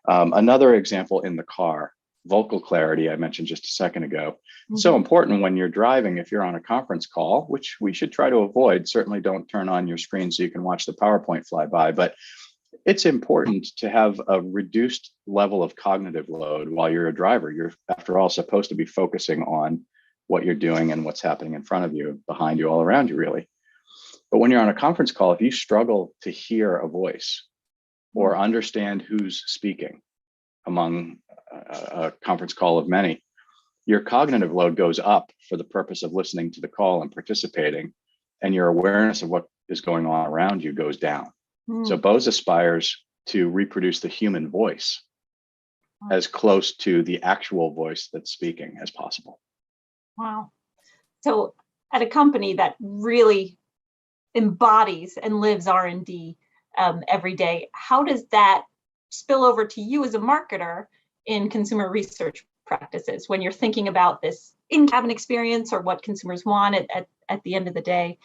Another example in the car, vocal clarity, I mentioned just a second ago. So important when you're driving. If you're on a conference call, which we should try to avoid, certainly don't turn on your screen so you can watch the PowerPoint fly by, but it's important to have a reduced level of cognitive load while you're a driver. You're, after all, supposed to be focusing on what you're doing and what's happening in front of you, behind you, all around you, really. But when you're on a conference call, if you struggle to hear a voice or understand who's speaking among a conference call of many, your cognitive load goes up for the purpose of listening to the call and participating, and your awareness of what is going on around you goes down. So Bose aspires to reproduce the human voice as close to the actual voice that's speaking as possible. Wow. So at a company that really embodies and lives R&D every day, how does that spill over to you as a marketer in consumer research practices when you're thinking about this in-cabin experience or what consumers want at the end of the day?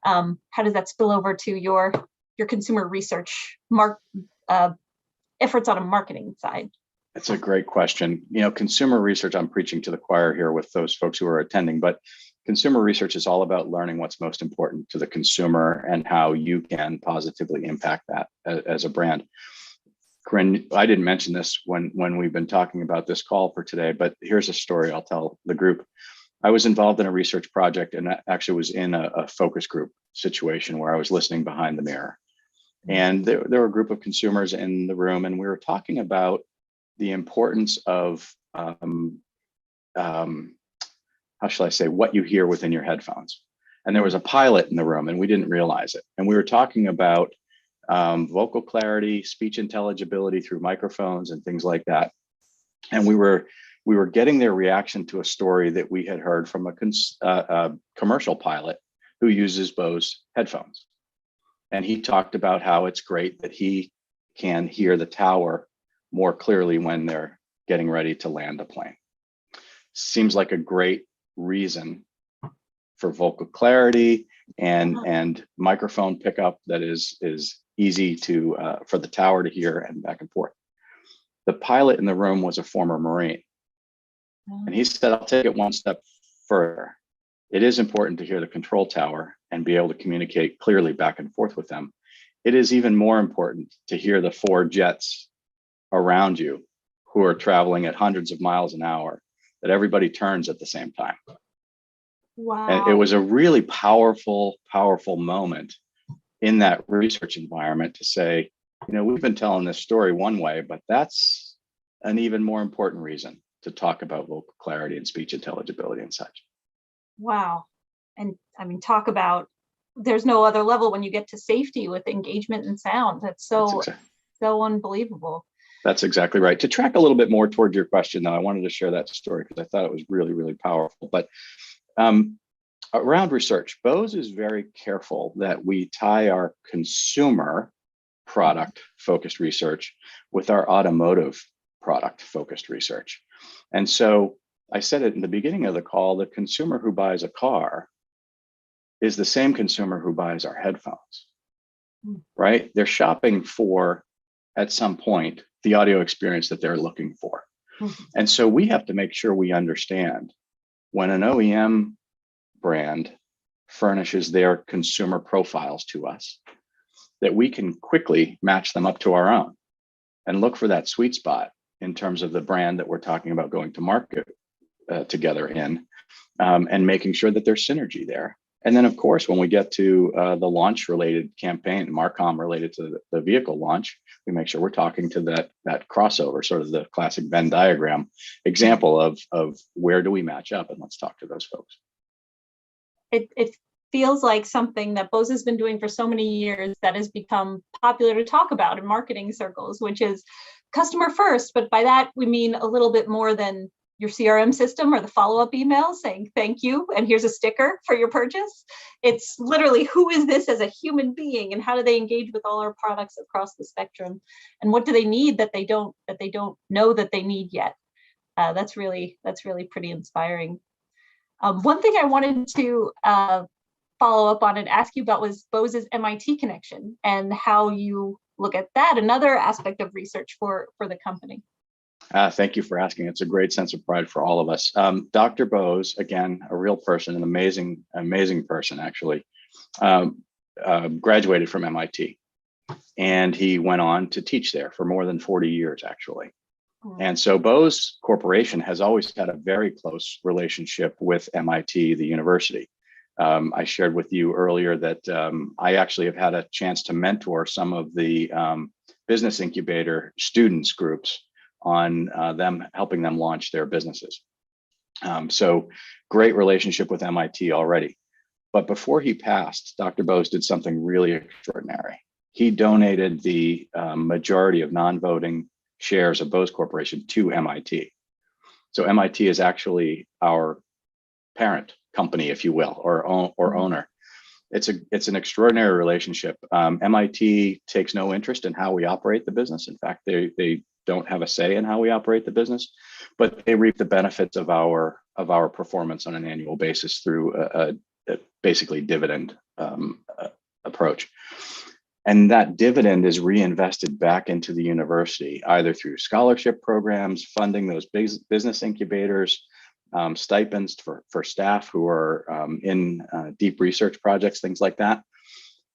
How does that spill over to your consumer research efforts on a marketing side? It's a great question. You know, consumer research, I'm preaching to the choir here with those folks who are attending, but consumer research is all about learning what's most important to the consumer and how you can positively impact that as a brand. Corinne, I didn't mention this when we've been talking about this call for today, but here's a story I'll tell the group. I was involved in a research project and actually was in a focus group situation where I was listening behind the mirror. And there were a group of consumers in the room, and we were talking about the importance of, how shall I say, what you hear within your headphones. And there was a pilot in the room and we didn't realize it. And we were talking about vocal clarity, speech intelligibility through microphones and things like that. And we were getting their reaction to a story that we had heard from a commercial pilot who uses Bose headphones. And he talked about how it's great that he can hear the tower more clearly when they're getting ready to land a plane. Seems like a great reason for vocal clarity and microphone pickup that is easy to for the tower to hear and back and forth. The pilot in the room was a former Marine. And he said, I'll take it one step further. It is important to hear the control tower and be able to communicate clearly back and forth with them. It is even more important to hear the 4 jets around you who are traveling at hundreds of miles an hour, that everybody turns at the same time. Wow. And it was a really powerful moment in that research environment to say, you know, we've been telling this story one way, but that's an even more important reason to talk about vocal clarity and speech intelligibility and such. Wow. And I mean, talk about, there's no other level when you get to safety with engagement and sound. That's so unbelievable. That's exactly right. To track a little bit more toward your question, though, I wanted to share that story because I thought it was really, really powerful. But around research, Bose is very careful that we tie our consumer product focused research with our automotive product focused research. And so I said it in the beginning of the call, the consumer who buys a car is the same consumer who buys our headphones, right? They're shopping for, at some point, the audio experience that they're looking for. And so we have to make sure we understand when an OEM brand furnishes their consumer profiles to us, that we can quickly match them up to our own and look for that sweet spot in terms of the brand that we're talking about going to market together in, and making sure that there's synergy there. And then, of course, when we get to the launch related campaign, Marcom related to the vehicle launch, we make sure we're talking to that crossover, sort of the classic Venn diagram example of where do we match up, and let's talk to those folks. It feels like something that Bose has been doing for so many years that has become popular to talk about in marketing circles, which is customer first. But by that, we mean a little bit more than your CRM system or the follow-up email saying thank you and here's a sticker for your purchase. It's literally, who is this as a human being and how do they engage with all our products across the spectrum, and what do they need that they don't know that they need yet. That's really pretty inspiring. One thing I wanted to follow up on and ask you about was Bose's MIT connection and how you look at that, another aspect of research for the company. Thank you for asking. It's a great sense of pride for all of us. Dr. Bose, again, a real person, an amazing person, actually, graduated from MIT. And he went on to teach there for more than 40 years, actually. And so Bose Corporation has always had a very close relationship with MIT, the university. I shared with you earlier that I actually have had a chance to mentor some of the business incubator students groups on helping them launch their businesses. So great relationship with MIT already. But before he passed, Dr. Bose did something really extraordinary. He donated the majority of non-voting shares of Bose Corporation to MIT. So MIT is actually our parent company, if you will, or owner. It's an extraordinary relationship. MIT takes no interest in how we operate the business. In fact, they don't have a say in how we operate the business, but they reap the benefits of our performance on an annual basis through a basically dividend approach. And that dividend is reinvested back into the university, either through scholarship programs, funding those business incubators, stipends for staff who are in deep research projects, things like that.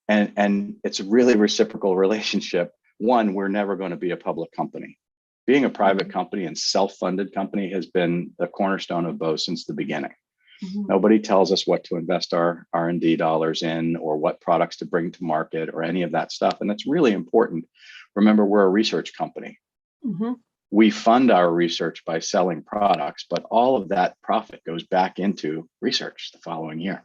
And it's a really reciprocal relationship. One, we're never going to be a public company. Being a private company and self-funded company has been the cornerstone of Bose since the beginning. Nobody tells us what to invest our R&D dollars in, or what products to bring to market, or any of that stuff. And that's really important. Remember, we're a research company. We fund our research by selling products, but all of that profit goes back into research the following year.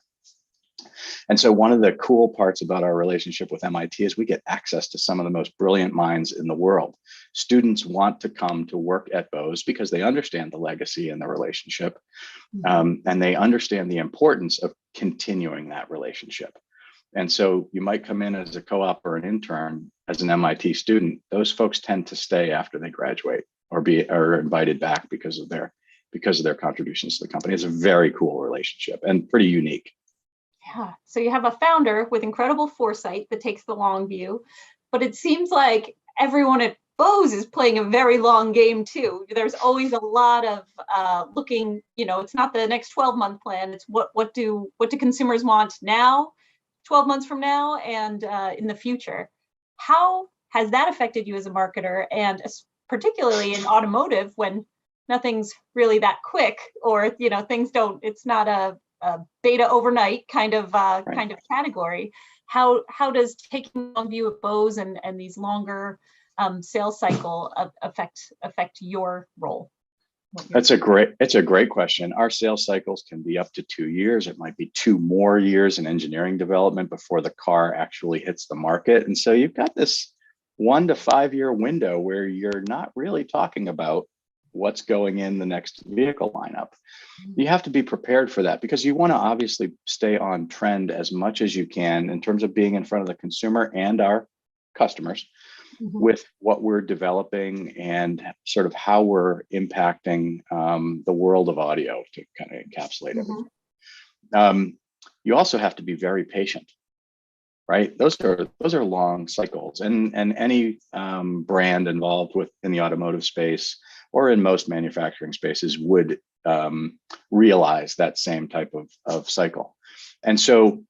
And so one of the cool parts about our relationship with MIT is we get access to some of the most brilliant minds in the world. Students want to come to work at Bose because they understand the legacy and the relationship, and they understand the importance of continuing that relationship. And so you might come in as a co-op or an intern as an MIT student. Those folks tend to stay after they graduate, or are invited back because of their contributions to the company. It's a very cool relationship and pretty unique. Yeah. So you have a founder with incredible foresight that takes the long view, but it seems like everyone at Bose is playing a very long game too. There's always a lot of looking, it's not the next 12-month plan. It's what do consumers want now, 12 months from now, and in the future. How has that affected you as a marketer, and particularly in automotive, when nothing's really that quick, or things don't, it's not a beta overnight kind of category. How does taking a long view of Bose and these longer sales cycle affect your role? It's a great question. Our sales cycles can be up to 2 years. It might be 2 more years in engineering development before the car actually hits the market. And so you've got this 1 to 5 year window where you're not really talking about what's going in the next vehicle lineup. You have to be prepared for that, because you want to obviously stay on trend as much as you can in terms of being in front of the consumer and our customers with what we're developing and sort of how we're impacting the world of audio, to kind of encapsulate everything. You also have to be very patient, right? Those are long cycles, and any brand involved in the automotive space or in most manufacturing spaces would realize that same type of cycle. And so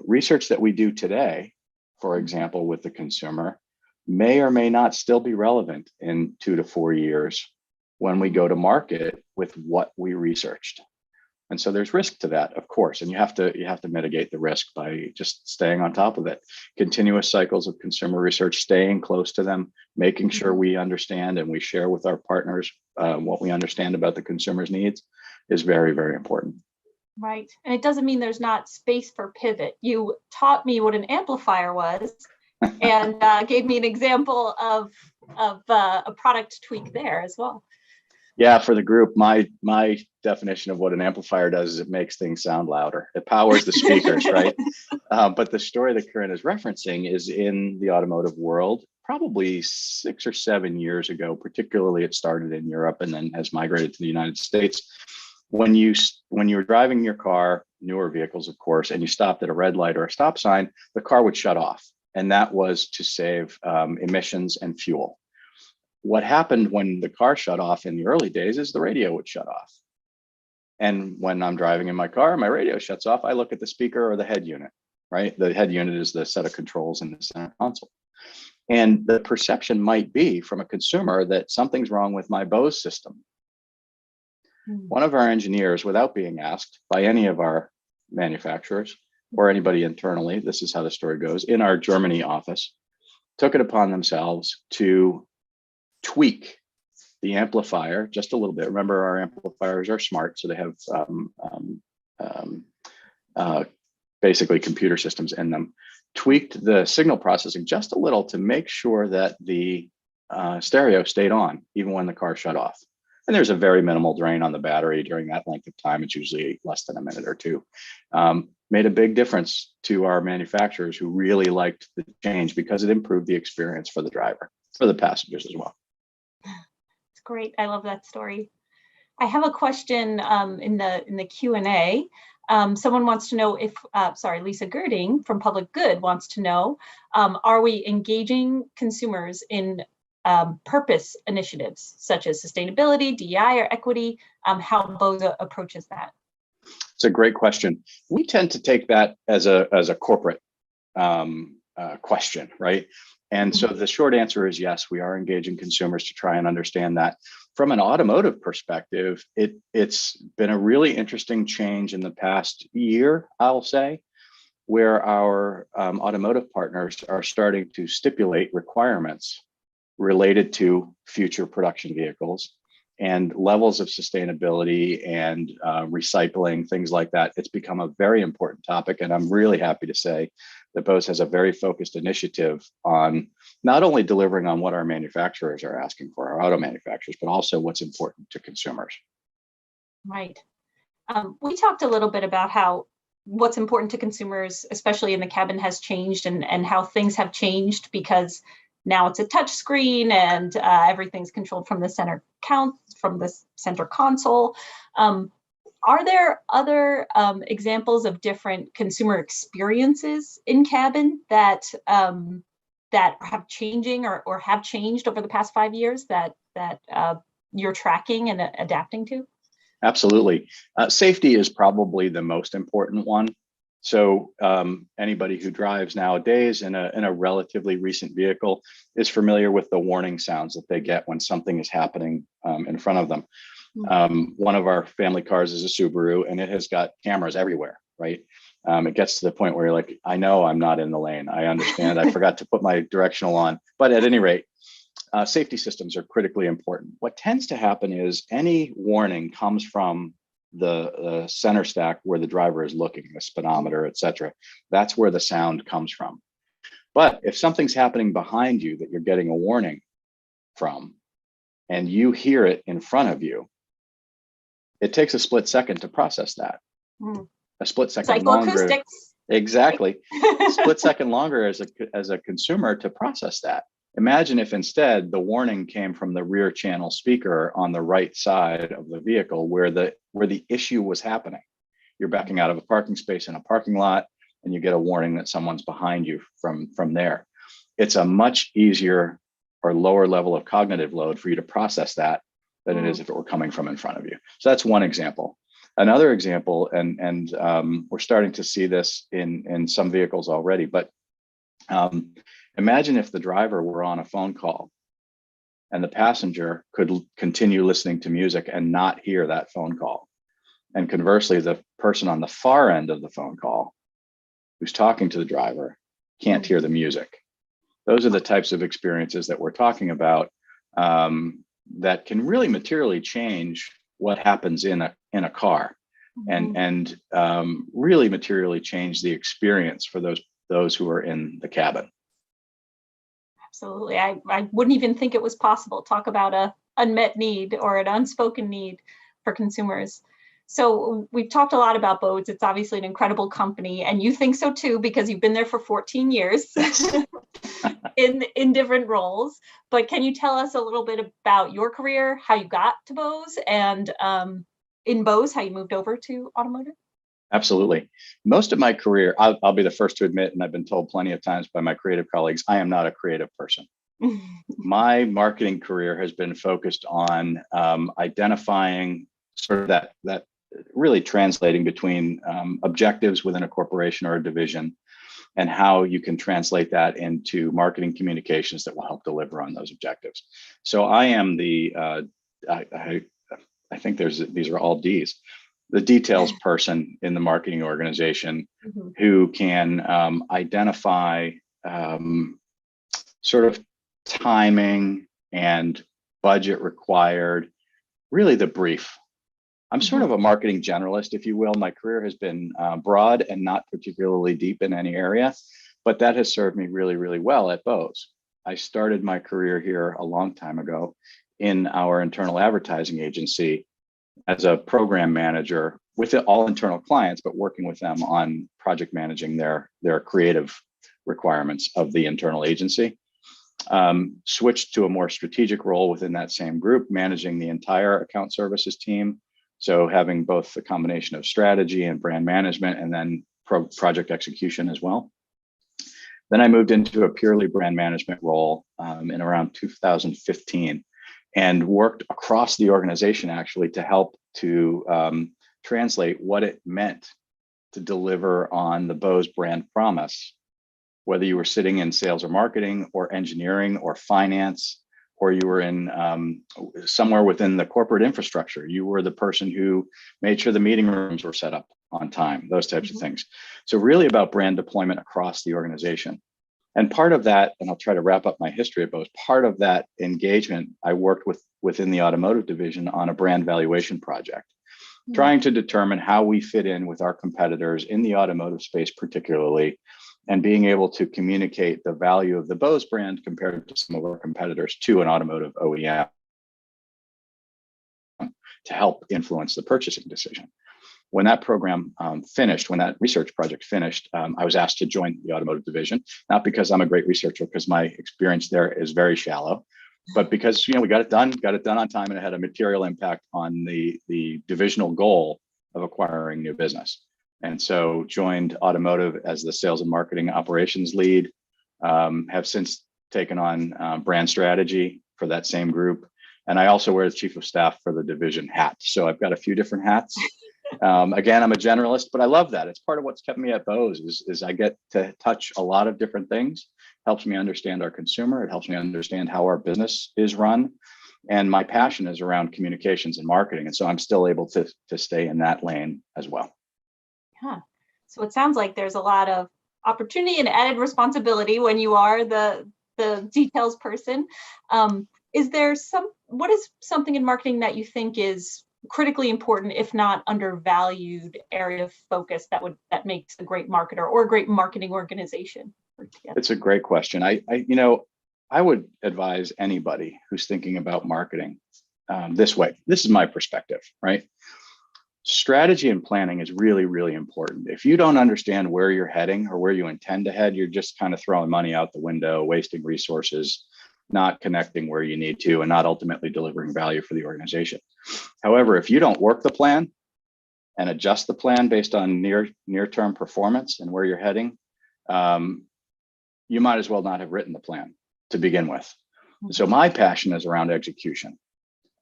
research that we do today, for example, with the consumer, may or may not still be relevant in 2 to 4 years when we go to market with what we researched. And so there's risk to that, of course, and you have to mitigate the risk by just staying on top of it. Continuous cycles of consumer research, staying close to them, making sure we understand and we share with our partners what we understand about the consumer's needs is very, very important. Right, and it doesn't mean there's not space for pivot. You taught me what an amplifier was, and gave me an example of a product tweak there as well. Yeah, for the group, my definition of what an amplifier does is it makes things sound louder. It powers the speakers, right? But the story that Corinne is referencing is in the automotive world, probably 6 or 7 years ago. Particularly, it started in Europe and then has migrated to the United States. When you were driving your car, newer vehicles, of course, and you stopped at a red light or a stop sign, the car would shut off, and that was to save emissions and fuel. What happened when the car shut off in the early days is the radio would shut off. And when I'm driving in my car, my radio shuts off, I look at the speaker or the head unit, right? The head unit is the set of controls in the center console. And the perception might be from a consumer that something's wrong with my Bose system. One of our engineers, without being asked by any of our manufacturers or anybody internally, this is how the story goes, in our Germany office, took it upon themselves to tweak the amplifier just a little bit. Remember, our amplifiers are smart, so they have basically computer systems in them. Tweaked the signal processing just a little to make sure that the stereo stayed on even when the car shut off. And there's a very minimal drain on the battery during that length of time. It's usually less than a minute or two. Made a big difference to our manufacturers, who really liked the change because it improved the experience for the driver, for the passengers as well. It's great. I love that story. I have a question in the Q&A. Someone wants to know if, Lisa Girding from Public Good wants to know, are we engaging consumers in purpose initiatives such as sustainability, DEI, or equity? How Bose approaches that? It's a great question. We tend to take that as a corporate question, right? And so the short answer is yes, we are engaging consumers to try and understand that. From an automotive perspective, it's been a really interesting change in the past year, I'll say, where our automotive partners are starting to stipulate requirements related to future production vehicles and levels of sustainability and recycling, things like that. It's become a very important topic, and I'm really happy to say that Bose has a very focused initiative on not only delivering on what our manufacturers are asking for, our auto manufacturers, but also what's important to consumers. Right. We talked a little bit about how what's important to consumers, especially in the cabin, has changed, and how things have changed because now it's a touch screen and everything's controlled from the center console. Are there other examples of different consumer experiences in cabin that have changing or have changed over the past 5 years that you're tracking and adapting to? Absolutely. Safety is probably the most important one. So anybody who drives nowadays in a relatively recent vehicle is familiar with the warning sounds that they get when something is happening in front of them. One of our family cars is a Subaru, and it has got cameras everywhere, right? It gets to the point where you're like, I know I'm not in the lane. I understand. I forgot to put my directional on. But at any rate, safety systems are critically important. What tends to happen is any warning comes from the center stack where the driver is looking, the speedometer, et cetera. That's where the sound comes from. But if something's happening behind you that you're getting a warning from, and you hear it in front of you, it takes a split second to process that. A split second longer. Exactly. A split second longer as a consumer to process that. Imagine if instead the warning came from the rear channel speaker on the right side of the vehicle where the issue was happening. You're backing out of a parking space in a parking lot and you get a warning that someone's behind you from there. It's a much easier or lower level of cognitive load for you to process that than it is if it were coming from in front of you. So that's one example. Another example, and we're starting to see this in some vehicles already, but imagine if the driver were on a phone call and the passenger could continue listening to music and not hear that phone call. And conversely, the person on the far end of the phone call who's talking to the driver can't hear the music. Those are the types of experiences that we're talking about that can really materially change what happens in a car and really materially change the experience for those who are in the cabin. Absolutely. I wouldn't even think it was possible. Talk about a unmet need or an unspoken need for consumers. So we've talked a lot about Bose. It's obviously an incredible company, and you think so too, because you've been there for 14 years in different roles. But can you tell us a little bit about your career, how you got to Bose, and in Bose, how you moved over to automotive? Absolutely. Most of my career, I'll be the first to admit, and I've been told plenty of times by my creative colleagues, I am not a creative person. My marketing career has been focused on identifying sort of that really translating between objectives within a corporation or a division and how you can translate that into marketing communications that will help deliver on those objectives. So I am I think these are all D's. The details person in the marketing organization who can identify sort of timing and budget required, really the brief. I'm sort of a marketing generalist, if you will. My career has been broad and not particularly deep in any area, but that has served me really, really well at Bose. I started my career here a long time ago in our internal advertising agency as a program manager with all internal clients, but working with them on project managing their creative requirements of the internal agency. Switched to a more strategic role within that same group, managing the entire account services team. So having both the combination of strategy and brand management, and then project execution as well. Then I moved into a purely brand management role in around 2015, and worked across the organization actually to help to translate what it meant to deliver on the Bose brand promise, whether you were sitting in sales or marketing or engineering or finance, or you were in somewhere within the corporate infrastructure. You were the person who made sure the meeting rooms were set up on time, those types of things. So really about brand deployment across the organization. And part of that, and I'll try to wrap up my history of Bose, part of that engagement, I worked within the automotive division on a brand valuation project, trying to determine how we fit in with our competitors in the automotive space particularly, and being able to communicate the value of the Bose brand compared to some of our competitors to an automotive OEM to help influence the purchasing decision. When that program finished, when that research project finished, I was asked to join the automotive division, not because I'm a great researcher, because my experience there is very shallow, but because we got it done on time, and it had a material impact on the divisional goal of acquiring new business. And so joined automotive as the sales and marketing operations lead, have since taken on brand strategy for that same group. And I also wear the chief of staff for the division hat. So I've got a few different hats. Again, I'm a generalist, but I love that. It's part of what's kept me at Bose is I get to touch a lot of different things. Helps me understand our consumer. It helps me understand how our business is run. And my passion is around communications and marketing. And so I'm still able to stay in that lane as well. Yeah. So it sounds like there's a lot of opportunity and added responsibility when you are the details person. What is something in marketing that you think is critically important, if not undervalued area of focus that makes a great marketer or a great marketing organization? It's a great question. I would advise anybody who's thinking about marketing this way. This is my perspective, right? Strategy and planning is really, really important. If you don't understand where you're heading or where you intend to head, you're just kind of throwing money out the window, wasting resources, not connecting where you need to, and not ultimately delivering value for the organization. However, if you don't work the plan and adjust the plan based on near-term performance and where you're heading, you might as well not have written the plan to begin with. So my passion is around execution.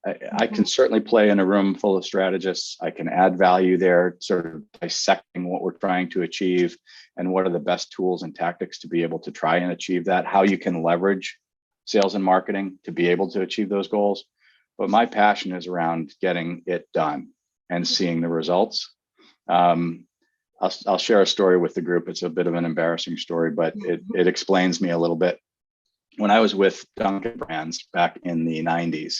I can certainly play in a room full of strategists. I can add value there, sort of dissecting what we're trying to achieve and what are the best tools and tactics to be able to try and achieve that, how you can leverage sales and marketing to be able to achieve those goals. But my passion is around getting it done and seeing the results. I'll share a story with the group. It's a bit of an embarrassing story, but it explains me a little bit. When I was with Dunkin' Brands back in the 90s,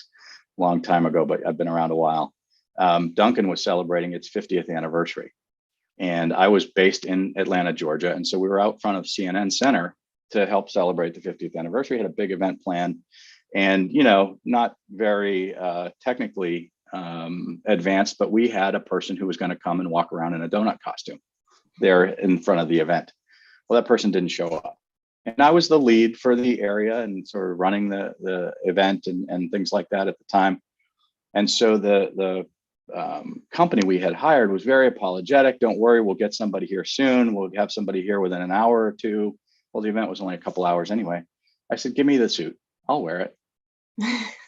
long time ago, but I've been around a while. Dunkin' was celebrating its 50th anniversary. And I was based in Atlanta, Georgia. And so we were out front of CNN Center to help celebrate the 50th anniversary, had a big event plan. And, not very technically advanced, but we had a person who was going to come and walk around in a donut costume there in front of the event. Well, that person didn't show up. And I was the lead for the area and sort of running the event and things like that at the time. And so the company we had hired was very apologetic. Don't worry, we'll get somebody here soon. We'll have somebody here within an hour or two. Well, the event was only a couple hours anyway. I said, give me the suit. I'll wear it.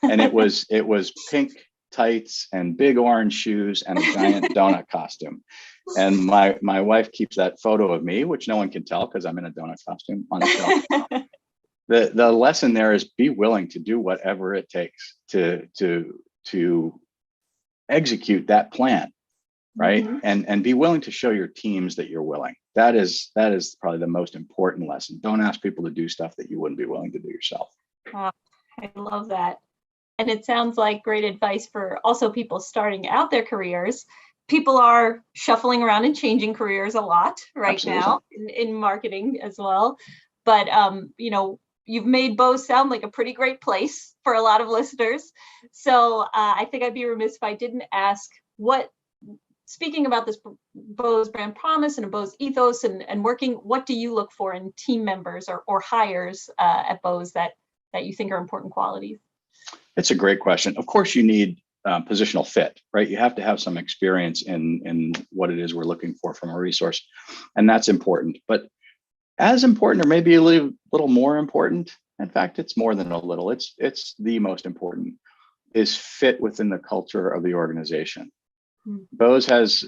And it was pink tights and big orange shoes and a giant donut costume. And my wife keeps that photo of me, which no one can tell because I'm in a donut costume, on the shelf. The lesson there is be willing to do whatever it takes to execute that plan, right? And be willing to show your teams that you're willing. That is probably the most important lesson. Don't ask people to do stuff that you wouldn't be willing to do yourself. I love that. And it sounds like great advice for also people starting out their careers. People are shuffling around and changing careers a lot right now in marketing as well. But, you've made Bose sound like a pretty great place for a lot of listeners. So I think I'd be remiss if I didn't ask speaking about this Bose brand promise and a Bose ethos and working, what do you look for in team members or hires at Bose that you think are important qualities? It's a great question. Of course, you need positional fit, right? You have to have some experience in what it is we're looking for from a resource, and that's important. But as important, or maybe a little more important, in fact, it's more than a little, it's the most important, is fit within the culture of the organization. Bose has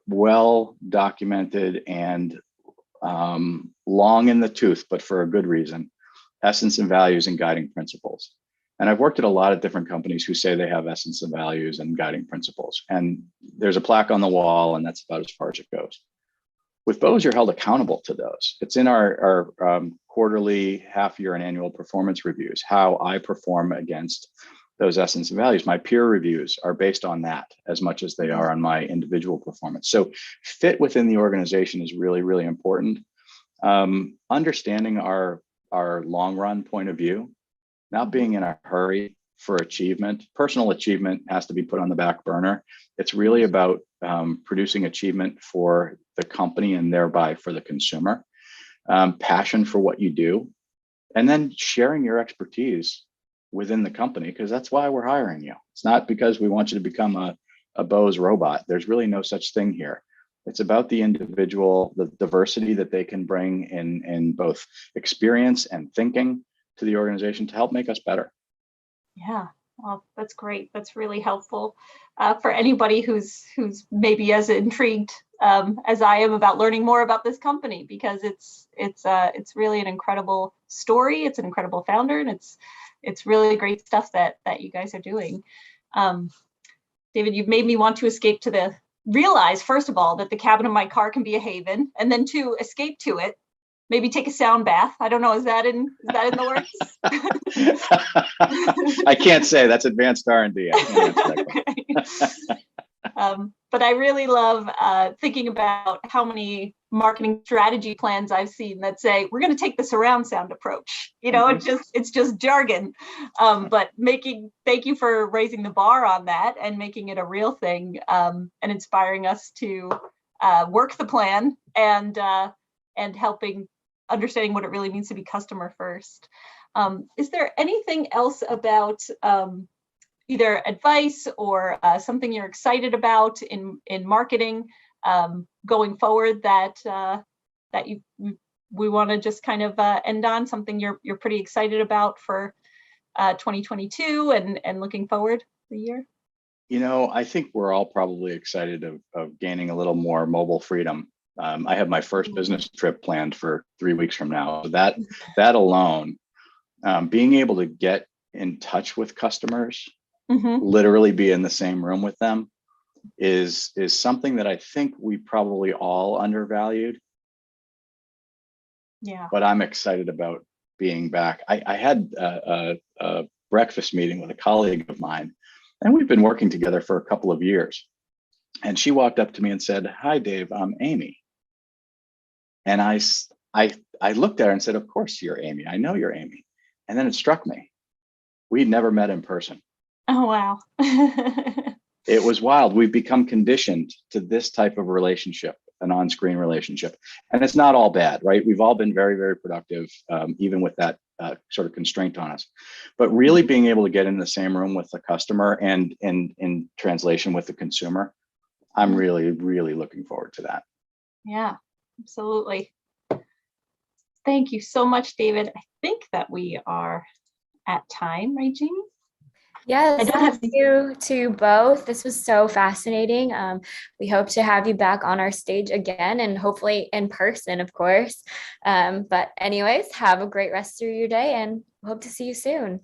well documented and long in the tooth, but for a good reason, essence and values and guiding principles. And I've worked at a lot of different companies who say they have essence and values and guiding principles. And there's a plaque on the wall, and that's about as far as it goes. With Bose, you're held accountable to those. It's in our quarterly, half-year, and annual performance reviews, how I perform against those essence and values. My peer reviews are based on that as much as they are on my individual performance. So fit within the organization is really, really important. Understanding our long run point of view, not being in a hurry for achievement. Personal achievement has to be put on the back burner. It's really about producing achievement for the company and thereby for the consumer. Passion for what you do, and then sharing your expertise within the company, because that's why we're hiring you. It's not because we want you to become a Bose robot. There's really no such thing here. It's about the individual, the diversity that they can bring in both experience and thinking to the organization to help make us better. Yeah, well, that's great. That's really helpful for anybody who's maybe as intrigued as I am about learning more about this company, because it's really an incredible story. It's an incredible founder, and it's really great stuff that you guys are doing. David, you've made me want to realize, first of all, that the cabin of my car can be a haven, and then to escape to it, maybe take a sound bath. I don't know, is that in the works? I can't say, that's advanced R&D. But I really love thinking about how many marketing strategy plans I've seen that say, we're going to take the surround sound approach. It's just jargon. But thank you for raising the bar on that and making it a real thing, and inspiring us to work the plan and helping understanding what it really means to be customer first. Is there anything else about either advice or something you're excited about in marketing going forward that we want to just kind of end on, something you're pretty excited about for 2022 and looking forward the year? I think we're all probably excited of gaining a little more mobile freedom. I have my first business trip planned for 3 weeks from now. So that alone, being able to get in touch with customers, literally be in the same room with them, is something that I think we probably all undervalued. Yeah. But I'm excited about being back. I had a breakfast meeting with a colleague of mine, and we've been working together for a couple of years. And she walked up to me and said, "Hi, Dave, I'm Amy." And I looked at her and said, "Of course you're Amy. I know you're Amy." And then it struck me, we'd never met in person. Oh, wow. It was wild. We've become conditioned to this type of relationship, an on-screen relationship. And it's not all bad, right? We've all been very, very productive, even with that sort of constraint on us. But really being able to get in the same room with the customer and in translation with the consumer, I'm really, really looking forward to that. Yeah, absolutely. Thank you so much, David. I think that we are at time, right, Jamie? Yes, thank you to both. This was so fascinating. We hope to have you back on our stage again, and hopefully in person, of course. But anyways, have a great rest of your day, and hope to see you soon.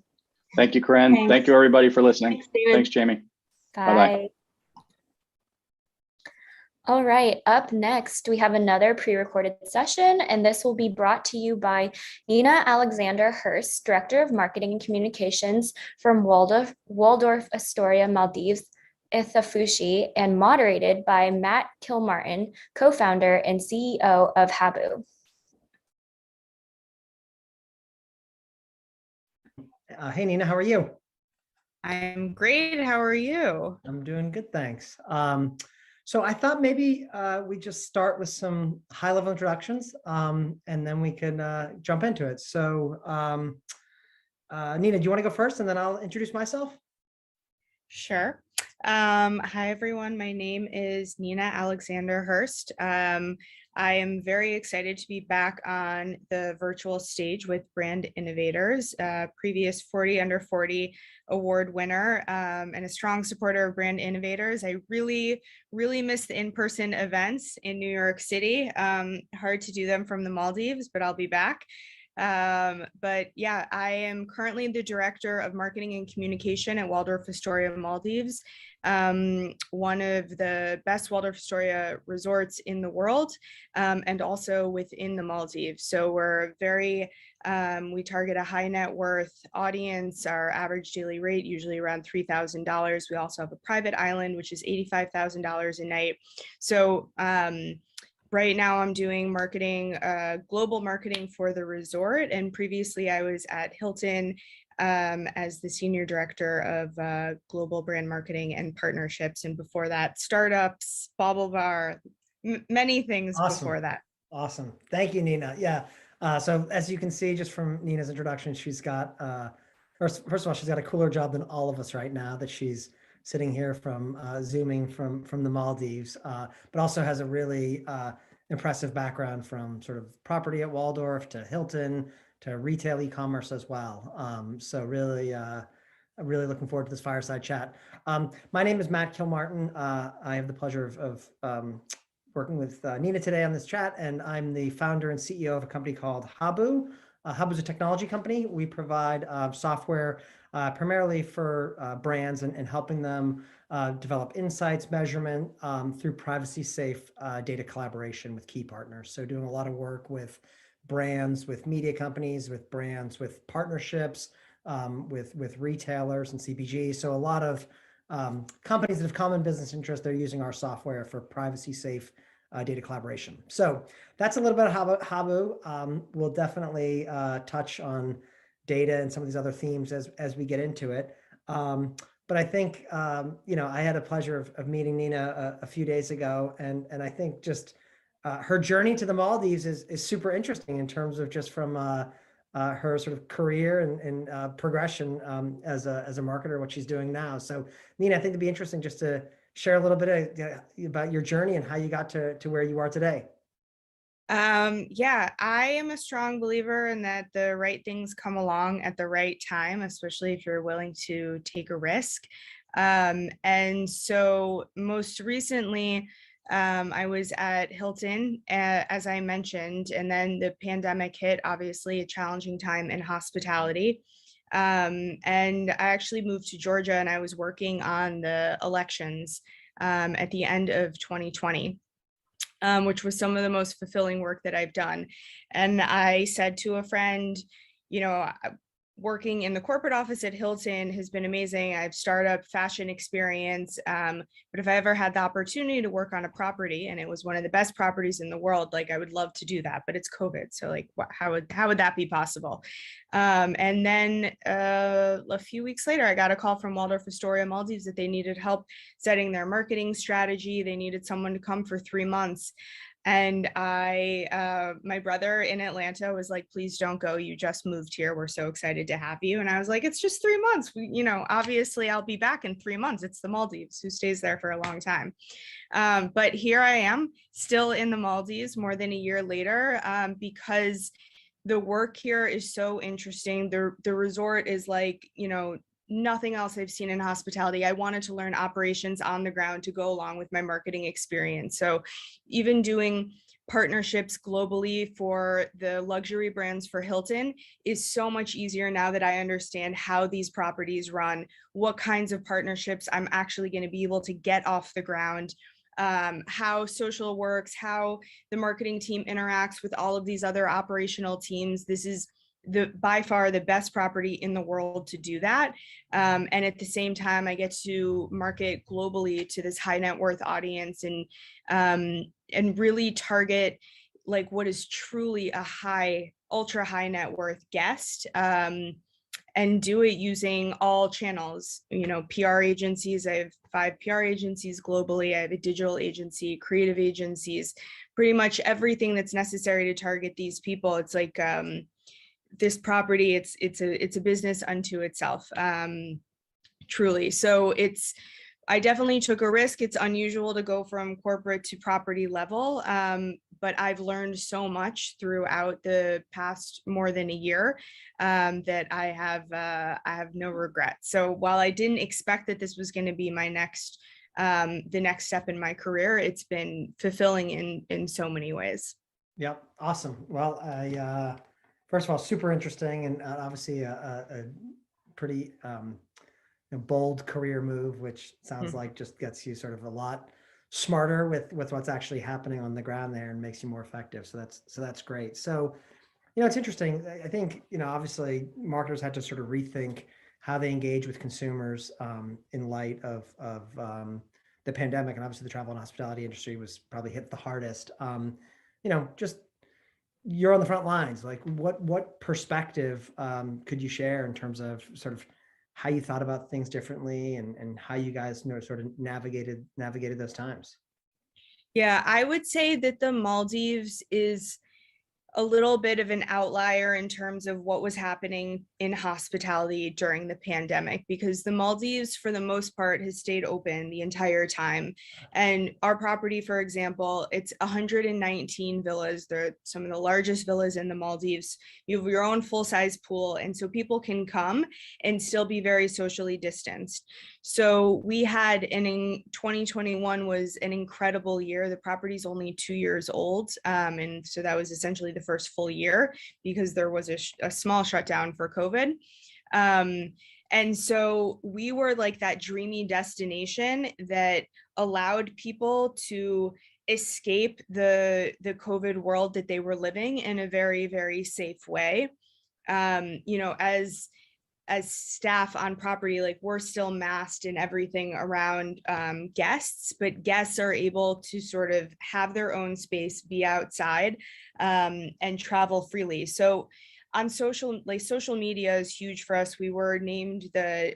Thank you, Corinne. Thanks. Thank you, everybody, for listening. Thanks, David. Thanks, Jamie. Bye. Bye-bye. All right, up next, we have another pre-recorded session, and this will be brought to you by Nina Alexander Hurst, Director of Marketing and Communications from Waldorf Astoria, Maldives, Ithafushi, and moderated by Matt Kilmartin, co-founder and CEO of Habu. Hey, Nina, how are you? I'm great. How are you? I'm doing good, thanks. So I thought maybe we just start with some high-level introductions, and then we can jump into it. So Nina, do you want to go first, and then I'll introduce myself? Sure. Hi, everyone. My name is Nina Alexander Hurst. I am very excited to be back on the virtual stage with Brand Innovators, previous 40 Under 40 award winner, and a strong supporter of Brand Innovators. I really miss the in-person events in New York City. Hard to do them from the Maldives, but I'll be back. But yeah, I am currently the director of marketing and communication at Waldorf Astoria Maldives, one of the best Waldorf Astoria resorts in the world, and also within the Maldives. So we're very, we target a high net worth audience. Our average daily rate usually around $3,000. We also have a private island, which is $85,000 a night. So right now I'm doing marketing, global marketing for the resort. And previously I was at Hilton as the senior director of global brand marketing and partnerships. And before that, startups, Bobble Bar, many things before that. Awesome. Thank you, Nina. Yeah. So as you can see, just from Nina's introduction, she's got, first of all, she's got a cooler job than all of us right now, that she's sitting here from Zooming from the Maldives, but also has a really impressive background from sort of property at Waldorf to Hilton to retail e-commerce as well. So really looking forward to this fireside chat. My name is Matt Kilmartin. I have the pleasure of working with Nina today on this chat, and I'm the founder and CEO of a company called Habu. Habu is a technology company. We provide software primarily for brands and helping them develop insights, measurement through privacy-safe data collaboration with key partners. So doing a lot of work with brands, with media companies, with brands, with partnerships, with retailers and CPG. So a lot of companies that have common business interests, they're using our software for privacy-safe data collaboration. So that's a little bit about Habu. We'll definitely touch on data and some of these other themes as we get into it. But I think, I had a pleasure of meeting Nina a few days ago, and I think just her journey to the Maldives is super interesting in terms of just from her sort of career and progression as a marketer, what she's doing now. So Nina, I think it'd be interesting just to share a little bit about your journey and how you got to where you are today. Yeah, I am a strong believer in that the right things come along at the right time, especially if you're willing to take a risk. And so most recently, I was at Hilton, as I mentioned, and then the pandemic hit, obviously a challenging time in hospitality. And I actually moved to Georgia, and I was working on the elections at the end of 2020. Which was some of the most fulfilling work that I've done. And I said to a friend, working in the corporate office at Hilton has been amazing. I have startup fashion experience, but if I ever had the opportunity to work on a property and it was one of the best properties in the world, like I would love to do that, but it's COVID. So like, how would that be possible? And then a few weeks later, I got a call from Waldorf Astoria Maldives that they needed help setting their marketing strategy. They needed someone to come for 3 months. And my brother in Atlanta was like, please don't go. You just moved here. We're so excited to have you. And I was like, it's just 3 months. Obviously I'll be back in 3 months. It's the Maldives. Who stays there for a long time? But here I am still in the Maldives more than a year later, because the work here is so interesting. The resort is like, nothing else I've seen in hospitality. I wanted to learn operations on the ground to go along with my marketing experience. So even doing partnerships globally for the luxury brands for Hilton is so much easier now that I understand how these properties run, what kinds of partnerships I'm actually going to be able to get off the ground, how social works, how the marketing team interacts with all of these other operational teams. This is by far the best property in the world to do that. And at the same time, I get to market globally to this high net worth audience and really target like what is truly a ultra high net worth guest. and do it using all channels. You know, PR agencies, I have 5 PR agencies globally. I have a digital agency, creative agencies, pretty much everything that's necessary to target these people. It's like this property, it's a business unto itself, truly. So I definitely took a risk. It's unusual to go from corporate to property level, but I've learned so much throughout the past more than a year that I have no regrets. So while I didn't expect that this was going to be my the next step in my career, it's been fulfilling in so many ways. Yep, awesome. Well, first of all, super interesting, and obviously a pretty bold career move, which sounds like just gets you sort of a lot smarter with what's actually happening on the ground there and makes you more effective. So that's great. So, it's interesting. I think, obviously marketers had to sort of rethink how they engage with consumers in light of the pandemic, and obviously the travel and hospitality industry was probably hit the hardest. Just you're on the front lines. Like, what perspective could you share in terms of sort of how you thought about things differently and how you guys sort of navigated those times? Yeah, I would say that the Maldives is a little bit of an outlier in terms of what was happening in hospitality during the pandemic, because the Maldives, for the most part, has stayed open the entire time. And our property, for example, it's 119 villas. They're some of the largest villas in the Maldives. You have your own full-size pool, and so people can come and still be very socially distanced. So we had, in 2021 was an incredible year. The property's only 2 years old. And so that was essentially the first full year because there was a small shutdown for COVID. And so we were like that dreamy destination that allowed people to escape the COVID world that they were living in a very, very safe way. As staff on property, like, we're still masked and everything around guests, but guests are able to sort of have their own space, be outside, and travel freely. So on social media is huge for us. We were named the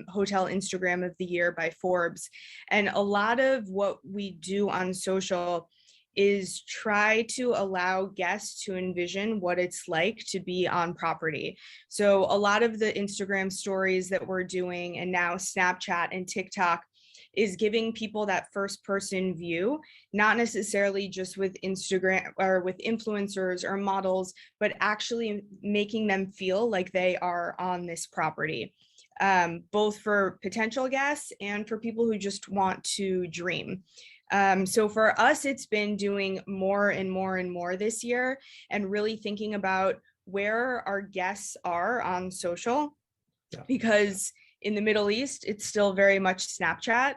hotel Instagram of the year by Forbes. And a lot of what we do on social is try to allow guests to envision what it's like to be on property. So a lot of the Instagram stories that we're doing, and now Snapchat and TikTok, is giving people that first person view, not necessarily just with Instagram or with influencers or models, but actually making them feel like they are on this property, both for potential guests and for people who just want to dream. So for us, it's been doing more and more and more this year, and really thinking about where our guests are on social, because in the Middle East, it's still very much Snapchat,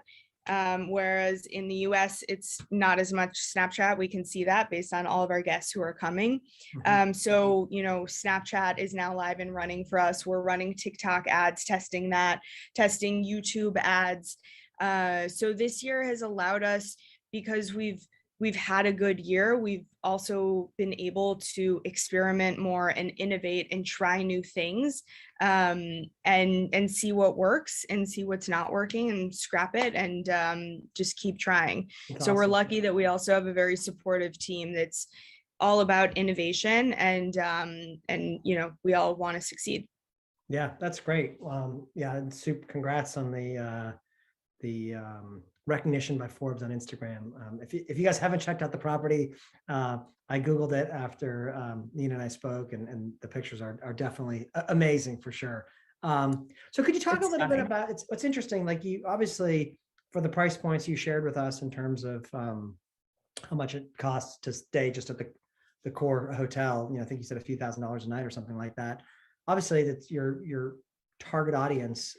whereas in the US, it's not as much Snapchat. We can see that based on all of our guests who are coming. So, Snapchat is now live and running for us. We're running TikTok ads, testing YouTube ads. So this year has allowed us, because we've had a good year, we've also been able to experiment more and innovate and try new things, and see what works and see what's not working and scrap it and just keep trying. That's so awesome. We're lucky that we also have a very supportive team that's all about innovation, and we all want to succeed. Yeah, that's great. And super congrats on the recognition by Forbes on Instagram. If you guys haven't checked out the property, I Googled it after Nina and I spoke, and the pictures are definitely amazing for sure. So could you talk a little bit about, what's interesting, like, you obviously, for the price points you shared with us in terms of how much it costs to stay just at the core hotel, I think you said a few $1,000s a night or something like that. Obviously that's your target audience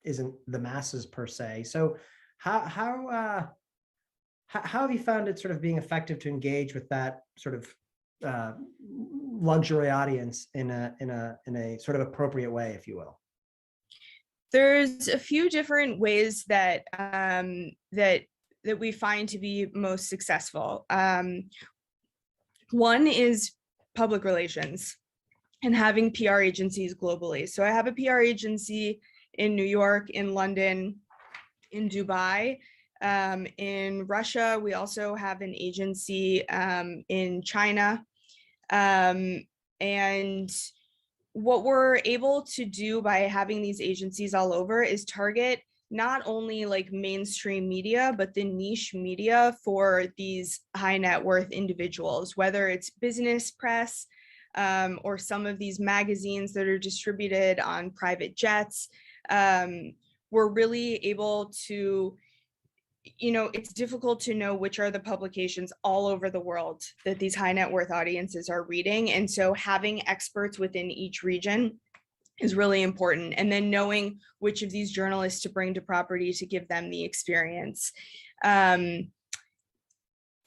isn't the masses per se. So how have you found it sort of being effective to engage with that sort of luxury audience in a sort of appropriate way, if you will? There's a few different ways that we find to be most successful. One is public relations. and having PR agencies globally. So I have a PR agency in New York, in London, in Dubai, in Russia. We also have an agency in China. And what we're able to do by having these agencies all over is target not only like mainstream media, but the niche media for these high net worth individuals, whether it's business press or some of these magazines that are distributed on private jets. We're really able to, it's difficult to know which are the publications all over the world that these high net worth audiences are reading. And so having experts within each region is really important. And then knowing which of these journalists to bring to property to give them the experience.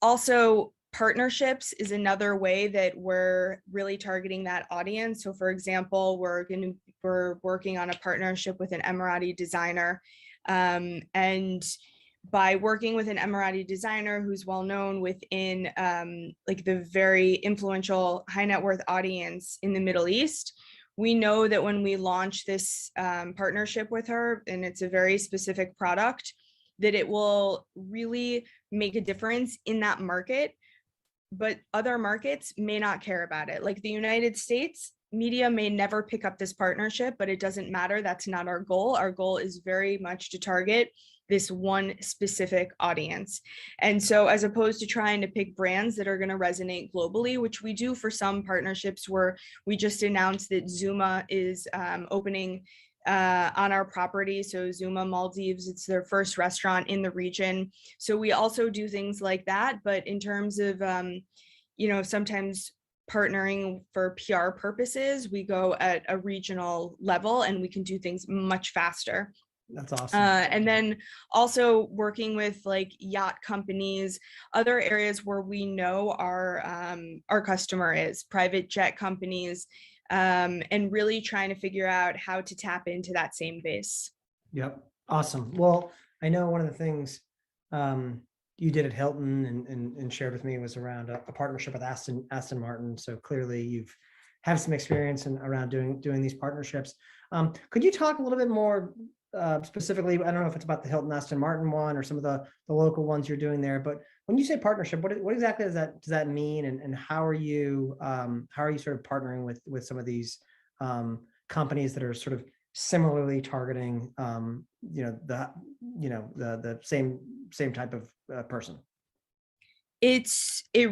Also, partnerships is another way that we're really targeting that audience. So for example, we're working on a partnership with an Emirati designer. And by working with an Emirati designer who's well known within like the very influential high net worth audience in the Middle East, we know that when we launch this partnership with her, and it's a very specific product, that it will really make a difference in that market, but other markets may not care about it. Like the United States, media may never pick up this partnership, but it doesn't matter. That's not our goal. Our goal is very much to target this one specific audience. And so as opposed to trying to pick brands that are going to resonate globally, which we do for some partnerships, where we just announced that Zuma is opening on our property. So Zuma Maldives, it's their first restaurant in the region. So we also do things like that. But in terms of, sometimes partnering for PR purposes, we go at a regional level and we can do things much faster. That's awesome. And then also working with like yacht companies, other areas where we know our customer is, private jet companies, and really trying to figure out how to tap into that same base. Yep. Awesome. Well, I know one of the things you did at Hilton and shared with me was around a partnership with Aston Martin. So clearly you've have some experience around doing these partnerships. Could you talk a little bit more specifically? I don't know if it's about the Hilton Aston Martin one or some of the local ones you're doing there, but when you say partnership, what exactly does that mean, and how are you sort of partnering with some of these companies that are sort of similarly targeting the same type of person? It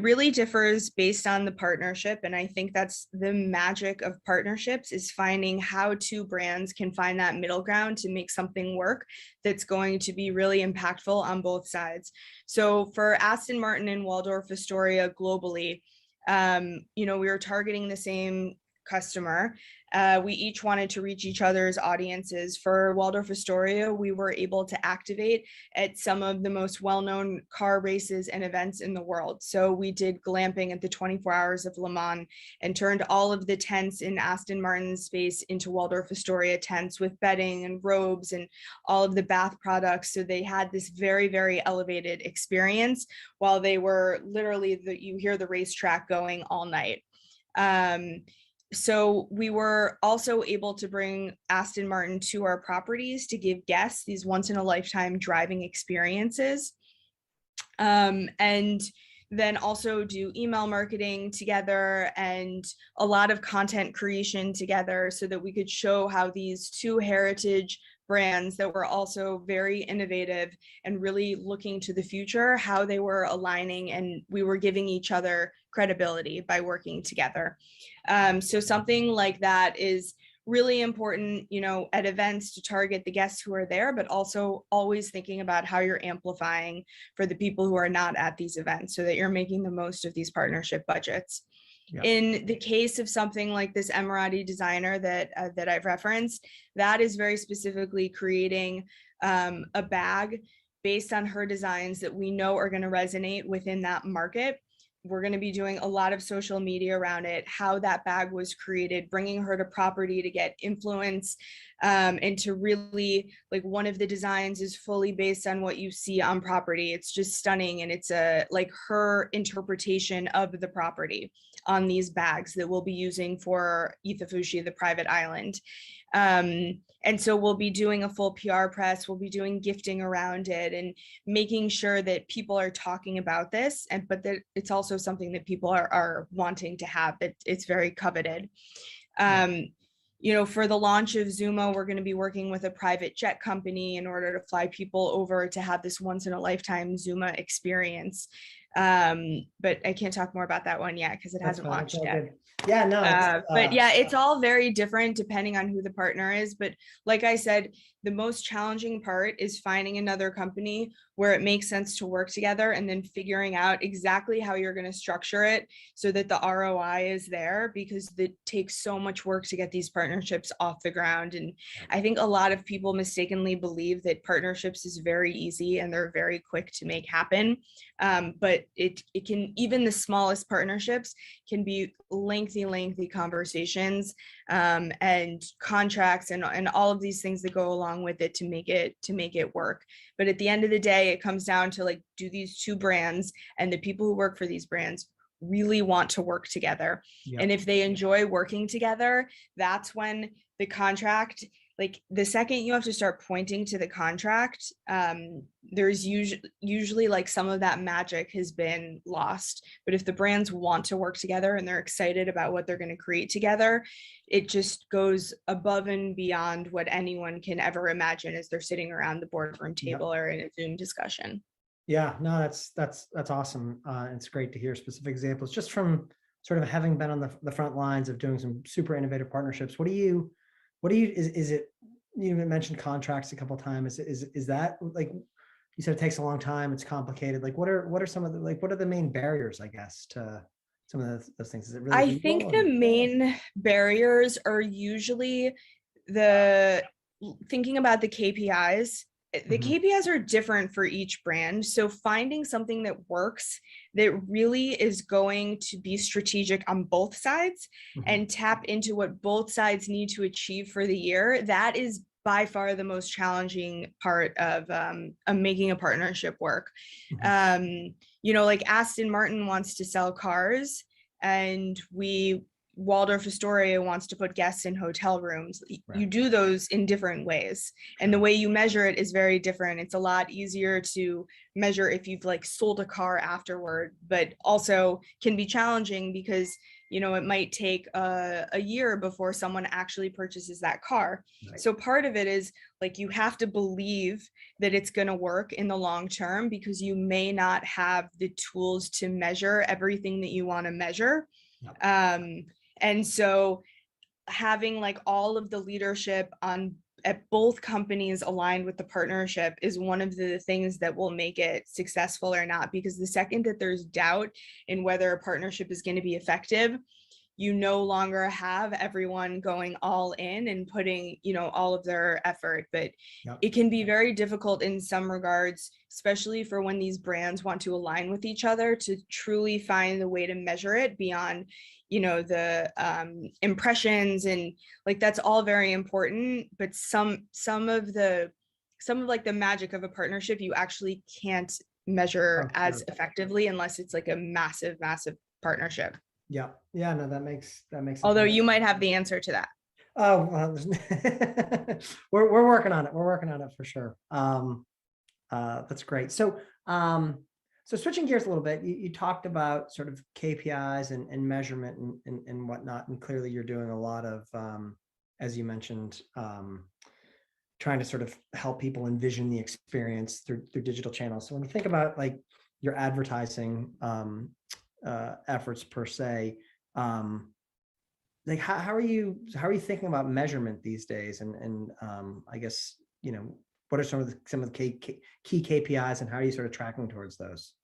really differs based on the partnership. And I think that's the magic of partnerships, is finding how two brands can find that middle ground to make something work that's going to be really impactful on both sides. So for Aston Martin and Waldorf Astoria globally, we were targeting the same customer. We each wanted to reach each other's audiences. For Waldorf Astoria, we were able to activate at some of the most well-known car races and events in the world. So we did glamping at the 24 Hours of Le Mans and turned all of the tents in Aston Martin's space into Waldorf Astoria tents with bedding and robes and all of the bath products. So they had this very, very elevated experience while they were literally, you hear the racetrack going all night. So we were also able to bring Aston Martin to our properties to give guests these once in a lifetime driving experiences. And then also do email marketing together and a lot of content creation together so that we could show how these two heritage brands that were also very innovative and really looking to the future, how they were aligning, and we were giving each other credibility by working together. So something like that is really important, at events to target the guests who are there, but also always thinking about how you're amplifying for the people who are not at these events so that you're making the most of these partnership budgets. Yeah. In the case of something like this Emirati designer that I've referenced, that is very specifically creating a bag based on her designs that we know are going to resonate within that market. We're going to be doing a lot of social media around it, how that bag was created, bringing her to property to get influence, and to really, like, one of the designs is fully based on what you see on property. It's just stunning. And it's like her interpretation of the property. on these bags that we'll be using for Ithafushi, the private island. And so we'll be doing a full PR press, we'll be doing gifting around it and making sure that people are talking about this, but that it's also something that people are wanting to have, that it's very coveted. You know, for the launch of Zuma, we're going to be working with a private jet company in order to fly people over to have this once in a lifetime Zuma experience. But I can't talk more about that one yet because it hasn't launched yet. Good. Yeah, no. But yeah, it's all very different depending on who the partner is. But like I said, the most challenging part is finding another company where it makes sense to work together and then figuring out exactly how you're going to structure it so that the ROI is there, because it takes so much work to get these partnerships off the ground. And I think a lot of people mistakenly believe that partnerships is very easy and they're very quick to make happen. But it can, even the smallest partnerships can be lengthy conversations and contracts and all of these things that go along with it to make it work. But at the end of the day, it comes down to, like, do these two brands and the people who work for these brands really want to work together? Yep. And if they enjoy working together, that's when the contract, like the second you have to start pointing to the contract, there's usually like some of that magic has been lost. But if the brands want to work together and they're excited about what they're going to create together, it just goes above and beyond what anyone can ever imagine as they're sitting around the boardroom table or in a Zoom discussion. Yeah, no, that's awesome. It's great to hear specific examples just from sort of having been on the front lines of doing some super innovative partnerships. Is it, you mentioned contracts a couple of times. Is that, like you said, it takes a long time, it's complicated. Like what are some of the, like, what are the main barriers, I guess, to some of those things? Is it really I think the main barriers are usually thinking about the KPIs. The KPIs are different for each brand. So finding something that works, that really is going to be strategic on both sides and tap into what both sides need to achieve for the year, that is by far the most challenging part of making a partnership work. You know, like Aston Martin wants to sell cars, and Waldorf Astoria wants to put guests in hotel rooms. Right. You do those in different ways. And the way you measure it is very different. It's a lot easier to measure if you've like sold a car afterward, but also can be challenging because, you know, it might take a year before someone actually purchases that car. Right. So part of it is like, you have to believe that it's going to work in the long term, because you may not have the tools to measure everything that you want to measure. And so having like all of the leadership at both companies aligned with the partnership is one of the things that will make it successful or not. Because the second that there's doubt in whether a partnership is going to be effective, you no longer have everyone going all in and putting, you know, all of their effort. But it can be very difficult in some regards, especially for when these brands want to align with each other, to truly find the way to measure it beyond, you know, the impressions, and like that's all very important. But some of like the magic of a partnership you actually can't measure as effectively unless it's like a massive partnership. Yeah, no, that makes Although you might have the answer to that. Oh, well, we're working on it. We're working on it for sure. That's great. So switching gears a little bit, you talked about sort of KPIs and measurement and whatnot, and clearly you're doing a lot of, as you mentioned, trying to sort of help people envision the experience through digital channels. So when you think about like your advertising efforts per se, like how are you thinking about measurement these days? And I guess, you know, what are some of the key KPIs, and how are you sort of tracking towards those?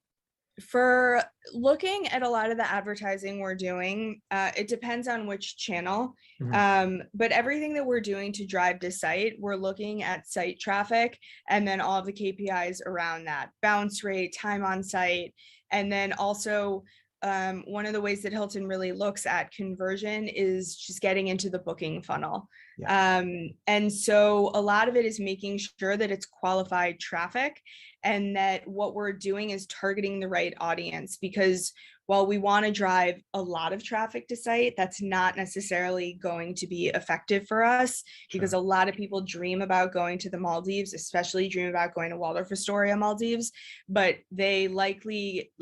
For looking at a lot of the advertising we're doing, it depends on which channel, but everything that we're doing to drive to site, we're looking at site traffic and then all of the KPIs around that: bounce rate, time on site, and then also one of the ways that Hilton really looks at conversion is just getting into the booking funnel. And so a lot of it is making sure that it's qualified traffic and that what we're doing is targeting the right audience, because while we want to drive a lot of traffic to site, that's not necessarily going to be effective for us, because a lot of people dream about going to the Maldives, especially dream about going to Waldorf Astoria Maldives, but they likely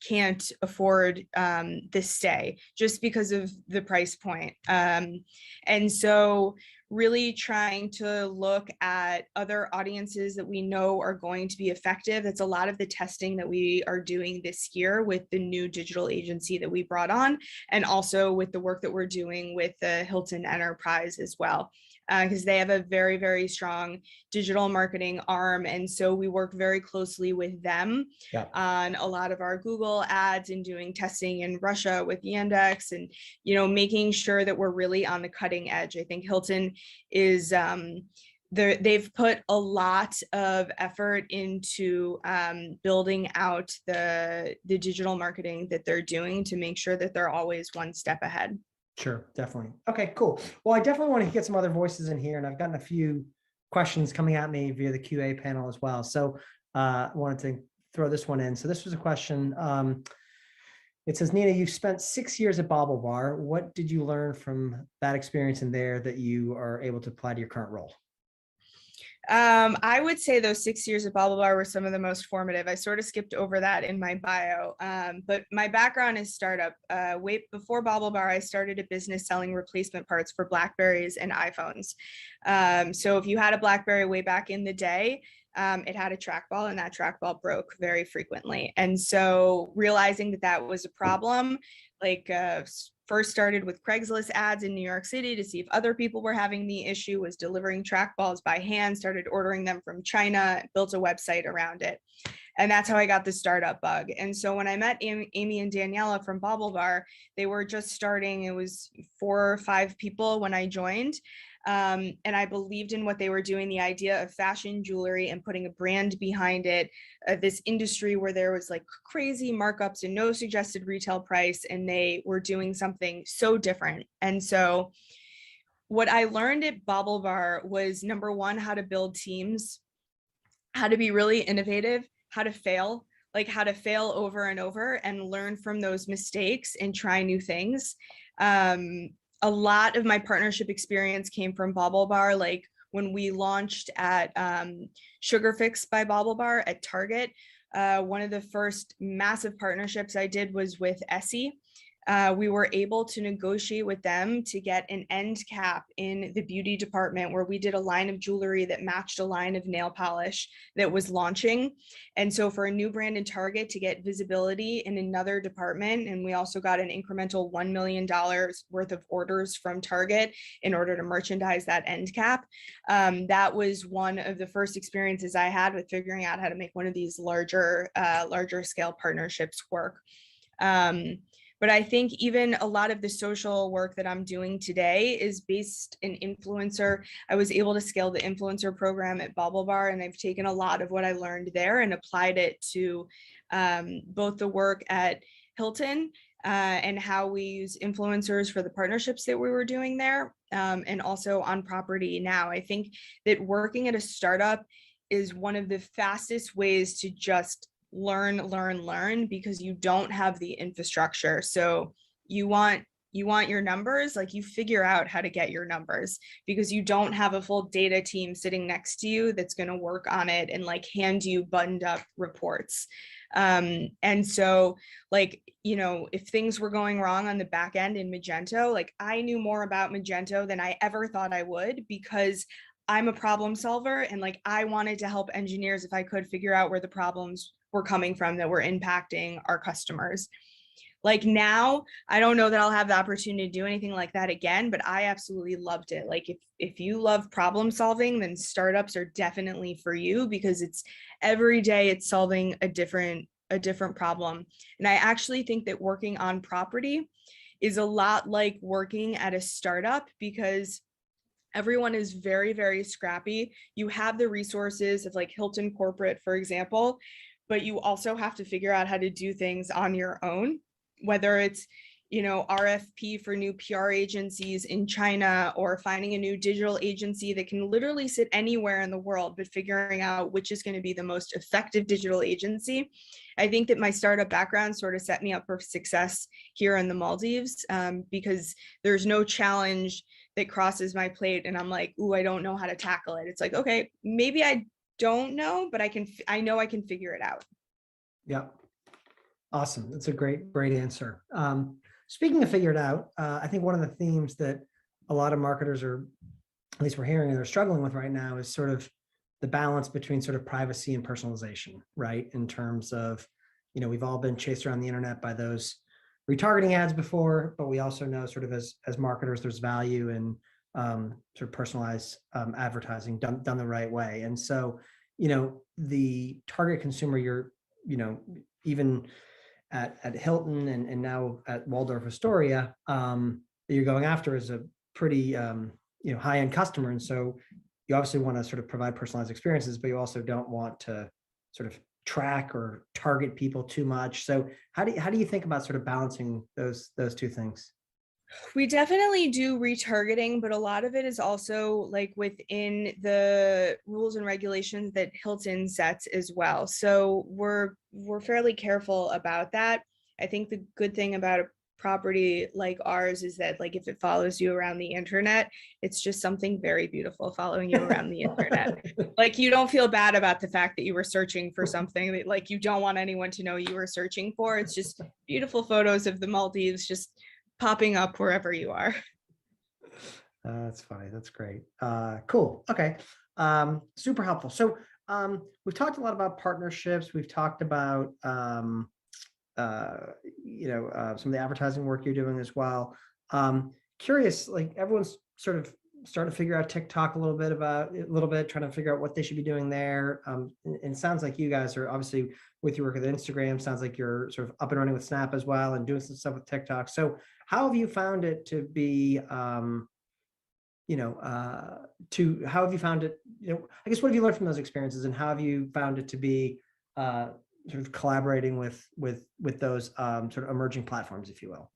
can't afford this stay just because of the price point. And so really trying to look at other audiences that we know are going to be effective. That's a lot of the testing that we are doing this year with the new digital agency that we brought on, and also with the work that we're doing with the Hilton Enterprise as well, because they have a very, very strong digital marketing arm. And so we work very closely with them on a lot of our Google ads and doing testing in Russia with Yandex, and, you know, making sure that we're really on the cutting edge. I think Hilton is they've put a lot of effort into building out the digital marketing that they're doing to make sure that they're always one step ahead. Sure, definitely. Okay, cool. Well, I definitely want to get some other voices in here, and I've gotten a few questions coming at me via the QA panel as well. So I wanted to throw this one in. So this was a question. It says, Nina, you've spent 6 years at Bobble Bar. What did you learn from that experience in there that you are able to apply to your current role? I would say those 6 years at Bobble Bar were some of the most formative. I sort of skipped over that in my bio, but my background is startup. Way before Bobble Bar, I started a business selling replacement parts for Blackberries and iPhones. So if you had a Blackberry way back in the day, it had a trackball, and that trackball broke very frequently. And so realizing that that was a problem, like first started with Craigslist ads in New York City to see if other people were having the issue, was delivering trackballs by hand, started ordering them from China, built a website around it. And that's how I got the startup bug. And so when I met Amy and Daniela from Bobble Bar, they were just starting. It was 4 or 5 people when I joined. And I believed in what they were doing, the idea of fashion jewelry and putting a brand behind it, this industry where there was like crazy markups and no suggested retail price, and they were doing something so different. And so what I learned at Bobble Bar was, number one, how to build teams, how to be really innovative, how to fail, like how to fail over and over and learn from those mistakes and try new things. A lot of my partnership experience came from Bobble Bar, like when we launched at Sugar Fix by Bobble Bar at Target. One of the first massive partnerships I did was with Essie. We were able to negotiate with them to get an end cap in the beauty department, where we did a line of jewelry that matched a line of nail polish that was launching. And so for a new brand in Target to get visibility in another department, and we also got an incremental $1 million worth of orders from Target in order to merchandise that end cap. That was one of the first experiences I had with figuring out how to make one of these larger scale partnerships work. But I think even a lot of the social work that I'm doing today is based in influencer. I was able to scale the influencer program at Bobble Bar, and I've taken a lot of what I learned there and applied it to both the work at Hilton and how we use influencers for the partnerships that we were doing there, and also on property now. I think that working at a startup is one of the fastest ways to just learn, because you don't have the infrastructure. So you want your numbers, like you figure out how to get your numbers, because you don't have a full data team sitting next to you that's going to work on it and like hand you buttoned up reports. And so, like, you know, if things were going wrong on the back end in Magento, like I knew more about Magento than I ever thought I would, because I'm a problem solver, and like I wanted to help engineers if I could figure out where the problems were coming from that were impacting our customers. Like now, I don't know that I'll have the opportunity to do anything like that again, but I absolutely loved it. Like if you love problem solving, then startups are definitely for you, because it's every day it's solving a different problem. And I actually think that working on property is a lot like working at a startup, because everyone is very, very scrappy. You have the resources of like Hilton Corporate, for example, but you also have to figure out how to do things on your own, whether it's, RFP for new PR agencies in China, or finding a new digital agency that can literally sit anywhere in the world, but figuring out which is going to be the most effective digital agency. I think that my startup background sort of set me up for success here in the Maldives, because there's no challenge that crosses my plate and I'm like, ooh, I don't know how to tackle it. It's like, okay, maybe I don't know, but I know I can figure it out. Yeah. Awesome. That's a great answer. Speaking of figure it out, I think one of the themes that a lot of marketers are, at least we're hearing, they're struggling with right now is sort of the balance between sort of privacy and personalization, right? In terms of, we've all been chased around the internet by those retargeting ads before, but we also know sort of as marketers, there's value in sort of personalized advertising done the right way. And so, the target consumer, even at Hilton and now at Waldorf Astoria, that you're going after is a pretty high-end customer. And so you obviously want to sort of provide personalized experiences, but you also don't want to sort of track or target people too much. So how do you think about sort of balancing those two things? We definitely do retargeting, but a lot of it is also like within the rules and regulations that Hilton sets as well. So we're fairly careful about that. I think the good thing about a property like ours is that, like, if it follows you around the internet, it's just something very beautiful following you around the internet. Like, you don't feel bad about the fact that you were searching for something that, like, you don't want anyone to know you were searching for. It's just beautiful photos of the Maldives just popping up wherever you are. That's funny. That's great. Cool. Okay. Super helpful. So we've talked a lot about partnerships. We've talked about some of the advertising work you're doing as well. Curious, like, everyone's sort of starting to figure out TikTok a little bit, trying to figure out what they should be doing there. And it sounds like you guys are obviously, with your work with Instagram, sounds like you're sort of up and running with Snap as well and doing some stuff with TikTok. So how have you found it to be, how have you found it, I guess, what have you learned from those experiences, and how have you found it to be sort of collaborating with those sort of emerging platforms, if you will?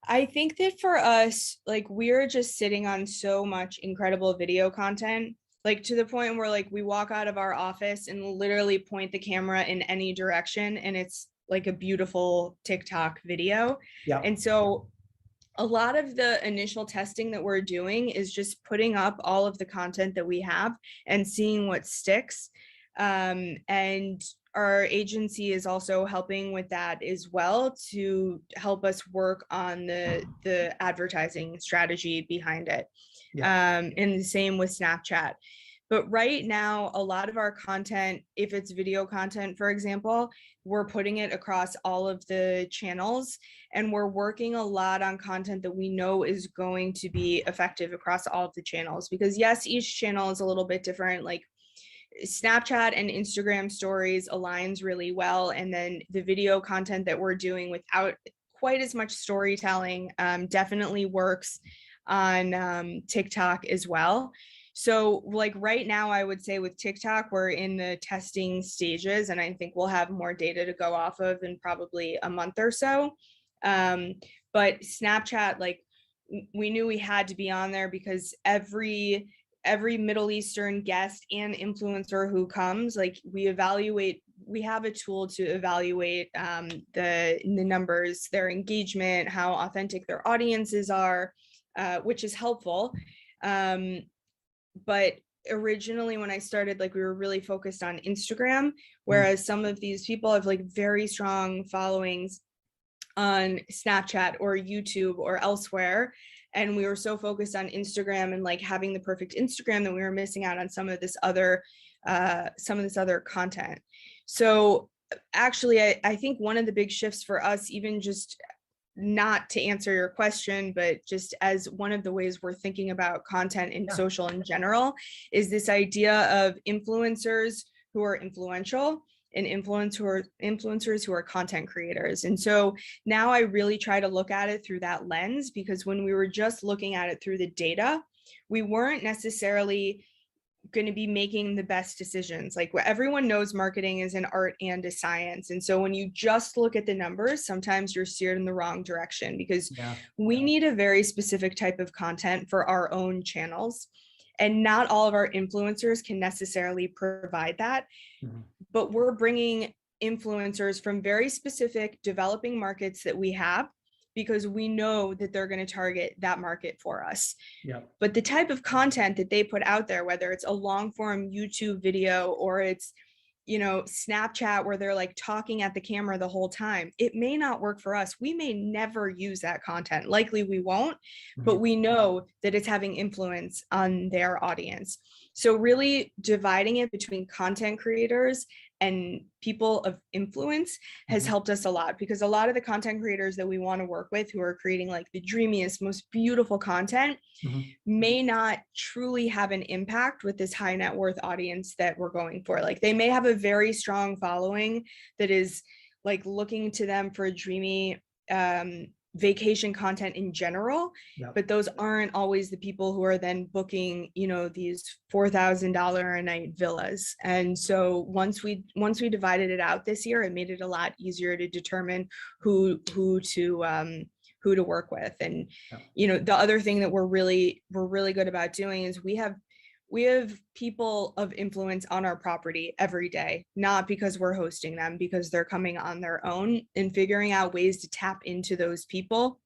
I think that for us, like, we're just sitting on so much incredible video content, like, to the point where, like, we walk out of our office and literally point the camera in any direction and it's like a beautiful TikTok video. Yeah. And so a lot of the initial testing that we're doing is just putting up all of the content that we have and seeing what sticks. And our agency is also helping with that as well, to help us work on the advertising strategy behind it. Yeah. And the same with Snapchat. But right now, a lot of our content, if it's video content, for example, we're putting it across all of the channels, and we're working a lot on content that we know is going to be effective across all of the channels. Because yes, each channel is a little bit different. Like, Snapchat and Instagram stories aligns really well. And then the video content that we're doing without quite as much storytelling definitely works on TikTok as well. So, like, right now, I would say with TikTok, we're in the testing stages, and I think we'll have more data to go off of in probably a month or so. But Snapchat, like, we knew we had to be on there because every Middle Eastern guest and influencer who comes, like, we have a tool to evaluate the numbers, their engagement, how authentic their audiences are, which is helpful. But originally, when I started, like, we were really focused on Instagram, whereas some of these people have, like, very strong followings on Snapchat or YouTube or elsewhere. And we were so focused on Instagram and, like, having the perfect Instagram that we were missing out on some of this other content. So actually, I think one of the big shifts for us, even just not to answer your question, but just as one of the ways we're thinking about content in social in general, is this idea of influencers who are influential and influencers who are content creators. And so now I really try to look at it through that lens, because when we were just looking at it through the data, we weren't necessarily going to be making the best decisions. Like everyone knows marketing is an art and a science. And so when you just look at the numbers, sometimes you're steered in the wrong direction, because we need a very specific type of content for our own channels. And not all of our influencers can necessarily provide that, but we're bringing influencers from very specific developing markets that we have, because we know that they're going to target that market for us. But the type of content that they put out there, whether it's a long form YouTube video or it's, you know, Snapchat where they're like talking at the camera the whole time, it may not work for us. We may never use that content. Likely we won't, but we know that it's having influence on their audience. So really dividing it between content creators and people of influence has helped us a lot, because a lot of the content creators that we want to work with, who are creating like the dreamiest, most beautiful content, may not truly have an impact with this high net worth audience that we're going for. Like they may have a very strong following that is like looking to them for dreamy vacation content in general, but those aren't always the people who are then booking, you know, these $4,000 a night villas. And so once we divided it out this year, it made it a lot easier to determine who to work with. And you know, the other thing that we're really good about doing is we have people of influence on our property every day, not because we're hosting them, because they're coming on their own, and figuring out ways to tap into those people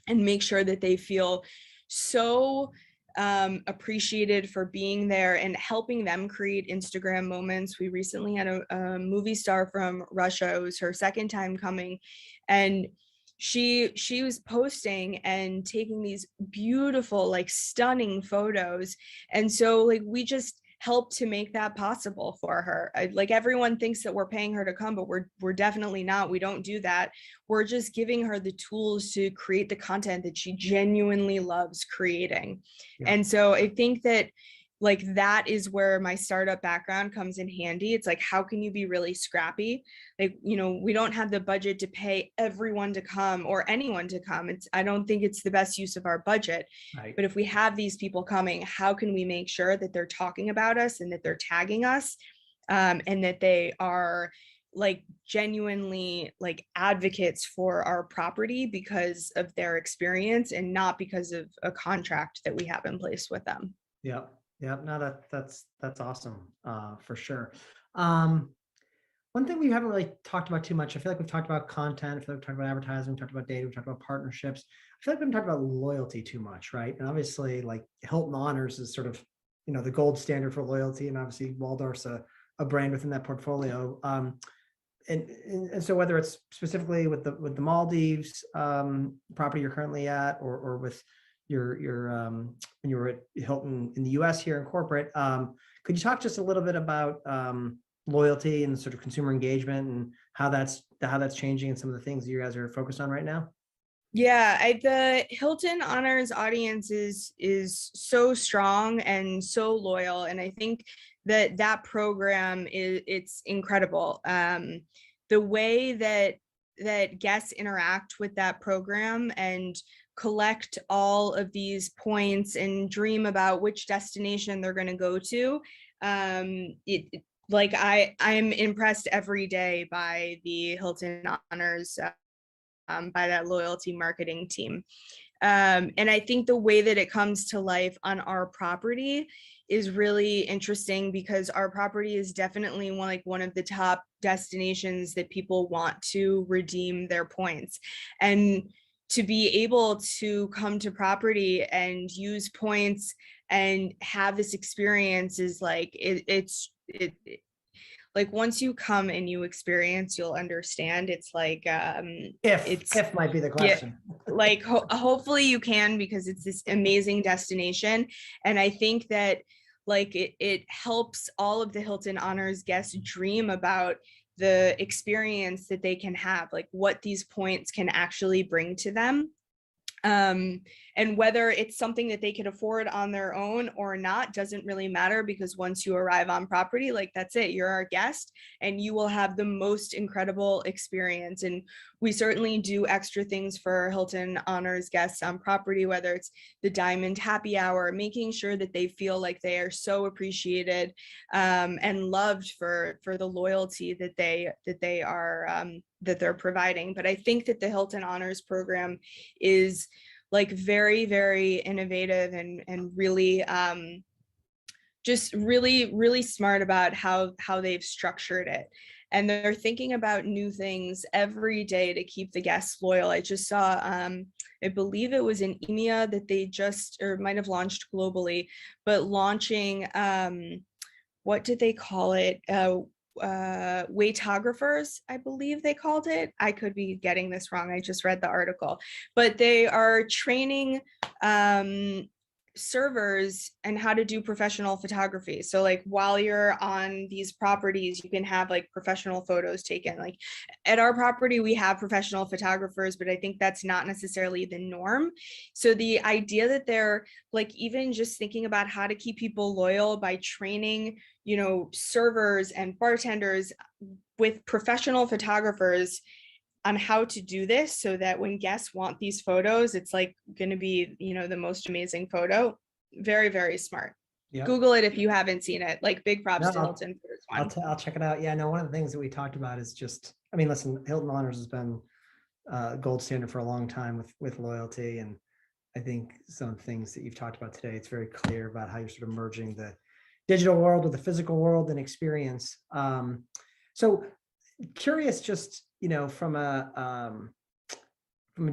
and make sure that they feel so appreciated for being there, and helping them create Instagram moments. We recently had a movie star from Russia. It was her second time coming, and she was posting and taking these beautiful, like stunning photos. And so like we just help to make that possible for her. Like everyone thinks that we're paying her to come, but we're definitely not. We don't do that. We're just giving her the tools to create the content that she genuinely loves creating. And so I think that like that is where my startup background comes in handy. It's like, how can you be really scrappy? Like, you know, we don't have the budget to pay everyone to come or anyone to come. I don't think it's the best use of our budget. But if we have these people coming, how can we make sure that they're talking about us and that they're tagging us, and that they are like genuinely like advocates for our property because of their experience and not because of a contract that we have in place with them. Yeah, no, that's awesome, for sure. One thing we haven't really talked about too much, I feel like we've talked about content, I feel like we've talked about advertising, we've talked about data, we've talked about partnerships. I feel like we haven't talked about loyalty too much, right? And obviously like Hilton Honors is sort of, you know, the gold standard for loyalty, and obviously Waldorf's a brand within that portfolio. And so whether it's specifically with the Maldives property you're currently at, or with your when you were at Hilton in the US here in corporate, could you talk just a little bit about loyalty and sort of consumer engagement and how that's changing, and some of the things that you guys are focused on right now? Yeah, the Hilton Honors audience is so strong and so loyal, and I think that program it's incredible. The way that guests interact with that program and collect all of these points and dream about which destination they're going to go to, like I'm impressed every day by the Hilton Honors, by that loyalty marketing team. And I think the way that it comes to life on our property is really interesting, because our property is definitely one of the top destinations that people want to redeem their points. And to be able to come to property and use points and have this experience is like, it's like once you come and you experience, you'll understand. It's like if might be the question. Yeah, like hopefully you can, because it's this amazing destination. And I think that like it helps all of the Hilton Honors guests dream about the experience that they can have, like what these points can actually bring to them. And whether it's something that they could afford on their own or not doesn't really matter, because once you arrive on property, like that's it, you're our guest and you will have the most incredible experience. And we certainly do extra things for Hilton Honors guests on property, whether it's the Diamond Happy Hour, making sure that they feel like they are so appreciated and loved for the loyalty that they are that they're providing. But I think that the Hilton Honors program is like very, very innovative and really just really smart about how they've structured it. And they're thinking about new things every day to keep the guests loyal. I just saw, I believe it was in EMEA that they just, or might have launched globally, but launching, what did they call it? Waitographers, I believe they called it. I could be getting this wrong. I just read the article, but they are training servers and how to do professional photography. So like while you're on these properties, you can have like professional photos taken. Like at our property, we have professional photographers, but I think that's not necessarily the norm. So the idea that they're like even just thinking about how to keep people loyal by training, you know, servers and bartenders with professional photographers on how to do this so that when guests want these photos, it's like going to be, you know, the most amazing photo. Very, very smart. Yep. Google it if you haven't seen it. Like big props No, to Hilton for this one. I'll check it out. Yeah, no, one of the things that we talked about is just, I mean, listen, Hilton Honors has been gold standard for a long time with loyalty. And I think some of the things that you've talked about today, it's very clear about how you're sort of merging the digital world with the physical world and experience. So curious, just, you know, from a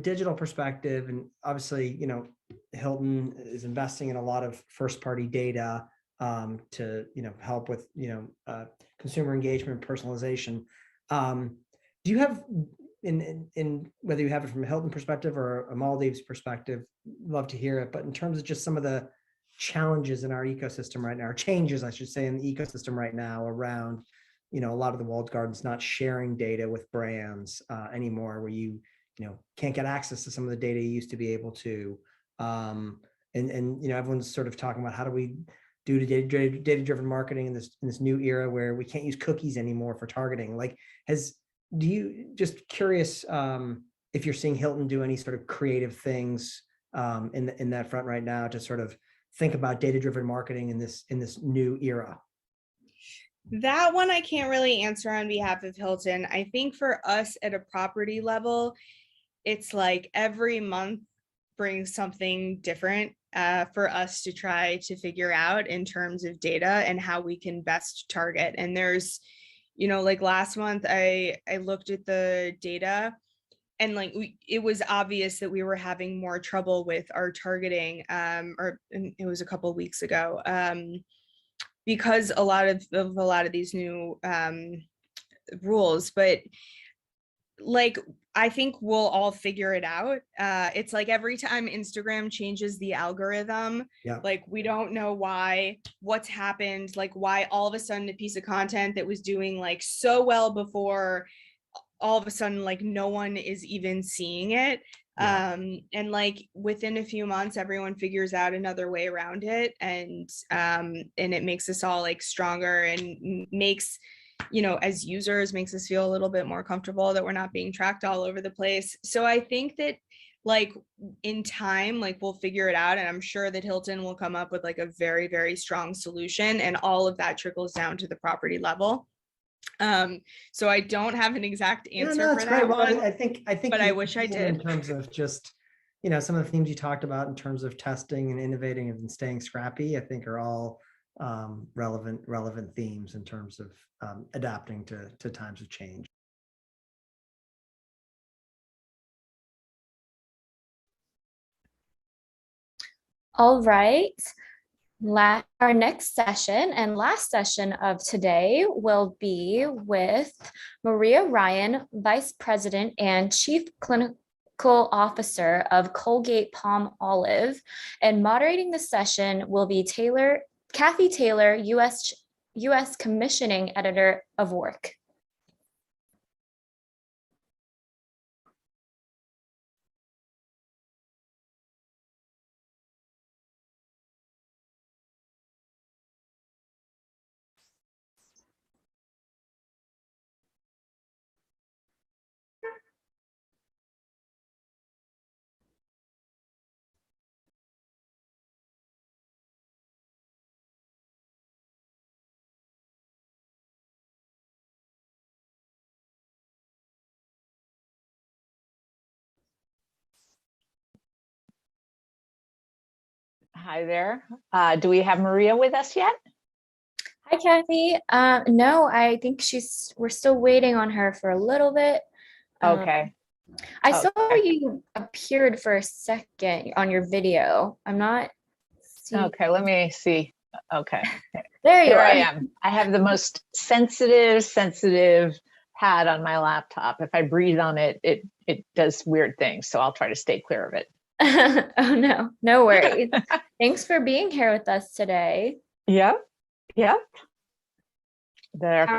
digital perspective, and obviously, you know, Hilton is investing in a lot of first party data to, you know, help with, you know, consumer engagement, personalization. Do you have in whether you have it from a Hilton perspective or a Maldives perspective, love to hear it, but in terms of just some of the challenges in our ecosystem right now, or changes, I should say, in the ecosystem right now around, you know, a lot of the walled gardens not sharing data with brands anymore, where you know, can't get access to some of the data you used to be able to. And you know, everyone's sort of talking about how do we do the data-driven marketing in this new era where we can't use cookies anymore for targeting. Like, do you, just curious if you're seeing Hilton do any sort of creative things in that front right now to sort of think about data-driven marketing in this new era? That one I can't really answer on behalf of Hilton. I think for us at a property level, it's like every month brings something different for us to try to figure out in terms of data and how we can best target. And there's, you know, like last month, I looked at the data and like it was obvious that we were having more trouble with our targeting, or it was a couple of weeks ago, because a lot of these new rules. But like, I think we'll all figure it out. It's like every time Instagram changes the algorithm, yeah, like we don't know what's happened, like why all of a sudden a piece of content that was doing like so well before, all of a sudden like no one is even seeing it. Yeah. And like within a few months, everyone figures out another way around it, and it makes us all like stronger and makes, you know, as users, makes us feel a little bit more comfortable that we're not being tracked all over the place. So I think that like in time, like we'll figure it out, and I'm sure that Hilton will come up with like a very, very strong solution, and all of that trickles down to the property level. So I don't have an exact answer for that one. I think, but I wish I did. In terms of just, you know, some of the themes you talked about in terms of testing and innovating and staying scrappy, I think are all relevant themes in terms of adapting to times of change. All right. Our next session and last session of today will be with Maria Ryan, Vice President and Chief Clinical Officer of Colgate Palm Olive. And moderating the session will be Kathy Taylor, U.S. Commissioning Editor of Work. Hi there. Do we have Maria with us yet? Hi, Kathy. No, I think we're still waiting on her for a little bit. Okay. I saw you appeared for a second on your video. I'm not seeing. Okay, let me see. Okay. There you are. I am. I have the most sensitive pad on my laptop. If I breathe on it, it does weird things. So I'll try to stay clear of it. Oh, no, no worries. Thanks for being here with us today. Yep. How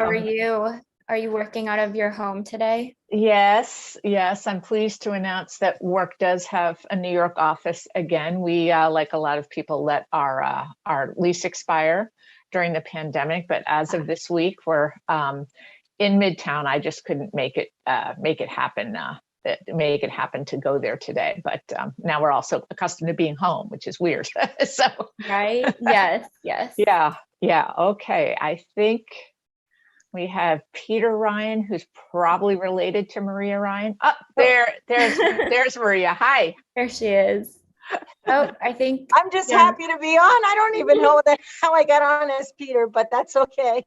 are you? Are you working out of your home today? Yes. I'm pleased to announce that work does have a New York office again. We, like a lot of people, let our lease expire during the pandemic, but as of this week, we're in Midtown. I just couldn't make it happen. Make it happen to go there today, but now we're also accustomed to being home, which is weird. So right. Yes. Yeah. Okay. I think we have Peter Ryan, who's probably related to Maria Ryan. There's Maria. Hi. There she is. Oh, I think I'm just happy to be on. I don't even know how I got on as Peter, but that's okay.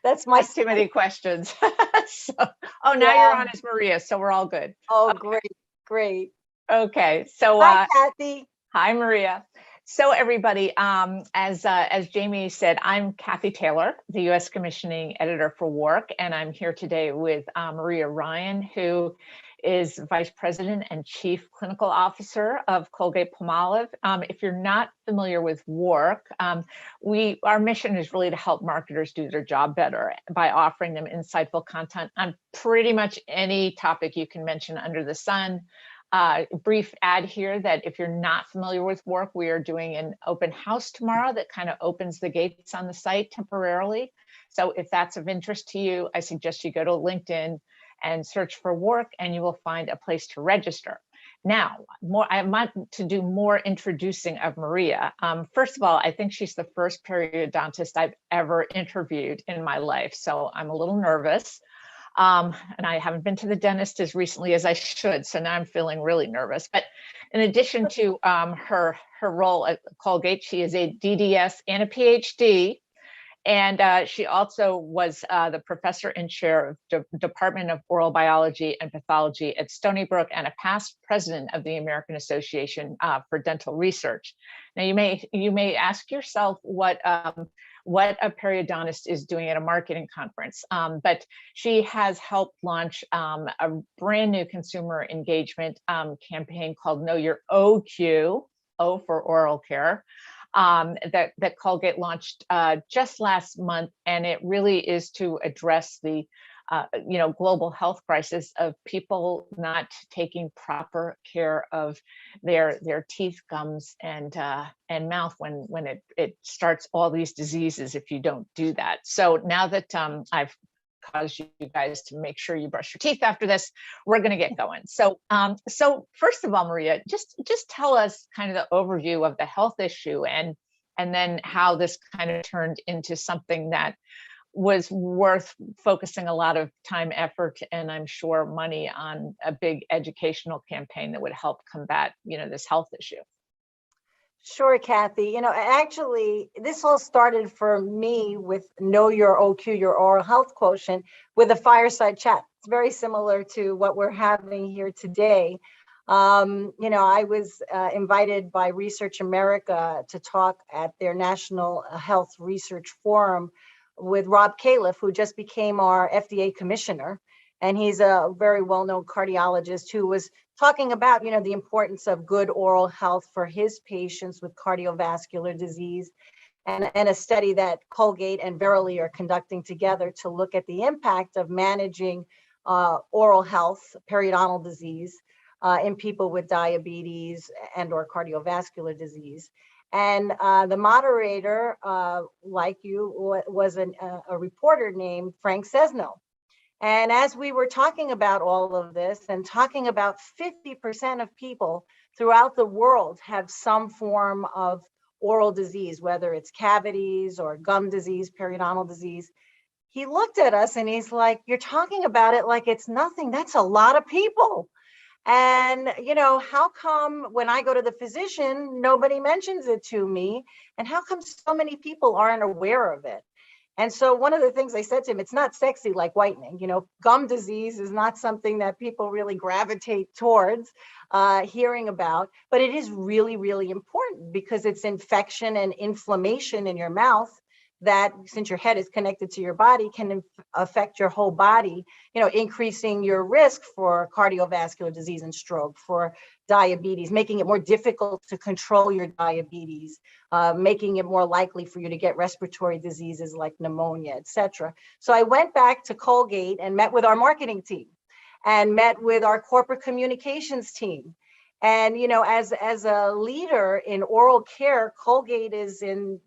That's too many questions. Now you're on as Maria, so we're all good. Oh, okay. Great. Okay, so hi, Kathy. Hi, Maria. So everybody, as Jamie said, I'm Kathy Taylor, the U.S. Commissioning Editor for Work, and I'm here today with Maria Ryan, who is Vice President and Chief Clinical Officer of Colgate-Palmolive. If you're not familiar with Work, our mission is really to help marketers do their job better by offering them insightful content on pretty much any topic you can mention under the sun. Brief ad here that if you're not familiar with Work, we are doing an open house tomorrow that kind of opens the gates on the site temporarily. So if that's of interest to you, I suggest you go to LinkedIn and search for Work, and you will find a place to register. Now, I want to do more introducing of Maria. First of all, I think she's the first periodontist I've ever interviewed in my life, so I'm a little nervous. And I haven't been to the dentist as recently as I should, so now I'm feeling really nervous. But in addition to her role at Colgate, she is a DDS and a PhD. And she also was the professor and chair of the Department of Oral Biology and Pathology at Stony Brook, and a past president of the American Association for Dental Research. Now, you may ask yourself what a periodontist is doing at a marketing conference, but she has helped launch a brand new consumer engagement campaign called Know Your OQ, O for oral care. That Colgate launched just last month, and it really is to address the global health crisis of people not taking proper care of their teeth, gums, and mouth when it starts all these diseases if you don't do that. So now that I've caused you guys to make sure you brush your teeth after this, we're going to get going. So first of all, Maria, just tell us kind of the overview of the health issue, and then how this kind of turned into something that was worth focusing a lot of time, effort, and I'm sure money on a big educational campaign that would help combat, this health issue. Sure, Kathy. Actually, this all started for me with Know Your OQ, your oral health quotient, with a fireside chat. It's very similar to what we're having here today. I was invited by Research America to talk at their National Health Research Forum with Rob Califf, who just became our FDA commissioner. And he's a very well-known cardiologist who was talking about, the importance of good oral health for his patients with cardiovascular disease, and a study that Colgate and Verily are conducting together to look at the impact of managing oral health, periodontal disease, in people with diabetes and or cardiovascular disease. And the moderator, like you, was a reporter named Frank Sesno. And as we were talking about all of this and talking about 50% of people throughout the world have some form of oral disease, whether it's cavities or gum disease, periodontal disease, he looked at us and he's like, "You're talking about it like it's nothing. That's a lot of people." And, how come when I go to the physician, nobody mentions it to me? And how come so many people aren't aware of it? And so one of the things I said to him, it's not sexy like whitening. Gum disease is not something that people really gravitate towards hearing about, but it is really, really important because it's infection and inflammation in your mouth that, since your head is connected to your body, can affect your whole body, increasing your risk for cardiovascular disease and stroke, for diabetes, making it more difficult to control your diabetes, making it more likely for you to get respiratory diseases like pneumonia, etc. So I went back to Colgate and met with our marketing team and met with our corporate communications team. And, as a leader in oral care, Colgate is in,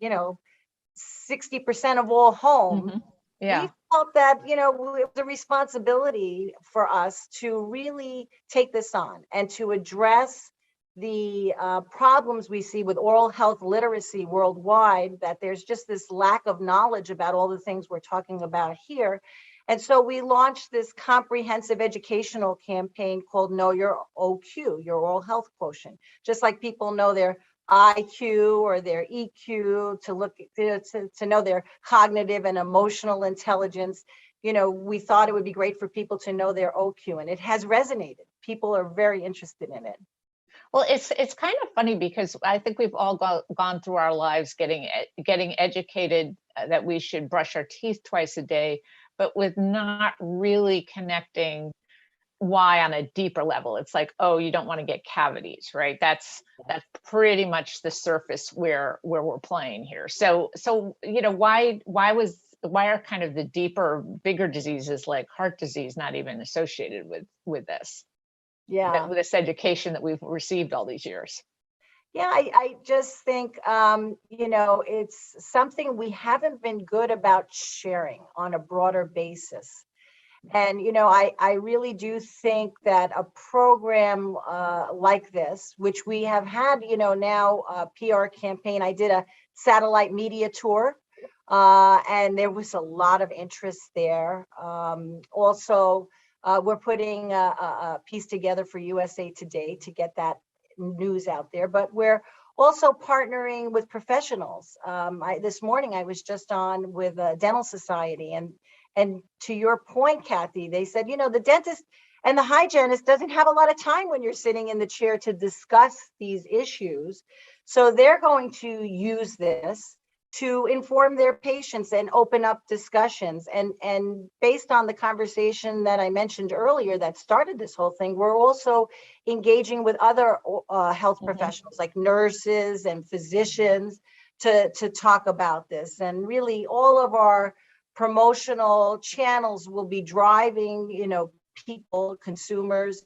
60% of all homes. Yeah. We felt that, it was a responsibility for us to really take this on and to address the problems we see with oral health literacy worldwide, that there's just this lack of knowledge about all the things we're talking about here. And so we launched this comprehensive educational campaign called Know Your OQ, your oral health quotient, just like people know their IQ or their EQ, to know their cognitive and emotional intelligence. We thought it would be great for people to know their OQ, and it has resonated. People are very interested in it. Well, it's kind of funny because I think we've all gone through our lives getting educated that we should brush our teeth twice a day, but with not really connecting why on a deeper level. It's like, oh, you don't want to get cavities, right? That's pretty much the surface where we're playing here. So why are kind of the deeper, bigger diseases like heart disease not even associated with this? Yeah, with this education that we've received all these years. Yeah, I just think, it's something we haven't been good about sharing on a broader basis. And, I really do think that a program like this, which we have had, now a PR campaign, I did a satellite media tour, and there was a lot of interest there. Also, we're putting a piece together for USA Today to get that news out there, but we're also partnering with professionals. This morning I was just on with a dental society, and to your point, Kathy, they said, the dentist and the hygienist doesn't have a lot of time when you're sitting in the chair to discuss these issues. So they're going to use this to inform their patients and open up discussions. And based on the conversation that I mentioned earlier that started this whole thing, we're also engaging with other health professionals like nurses and physicians to talk about this. And really all of our promotional channels will be driving, people, consumers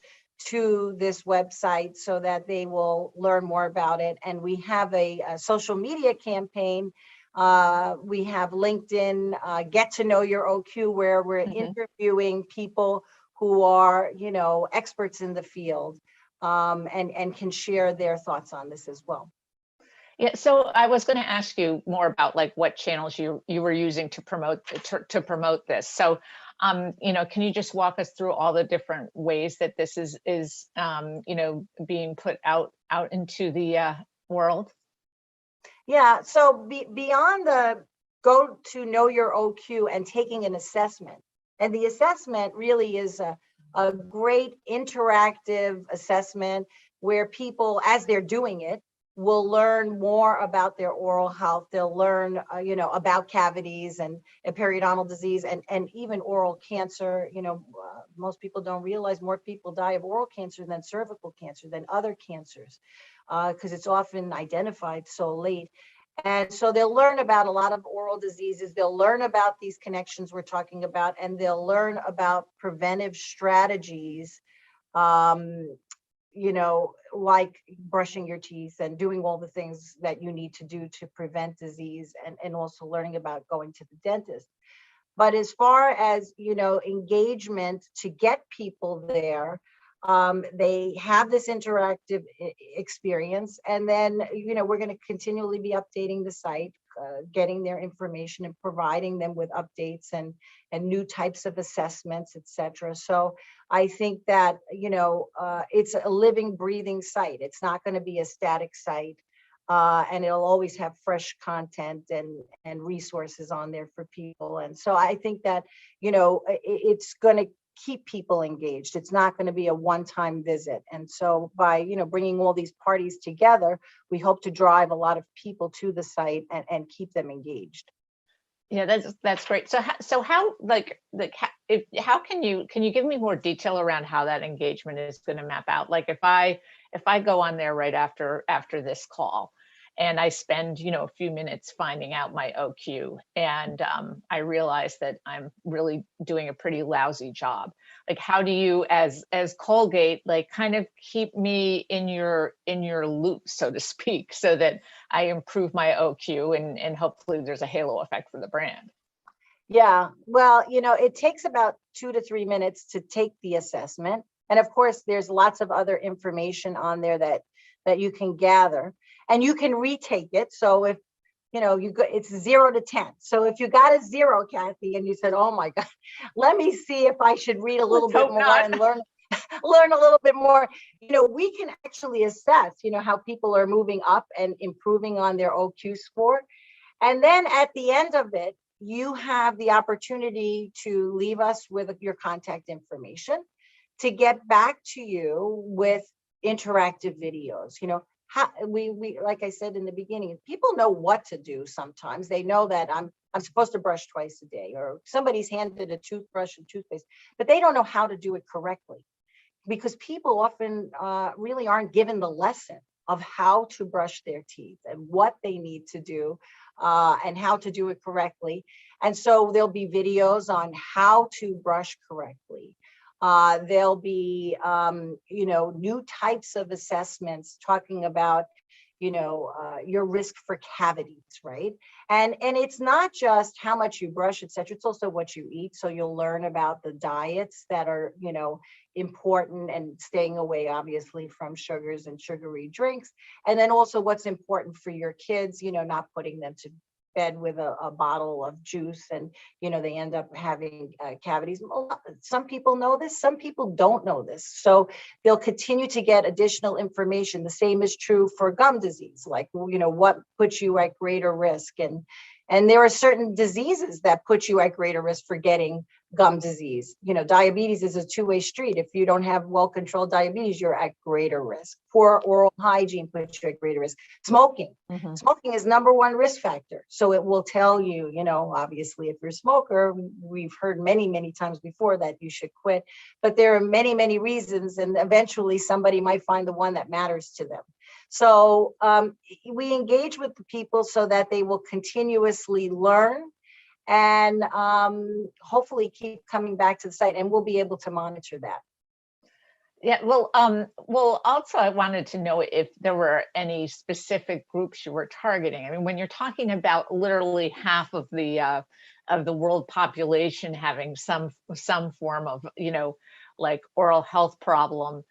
to this website so that they will learn more about it. And we have a social media campaign. We have LinkedIn, Get to Know Your OQ, where we're interviewing people who are, experts in the field, and can share their thoughts on this as well. Yeah, so I was going to ask you more about like what channels you were using to promote this. So, can you just walk us through all the different ways that this is being put out into the world? Yeah, so beyond the go to Know Your OQ and taking an assessment, and the assessment really is a great interactive assessment where people, as they're doing it, will learn more about their oral health. They'll learn, about cavities and periodontal disease and even oral cancer. Most people don't realize more people die of oral cancer than cervical cancer, than other cancers, because it's often identified so late. And so they'll learn about a lot of oral diseases. They'll learn about these connections we're talking about, and they'll learn about preventive strategies, like brushing your teeth and doing all the things that you need to do to prevent disease, and also learning about going to the dentist. But as far as, engagement to get people there, they have this interactive experience. And then, we're going to continually be updating the site. getting their information and providing them with updates and new types of assessments, etc. So I think that, it's a living, breathing site. It's not going to be a static site. And it'll always have fresh content and resources on there for people. And so I think that, it's going to keep people engaged. It's not going to be a one-time visit. And so by, bringing all these parties together, we hope to drive a lot of people to the site and keep them engaged. Yeah, that's great. So how how can you give me more detail around how that engagement is going to map out? Like if I go on there right after this call and I spend, a few minutes finding out my OQ and I realize that I'm really doing a pretty lousy job. Like how do you as Colgate, like kind of keep me in your loop, so to speak, so that I improve my OQ and hopefully there's a halo effect for the brand? Yeah, well, it takes about 2 to 3 minutes to take the assessment. And of course, there's lots of other information on there that you can gather and you can retake it. So if, it's 0 to 10. So if you got a 0, Kathy, and you said, oh my God, let me see if I should read a little bit more and learn a little bit more, we can actually assess, how people are moving up and improving on their OQ score. And then at the end of it, you have the opportunity to leave us with your contact information to get back to you with interactive videos. How we like I said in the beginning, people know what to do. Sometimes they know that I'm supposed to brush twice a day, or somebody's handed a toothbrush and toothpaste, but they don't know how to do it correctly, because people often really aren't given the lesson of how to brush their teeth and what they need to do and how to do it correctly. And so there'll be videos on how to brush correctly. There'll be, new types of assessments talking about, your risk for cavities, right? And it's not just how much you brush, et cetera. It's also what you eat. So you'll learn about the diets that are, important, and staying away, obviously, from sugars and sugary drinks. And then also what's important for your kids, not putting them to bed with a bottle of juice and they end up having cavities. Some people know this, some people don't know this, so they'll continue to get additional information. The same is true for gum disease, like what puts you at greater risk, and there are certain diseases that put you at greater risk for getting gum disease. Diabetes is a two-way street. If you don't have well-controlled diabetes, you're at greater risk. Poor oral hygiene puts you at greater risk. Smoking. Mm-hmm. Smoking is #1 risk factor. So it will tell you, obviously, if you're a smoker, we've heard many, many times before that you should quit. But there are many, many reasons, and eventually somebody might find the one that matters to them. So we engage with the people so that they will continuously learn and hopefully keep coming back to the site, and we'll be able to monitor that. Yeah, well, also I wanted to know if there were any specific groups you were targeting. I mean, when you're talking about literally half of the world population having some form of, like oral health problem,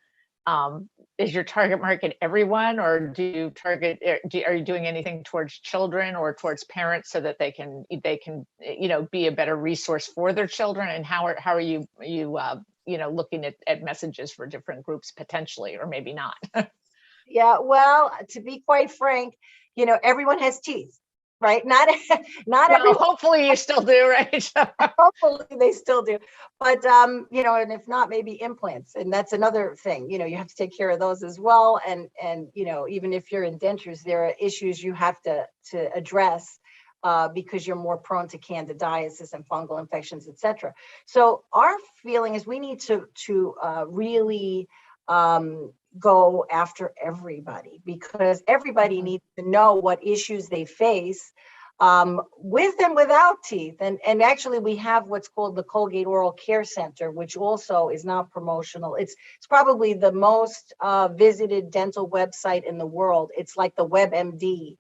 is your target market everyone, or do you target? Are you doing anything towards children or towards parents so that they can be a better resource for their children? And how are you looking at messages for different groups potentially, or maybe not? Yeah, well, to be quite frank, everyone has teeth, right? Not well, everyone. Hopefully you still do, right? Hopefully they still do, but and if not, maybe implants, and that's another thing. You have to take care of those as well, and even if you're in dentures, there are issues you have to address because you're more prone to candidiasis and fungal infections, etc. So our feeling is we need to really go after everybody, because everybody needs to know what issues they face with and without teeth. And actually we have what's called the Colgate Oral Care Center, which also is not promotional. It's probably the most visited dental website in the world. It's like the WebMD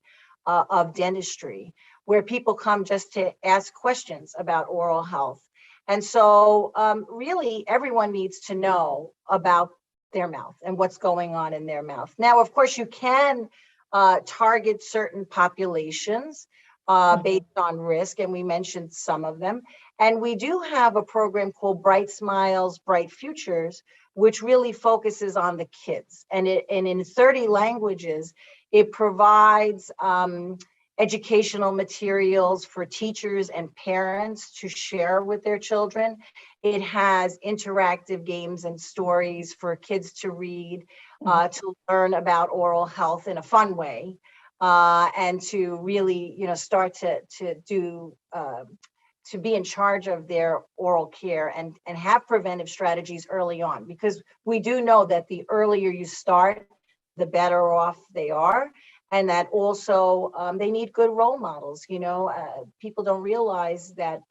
of dentistry, where people come just to ask questions about oral health. And so really everyone needs to know about their mouth and what's going on in their mouth. Now, of course, you can target certain populations. based on risk, and we mentioned some of them. And we do have a program called Bright Smiles, Bright Futures, which really focuses on the kids. And in 30 languages, it provides educational materials for teachers and parents to share with their children. It has interactive games and stories for kids to read, to learn about oral health in a fun way, and to really, start to be in charge of their oral care and have preventive strategies early on, because we do know that the earlier you start, the better off they are. And that also they need good role models. People don't realize that,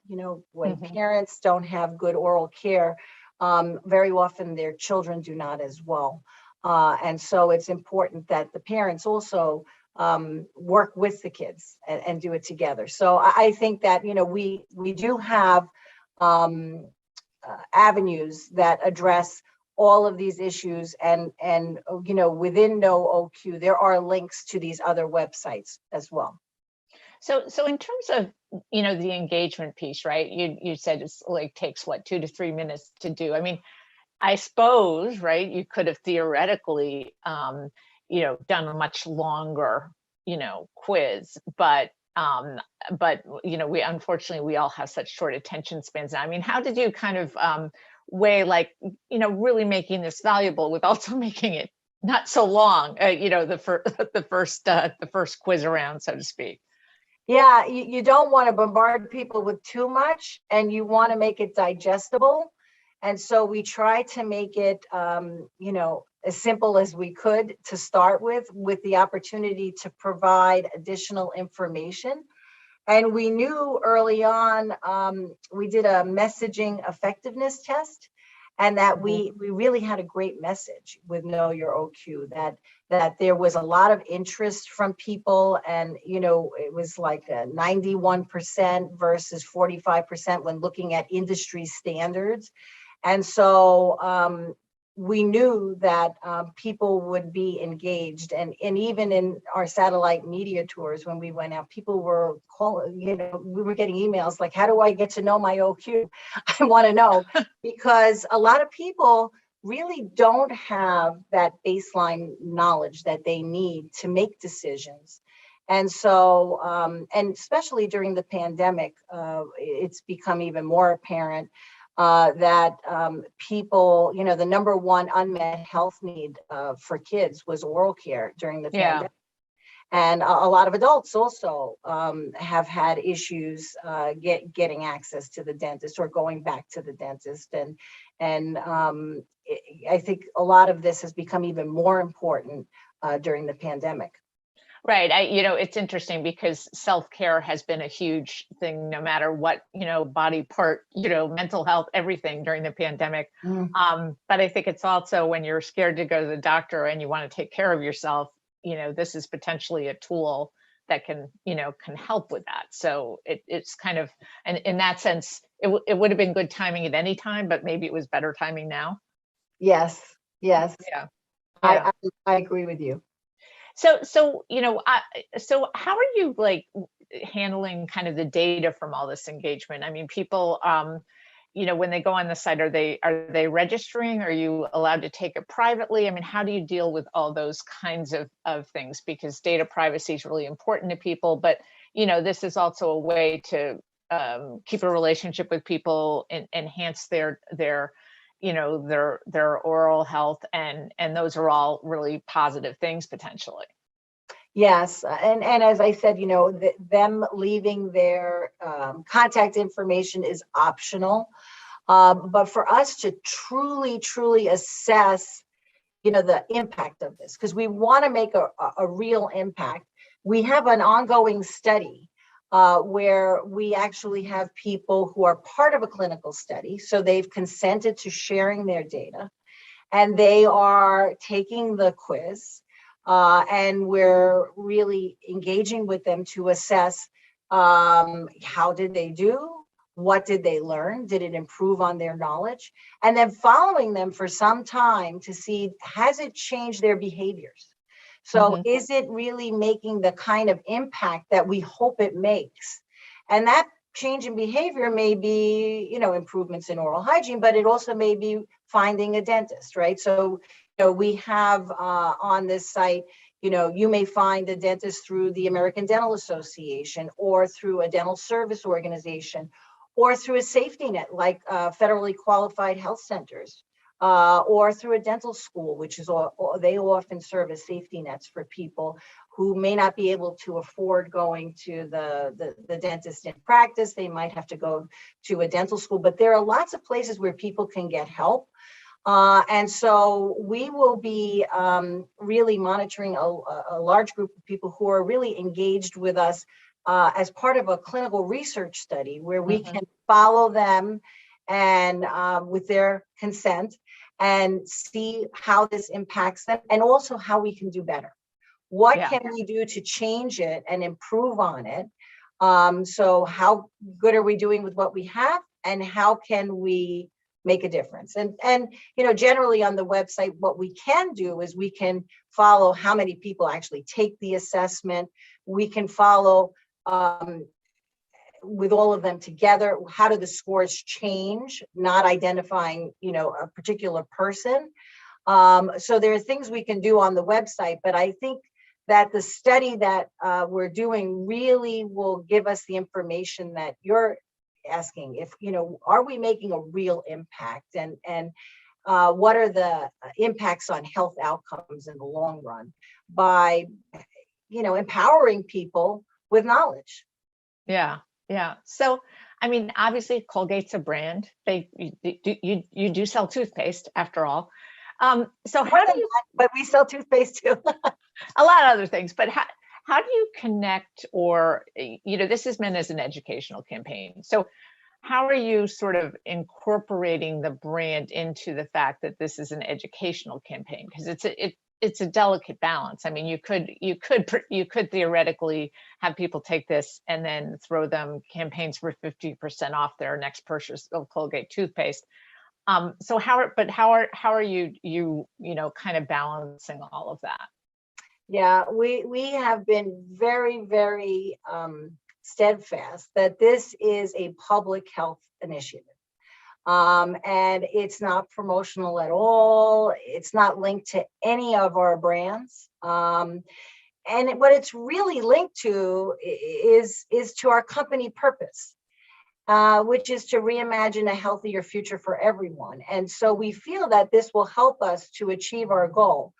when parents don't have good oral care, very often their children do not as well. And so it's important that the parents also work with the kids and do it together. So I think that, we do have avenues that address all of these issues, and within NoOQ, there are links to these other websites as well. So in terms of, the engagement piece, right? You said it's like takes what, 2 to 3 minutes to do. I mean, I suppose, right, you could have theoretically, done a much longer, quiz, but we unfortunately, we all have such short attention spans. I mean, how did you kind of way, like, really making this valuable with also making it not so long, the first quiz around, so to speak? Yeah, you don't want to bombard people with too much, and you want to make it digestible. And so we try to make it, as simple as we could to start with the opportunity to provide additional information. And we knew early on, we did a messaging effectiveness test, and that we really had a great message with Know Your OQ, that there was a lot of interest from people, and it was like a 91% versus 45% when looking at industry standards. And so we knew that people would be engaged, and even in our satellite media tours, when we went out, people were calling, we were getting emails like, how do I get to know my OQ? I want to know, because a lot of people really don't have that baseline knowledge that they need to make decisions. And so, and especially during the pandemic, it's become even more apparent that people, the number one unmet health need for kids was oral care during the pandemic. And a lot of adults also have had issues getting access to the dentist or going back to the dentist. And I think a lot of this has become even more important during the pandemic. Right. It's interesting because self-care has been a huge thing, no matter what, body part, mental health, everything during the pandemic. But I think it's also when you're scared to go to the doctor and you want to take care of yourself, this is potentially a tool that can help with that. So it's kind of, and in that sense, it would have been good timing at any time, but maybe it was better timing now. Yes. Yeah. I agree with you. So how are you handling kind of the data from all this engagement? I mean, people, when they go on the site, are they registering? Are you allowed to take it privately? I mean, how do you deal with all those kinds of things? Because data privacy is really important to people, but this is also a way to keep a relationship with people and enhance their oral health, and those are all really positive things potentially. Yes, and as I said, them leaving their contact information is optional, but for us to truly assess, the impact of this, because we want to make a real impact. We have an ongoing study where we actually have people who are part of a clinical study. So they've consented to sharing their data, and they are taking the quiz, and we're really engaging with them to assess how did they do, what did they learn, did it improve on their knowledge, and then following them for some time to see, has it changed their behaviors? So is it really making the kind of impact that we hope it makes? And that change in behavior may be, improvements in oral hygiene, but it also may be finding a dentist, right? So, we have on this site, you may find a dentist through the American Dental Association or through a dental service organization or through a safety net like federally qualified health centers or through a dental school, which is they often serve as safety nets for people who may not be able to afford going to the dentist in practice. They might have to go to a dental school, but there are lots of places where people can get help. And so we will be really monitoring a large group of people who are really engaged with us as part of a clinical research study where we can follow them and with their consent and see how this impacts them and also how we can do better. What can we do to change it and improve on it? So how good are we doing with what we have and how can we make a difference? And generally on the website, what we can do is we can follow how many people actually take the assessment. We can follow with all of them together, how do the scores change, not identifying, a particular person. So there are things we can do on the website, but I think that the study that we're doing really will give us the information that you're asking. If, are we making a real impact and what are the impacts on health outcomes in the long run by, empowering people with knowledge. Yeah. So, I mean, obviously Colgate's a brand. You do sell toothpaste after all. So how do you, but we sell toothpaste too. A lot of other things, but how do you connect or, this is meant as an educational campaign. So how are you sort of incorporating the brand into the fact that this is an educational campaign? Because it's a delicate balance. I mean, you could theoretically have people take this and then throw them campaigns for 50% off their next purchase of Colgate toothpaste. So how are you kind of balancing all of that? Yeah, we have been very, very steadfast that this is a public health initiative. And it's not promotional at all. It's not linked to any of our brands. And what it's really linked to is to our company purpose, which is to reimagine a healthier future for everyone. And so we feel that this will help us to achieve our goal.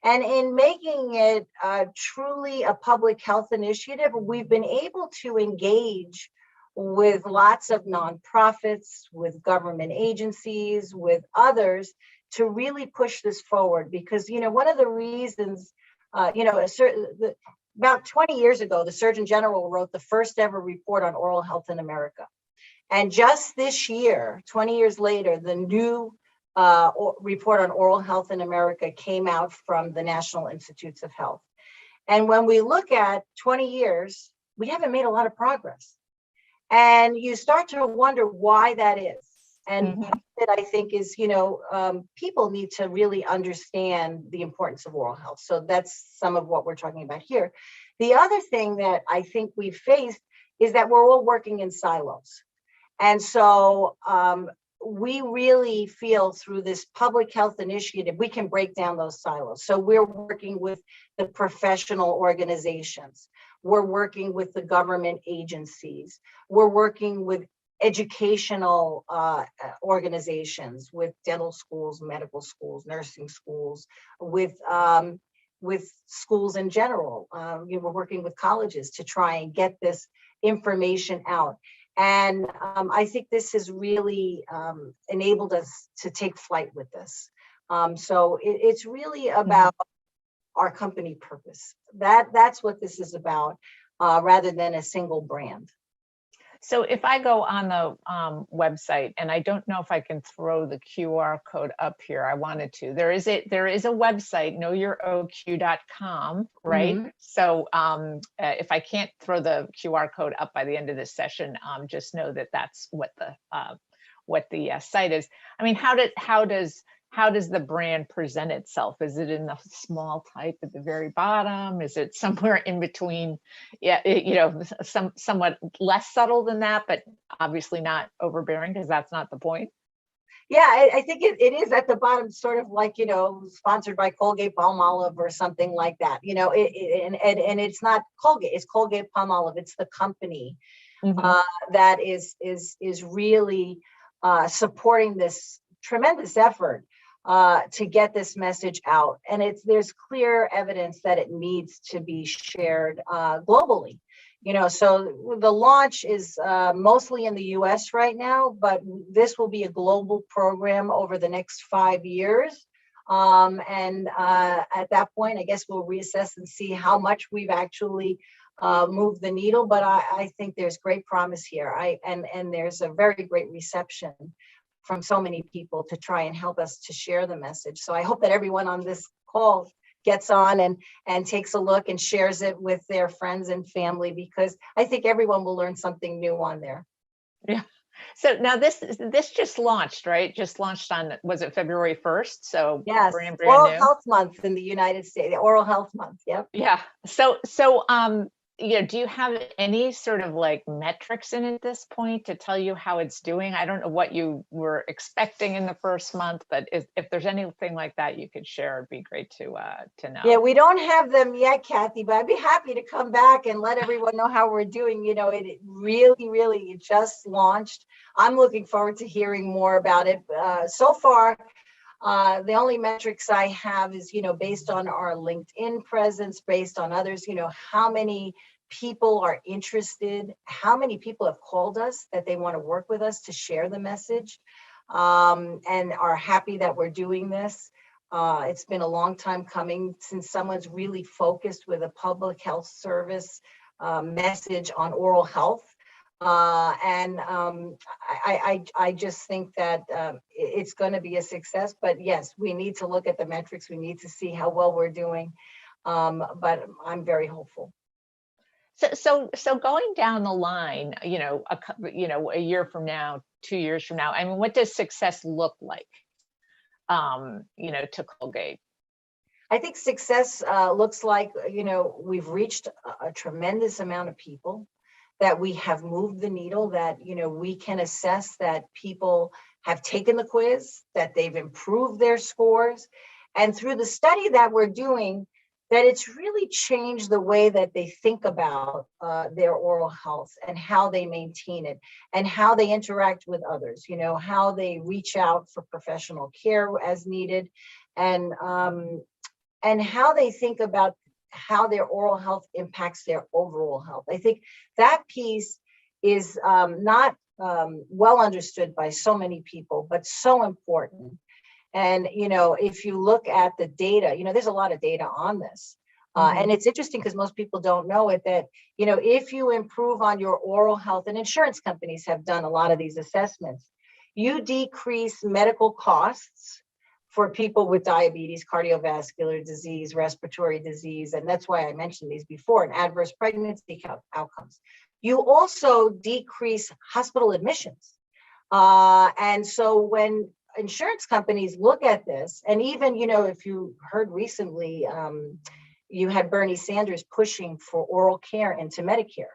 And in making it truly a public health initiative, we've been able to engage with lots of nonprofits, with government agencies, with others to really push this forward. Because, one of the reasons, about 20 years ago, the Surgeon General wrote the first ever report on oral health in America. And just this year, 20 years later, the new report on oral health in America came out from the National Institutes of Health. And when we look at 20 years, we haven't made a lot of progress. And you start to wonder why that is. And that I think is, people need to really understand the importance of oral health. So that's some of what we're talking about here. The other thing that I think we've faced is that we're all working in silos. And so we really feel through this public health initiative, we can break down those silos. So we're working with the professional organizations. We're working with the government agencies. We're working with educational organizations, with dental schools, medical schools, nursing schools, with schools in general. We're working with colleges to try and get this information out. And I think this has really enabled us to take flight with this. So it's really about our company purpose. That's what this is about, rather than a single brand. So if I go on the website, and I don't know if I can throw the QR code up here, I wanted to. There is a website, knowyourOQ.com, right? So if I can't throw the QR code up by the end of this session, just know that that's what the site is. I mean, how how does the brand present itself? Is it in the small type at the very bottom? Is it somewhere in between? Yeah, somewhat less subtle than that, but obviously not overbearing, because that's not the point. Yeah, I think it is at the bottom, sort of like, sponsored by Colgate Palmolive or something like that. And it's not Colgate, it's Colgate Palmolive. It's the company that is really supporting this tremendous effort to get this message out. And there's clear evidence that it needs to be shared globally. So the launch is mostly in the US right now, but this will be a global program over the next 5 years. And at that point, I guess we'll reassess and see how much we've actually moved the needle. But I think there's great promise here. And there's a very great reception from so many people to try and help us to share the message. So I hope that everyone on this call gets on and takes a look and shares it with their friends and family, because I think everyone will learn something new on there. Yeah. So now this just launched, right? Just launched on, was it February 1st? So yes, brand Oral new. Health Month in the United States, the Oral Health Month. Yep. Yeah. So do you have any sort of like metrics in at this point to tell you how it's doing? I don't know what you were expecting in the first month, but if there's anything like that you could share, it'd be great to know. Yeah, we don't have them yet, Kathy, but I'd be happy to come back and let everyone know how we're doing. It really just launched. I'm looking forward to hearing more about it. So far, the only metrics I have is, based on our LinkedIn presence, based on others, how many people are interested, how many people have called us that they want to work with us to share the message, and are happy that we're doing this. It's been a long time coming since someone's really focused with a public health service message on oral health. And I just think that it's going to be a success. But yes, we need to look at the metrics. We need to see how well we're doing. But I'm very hopeful. So going down the line, a year from now, 2 years from now, I mean, what does success look like, to Colgate? I think success looks like, we've reached a tremendous amount of people, that we have moved the needle, that, we can assess that people have taken the quiz, that they've improved their scores. And through the study that we're doing, that it's really changed the way that they think about their oral health and how they maintain it and how they interact with others, how they reach out for professional care as needed, and how they think about how their oral health impacts their overall health. I think that piece is not well understood by so many people, but so important. And, if you look at the data, there's a lot of data on this. And it's interesting because most people don't know it, that, if you improve on your oral health, and insurance companies have done a lot of these assessments, you decrease medical costs for people with diabetes, cardiovascular disease, respiratory disease. And that's why I mentioned these before, and adverse pregnancy outcomes. You also decrease hospital admissions. And so when insurance companies look at this, and even, if you heard recently, you had Bernie Sanders pushing for oral care into Medicare.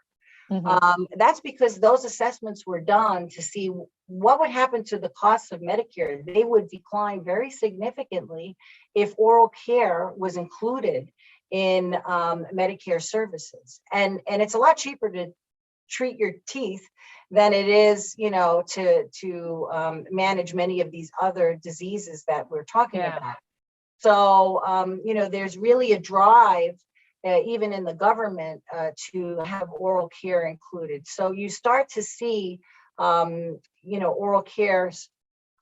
That's because those assessments were done to see what would happen to the costs of Medicare. They would decline very significantly if oral care was included in Medicare services. And it's a lot cheaper to treat your teeth than it is, to manage many of these other diseases that we're talking about. So, there's really a drive, even in the government, to have oral care included. So you start to see, oral care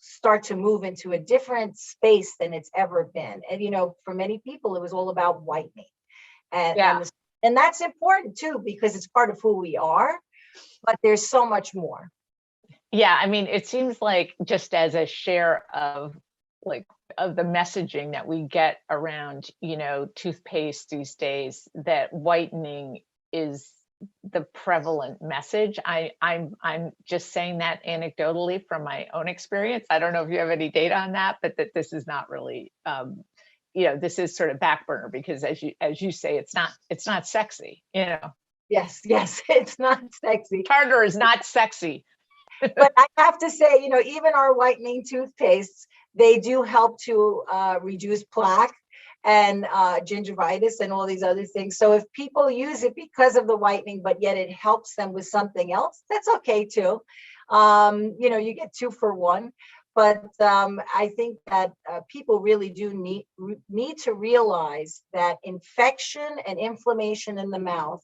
start to move into a different space than it's ever been. And, for many people, it was all about whitening. And that's important too, because it's part of who we are, but there's so much more. Yeah, I mean, it seems like just as a share of the messaging that we get around, toothpaste these days, that whitening is the prevalent message. I'm just saying that anecdotally from my own experience. I don't know if you have any data on that, but that this is not really, this is sort of back burner because as you say, it's not sexy, Yes, it's not sexy. Tartar is not sexy. But I have to say, even our whitening toothpastes, they do help to reduce plaque and gingivitis and all these other things. So if people use it because of the whitening, but yet it helps them with something else, that's okay too. You get 2 for 1. But I think that people really do need to realize that infection and inflammation in the mouth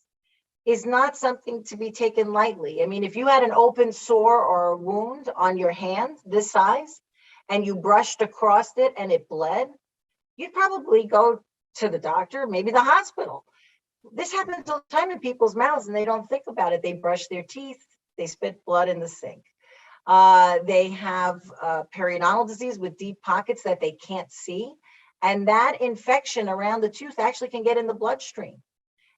is not something to be taken lightly. I mean, if you had an open sore or a wound on your hand this size and you brushed across it and it bled, you'd probably go to the doctor, maybe the hospital. This happens all the time in people's mouths and they don't think about it. They brush their teeth, they spit blood in the sink. They have periodontal disease with deep pockets that they can't see. And that infection around the tooth actually can get in the bloodstream.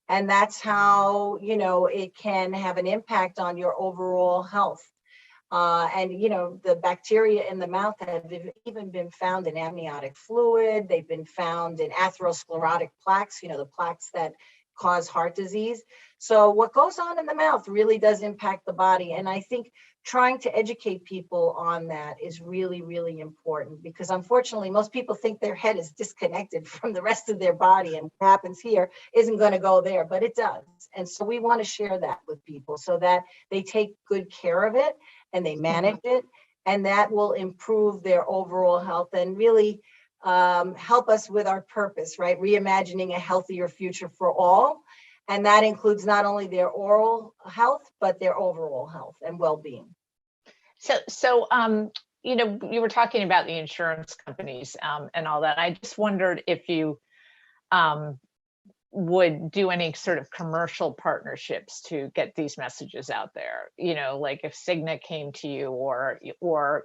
And that's how, it can have an impact on your overall health. The bacteria in the mouth have even been found in amniotic fluid. They've been found in atherosclerotic plaques, the plaques that cause heart disease. So what goes on in the mouth really does impact the body. And I think trying to educate people on that is really, really important because unfortunately, most people think their head is disconnected from the rest of their body and what happens here isn't going to go there, but it does. And so we want to share that with people so that they take good care of it and they manage it, and that will improve their overall health and really help us with our purpose, right? Reimagining a healthier future for all. And that includes not only their oral health, but their overall health and well-being. So you were talking about the insurance companies and all that. I just wondered if you would do any sort of commercial partnerships to get these messages out there, like if Cigna came to you or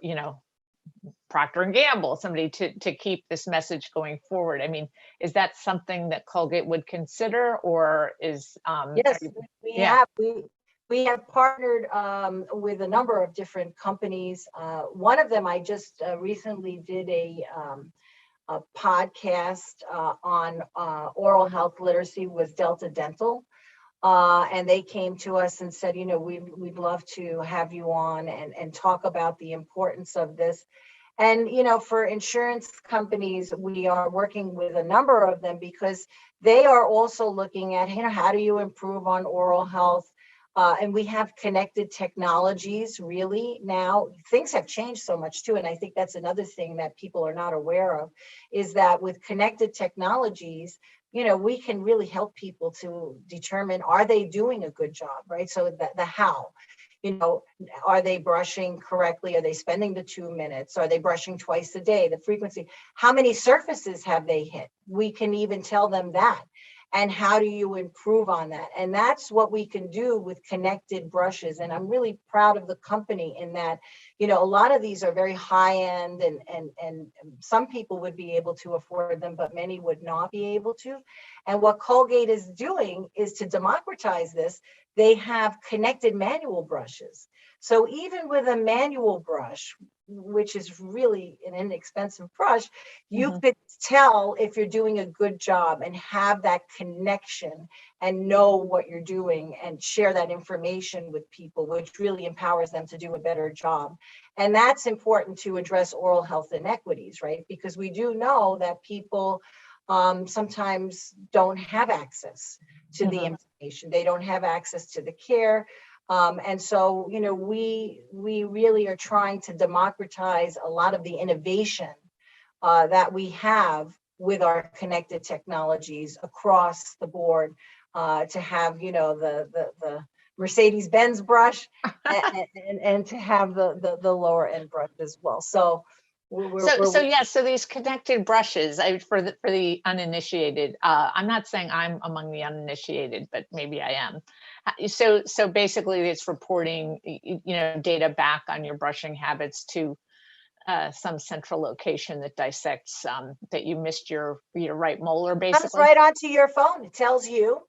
Procter and Gamble, somebody to keep this message going forward. I mean, is that something that Colgate would consider, or is yes, we have partnered with a number of different companies. One of them I just recently did a podcast on oral health literacy with Delta Dental. And they came to us and said, we'd love to have you on and talk about the importance of this. And, for insurance companies, we are working with a number of them because they are also looking at, how do you improve on oral health? And we have connected technologies really now. Things have changed so much too. And I think that's another thing that people are not aware of is that with connected technologies, we can really help people to determine, are they doing a good job, right? So the how, are they brushing correctly? Are they spending the 2 minutes? Are they brushing twice a day? The frequency, how many surfaces have they hit? We can even tell them that. And how do you improve on that? And that's what we can do with connected brushes. And I'm really proud of the company in that, a lot of these are very high end and some people would be able to afford them, but many would not be able to. And what Colgate is doing is to democratize this. They have connected manual brushes. So even with a manual brush, which is really an inexpensive brush, you could tell if you're doing a good job and have that connection and know what you're doing and share that information with people, which really empowers them to do a better job. And that's important to address oral health inequities, right? Because we do know that people sometimes don't have access to the information. They don't have access to the care. And so, we really are trying to democratize a lot of the innovation that we have with our connected technologies across the board to have, the Mercedes-Benz brush and to have the lower end brush as well. So so these connected brushes, for the uninitiated, I'm not saying I'm among the uninitiated, but maybe I am. So basically it's reporting, data back on your brushing habits to some central location that dissects that you missed your right molar, basically. Comes right onto your phone. It tells you.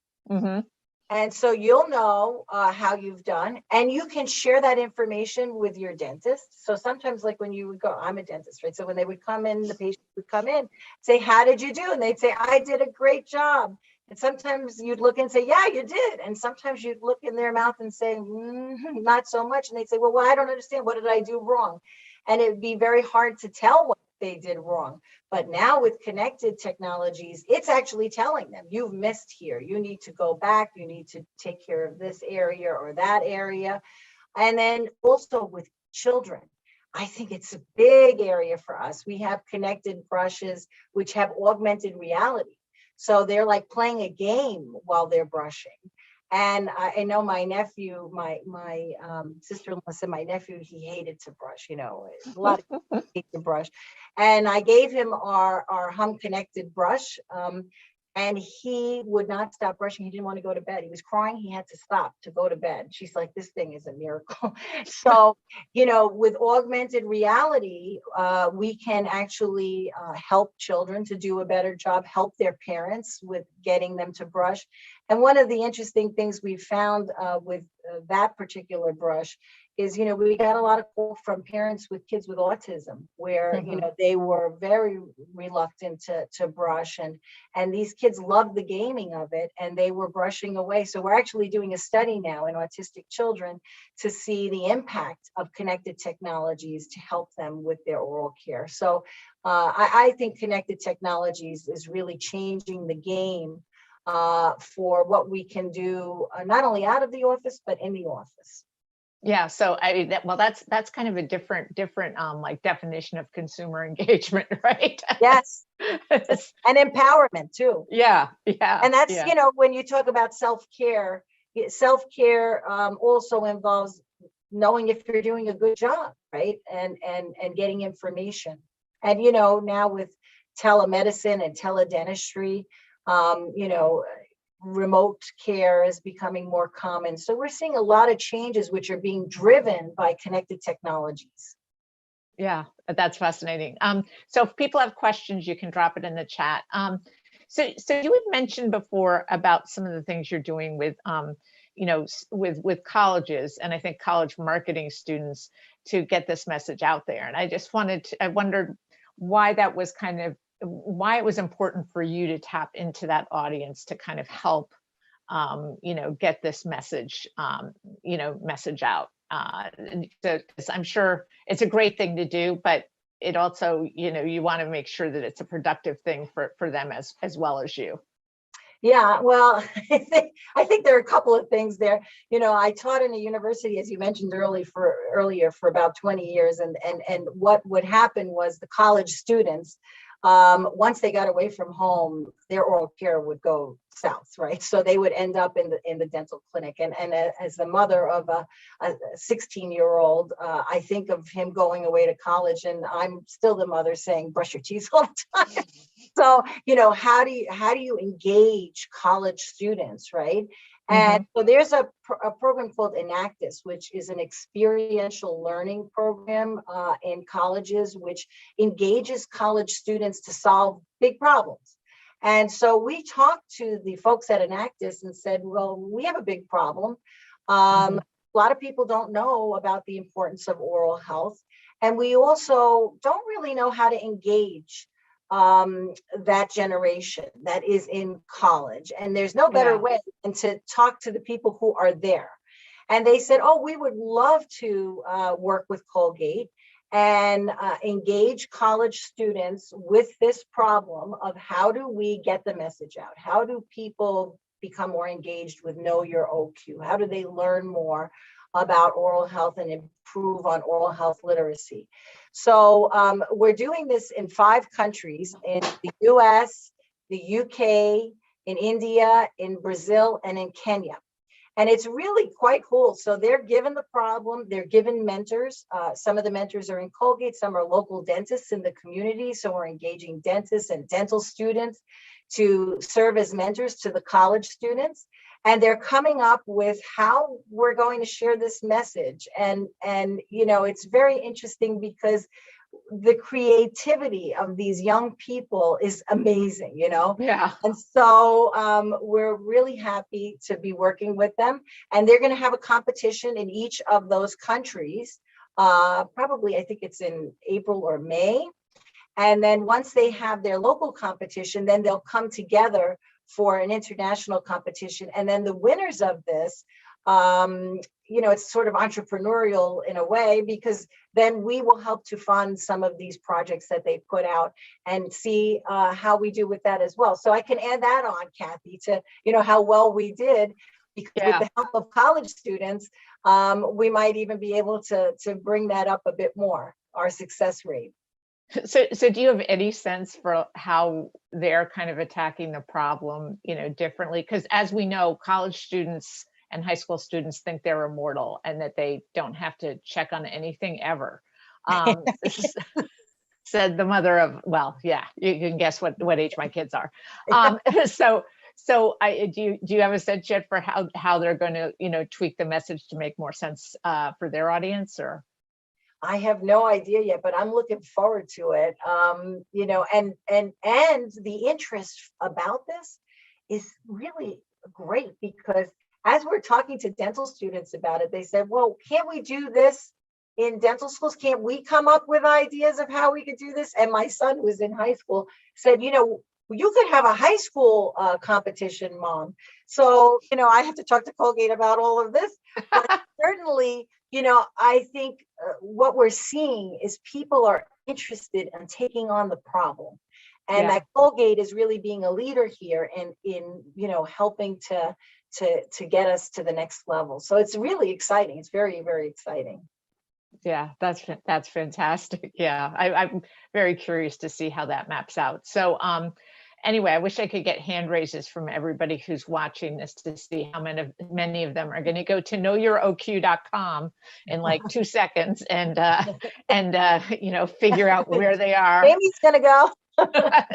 And so you'll know how you've done, and you can share that information with your dentist. So sometimes, like when you would go, I'm a dentist, right? So when they would come in, the patient would come in, say, how did you do? And they'd say, I did a great job. And sometimes you'd look and say, yeah, you did. And sometimes you'd look in their mouth and say, not so much. And they'd say, well, I don't understand. What did I do wrong? And it'd be very hard to tell what they did wrong. But now with connected technologies, it's actually telling them, you've missed here. You need to go back. You need to take care of this area or that area. And then also with children, I think it's a big area for us. We have connected brushes, which have augmented reality. So they're like playing a game while they're brushing. And I know my nephew, my sister-in-law said my nephew, he hated to brush, a lot of people hate to brush. And I gave him our Hum Connected brush. And he would not stop brushing. He didn't want to go to bed. He was crying. He had to stop to go to bed. She's like, this thing is a miracle. So, with augmented reality, we can actually help children to do a better job, help their parents with getting them to brush. And one of the interesting things we found with that particular brush is, we got a lot of calls from parents with kids with autism where, they were very reluctant to brush, and these kids loved the gaming of it and they were brushing away. So we're actually doing a study now in autistic children to see the impact of connected technologies to help them with their oral care. So I think connected technologies is really changing the game for what we can do, not only out of the office, but in the office. Yeah, so I mean, that's kind of a different like definition of consumer engagement, right? Yes, and empowerment too. Yeah. And that's when you talk about self-care also involves knowing if you're doing a good job, right? And getting information. And now with telemedicine and teledentistry, remote care is becoming more common. So we're seeing a lot of changes which are being driven by connected technologies. Yeah, that's fascinating. So if people have questions, you can drop it in the chat. So you had mentioned before about some of the things you're doing with, with colleges, and I think college marketing students to get this message out there. And I wondered why that was why it was important for you to tap into that audience to kind of help, get this message, message out. So I'm sure it's a great thing to do, but it also, you want to make sure that it's a productive thing for them as well as you. Yeah, well, I think there are a couple of things there. I taught in a university, as you mentioned earlier, for about 20 years, and what would happen was the college students, once they got away from home, their oral care would go south, right? So they would end up in the dental clinic. And as the mother of a 16-year-old, I think of him going away to college, and I'm still the mother saying, brush your teeth all the time. So, how do you engage college students, right? And so there's a program called Enactus, which is an experiential learning program in colleges, which engages college students to solve big problems. And so we talked to the folks at Enactus and said, well, we have a big problem. A lot of people don't know about the importance of oral health. And we also don't really know how to engage that generation that is in college. And there's no better way than to talk to the people who are there. And they said, oh, we would love to work with Colgate and engage college students with this problem of how do we get the message out? How do people become more engaged with Know Your OQ? How do they learn more about oral health and improve on oral health literacy? So we're doing this in 5 countries, in the US, the UK, in India, in Brazil, and in Kenya. And it's really quite cool. So they're given the problem, they're given mentors. Some of the mentors are in Colgate, some are local dentists in the community. So we're engaging dentists and dental students to serve as mentors to the college students. And they're coming up with how we're going to share this message. And it's very interesting because the creativity of these young people is amazing, you know? Yeah. And so we're really happy to be working with them. And they're going to have a competition in each of those countries. Probably, I think it's in April or May. And then once they have their local competition, then they'll come together for an international competition. And then the winners of this, it's sort of entrepreneurial in a way, because then we will help to fund some of these projects that they put out and see how we do with that as well. So I can add that on, Kathy, to, how well we did, because with the help of college students, we might even be able to bring that up a bit more, our success rate. So do you have any sense for how they're kind of attacking the problem, differently? Because as we know, college students and high school students think they're immortal and that they don't have to check on anything ever. Said the mother of, well, yeah, you can guess what age my kids are. So do you have a sense yet for how they're going to, tweak the message to make more sense for their audience, or? I have no idea yet, but I'm looking forward to it. And the interest about this is really great, because as we're talking to dental students about it, they said, well, can't we do this in dental schools? Can't we come up with ideas of how we could do this? And my son, who was in high school, said, you could have a high school competition, Mom. So, I have to talk to Colgate about all of this, but certainly, I think what we're seeing is people are interested in taking on the problem, and that Colgate is really being a leader here in helping to get us to the next level. So it's really exciting. It's very, very exciting. Yeah, that's fantastic. Yeah, I'm very curious to see how that maps out. So anyway, I wish I could get hand raises from everybody who's watching this to see how many of them are going to go to knowyouroq.com in like 2 seconds and figure out where they are. Amy's going to go.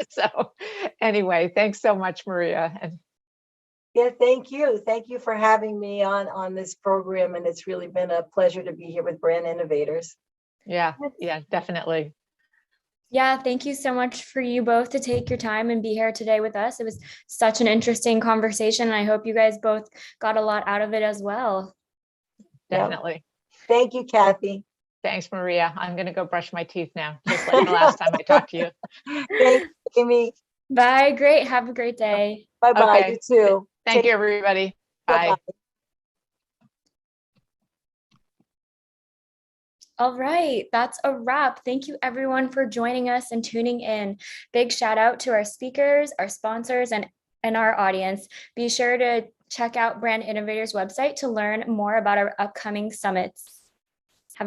So anyway, thanks so much, Maria. Yeah, thank you. Thank you for having me on this program. And it's really been a pleasure to be here with Brand Innovators. Yeah, definitely. Yeah, thank you so much for you both to take your time and be here today with us. It was such an interesting conversation. And I hope you guys both got a lot out of it as well. Definitely. Yep. Thank you, Kathy. Thanks, Maria. I'm going to go brush my teeth now, just like the last time I talked to you. Thanks, Amy. Bye. Great. Have a great day. Bye-bye. Okay. You too. Thank you, everybody. Bye. Bye-bye. All right, that's a wrap. Thank you everyone for joining us and tuning in. Big shout out to our speakers, our sponsors, and our audience. Be sure to check out Brand Innovators website to learn more about our upcoming summits.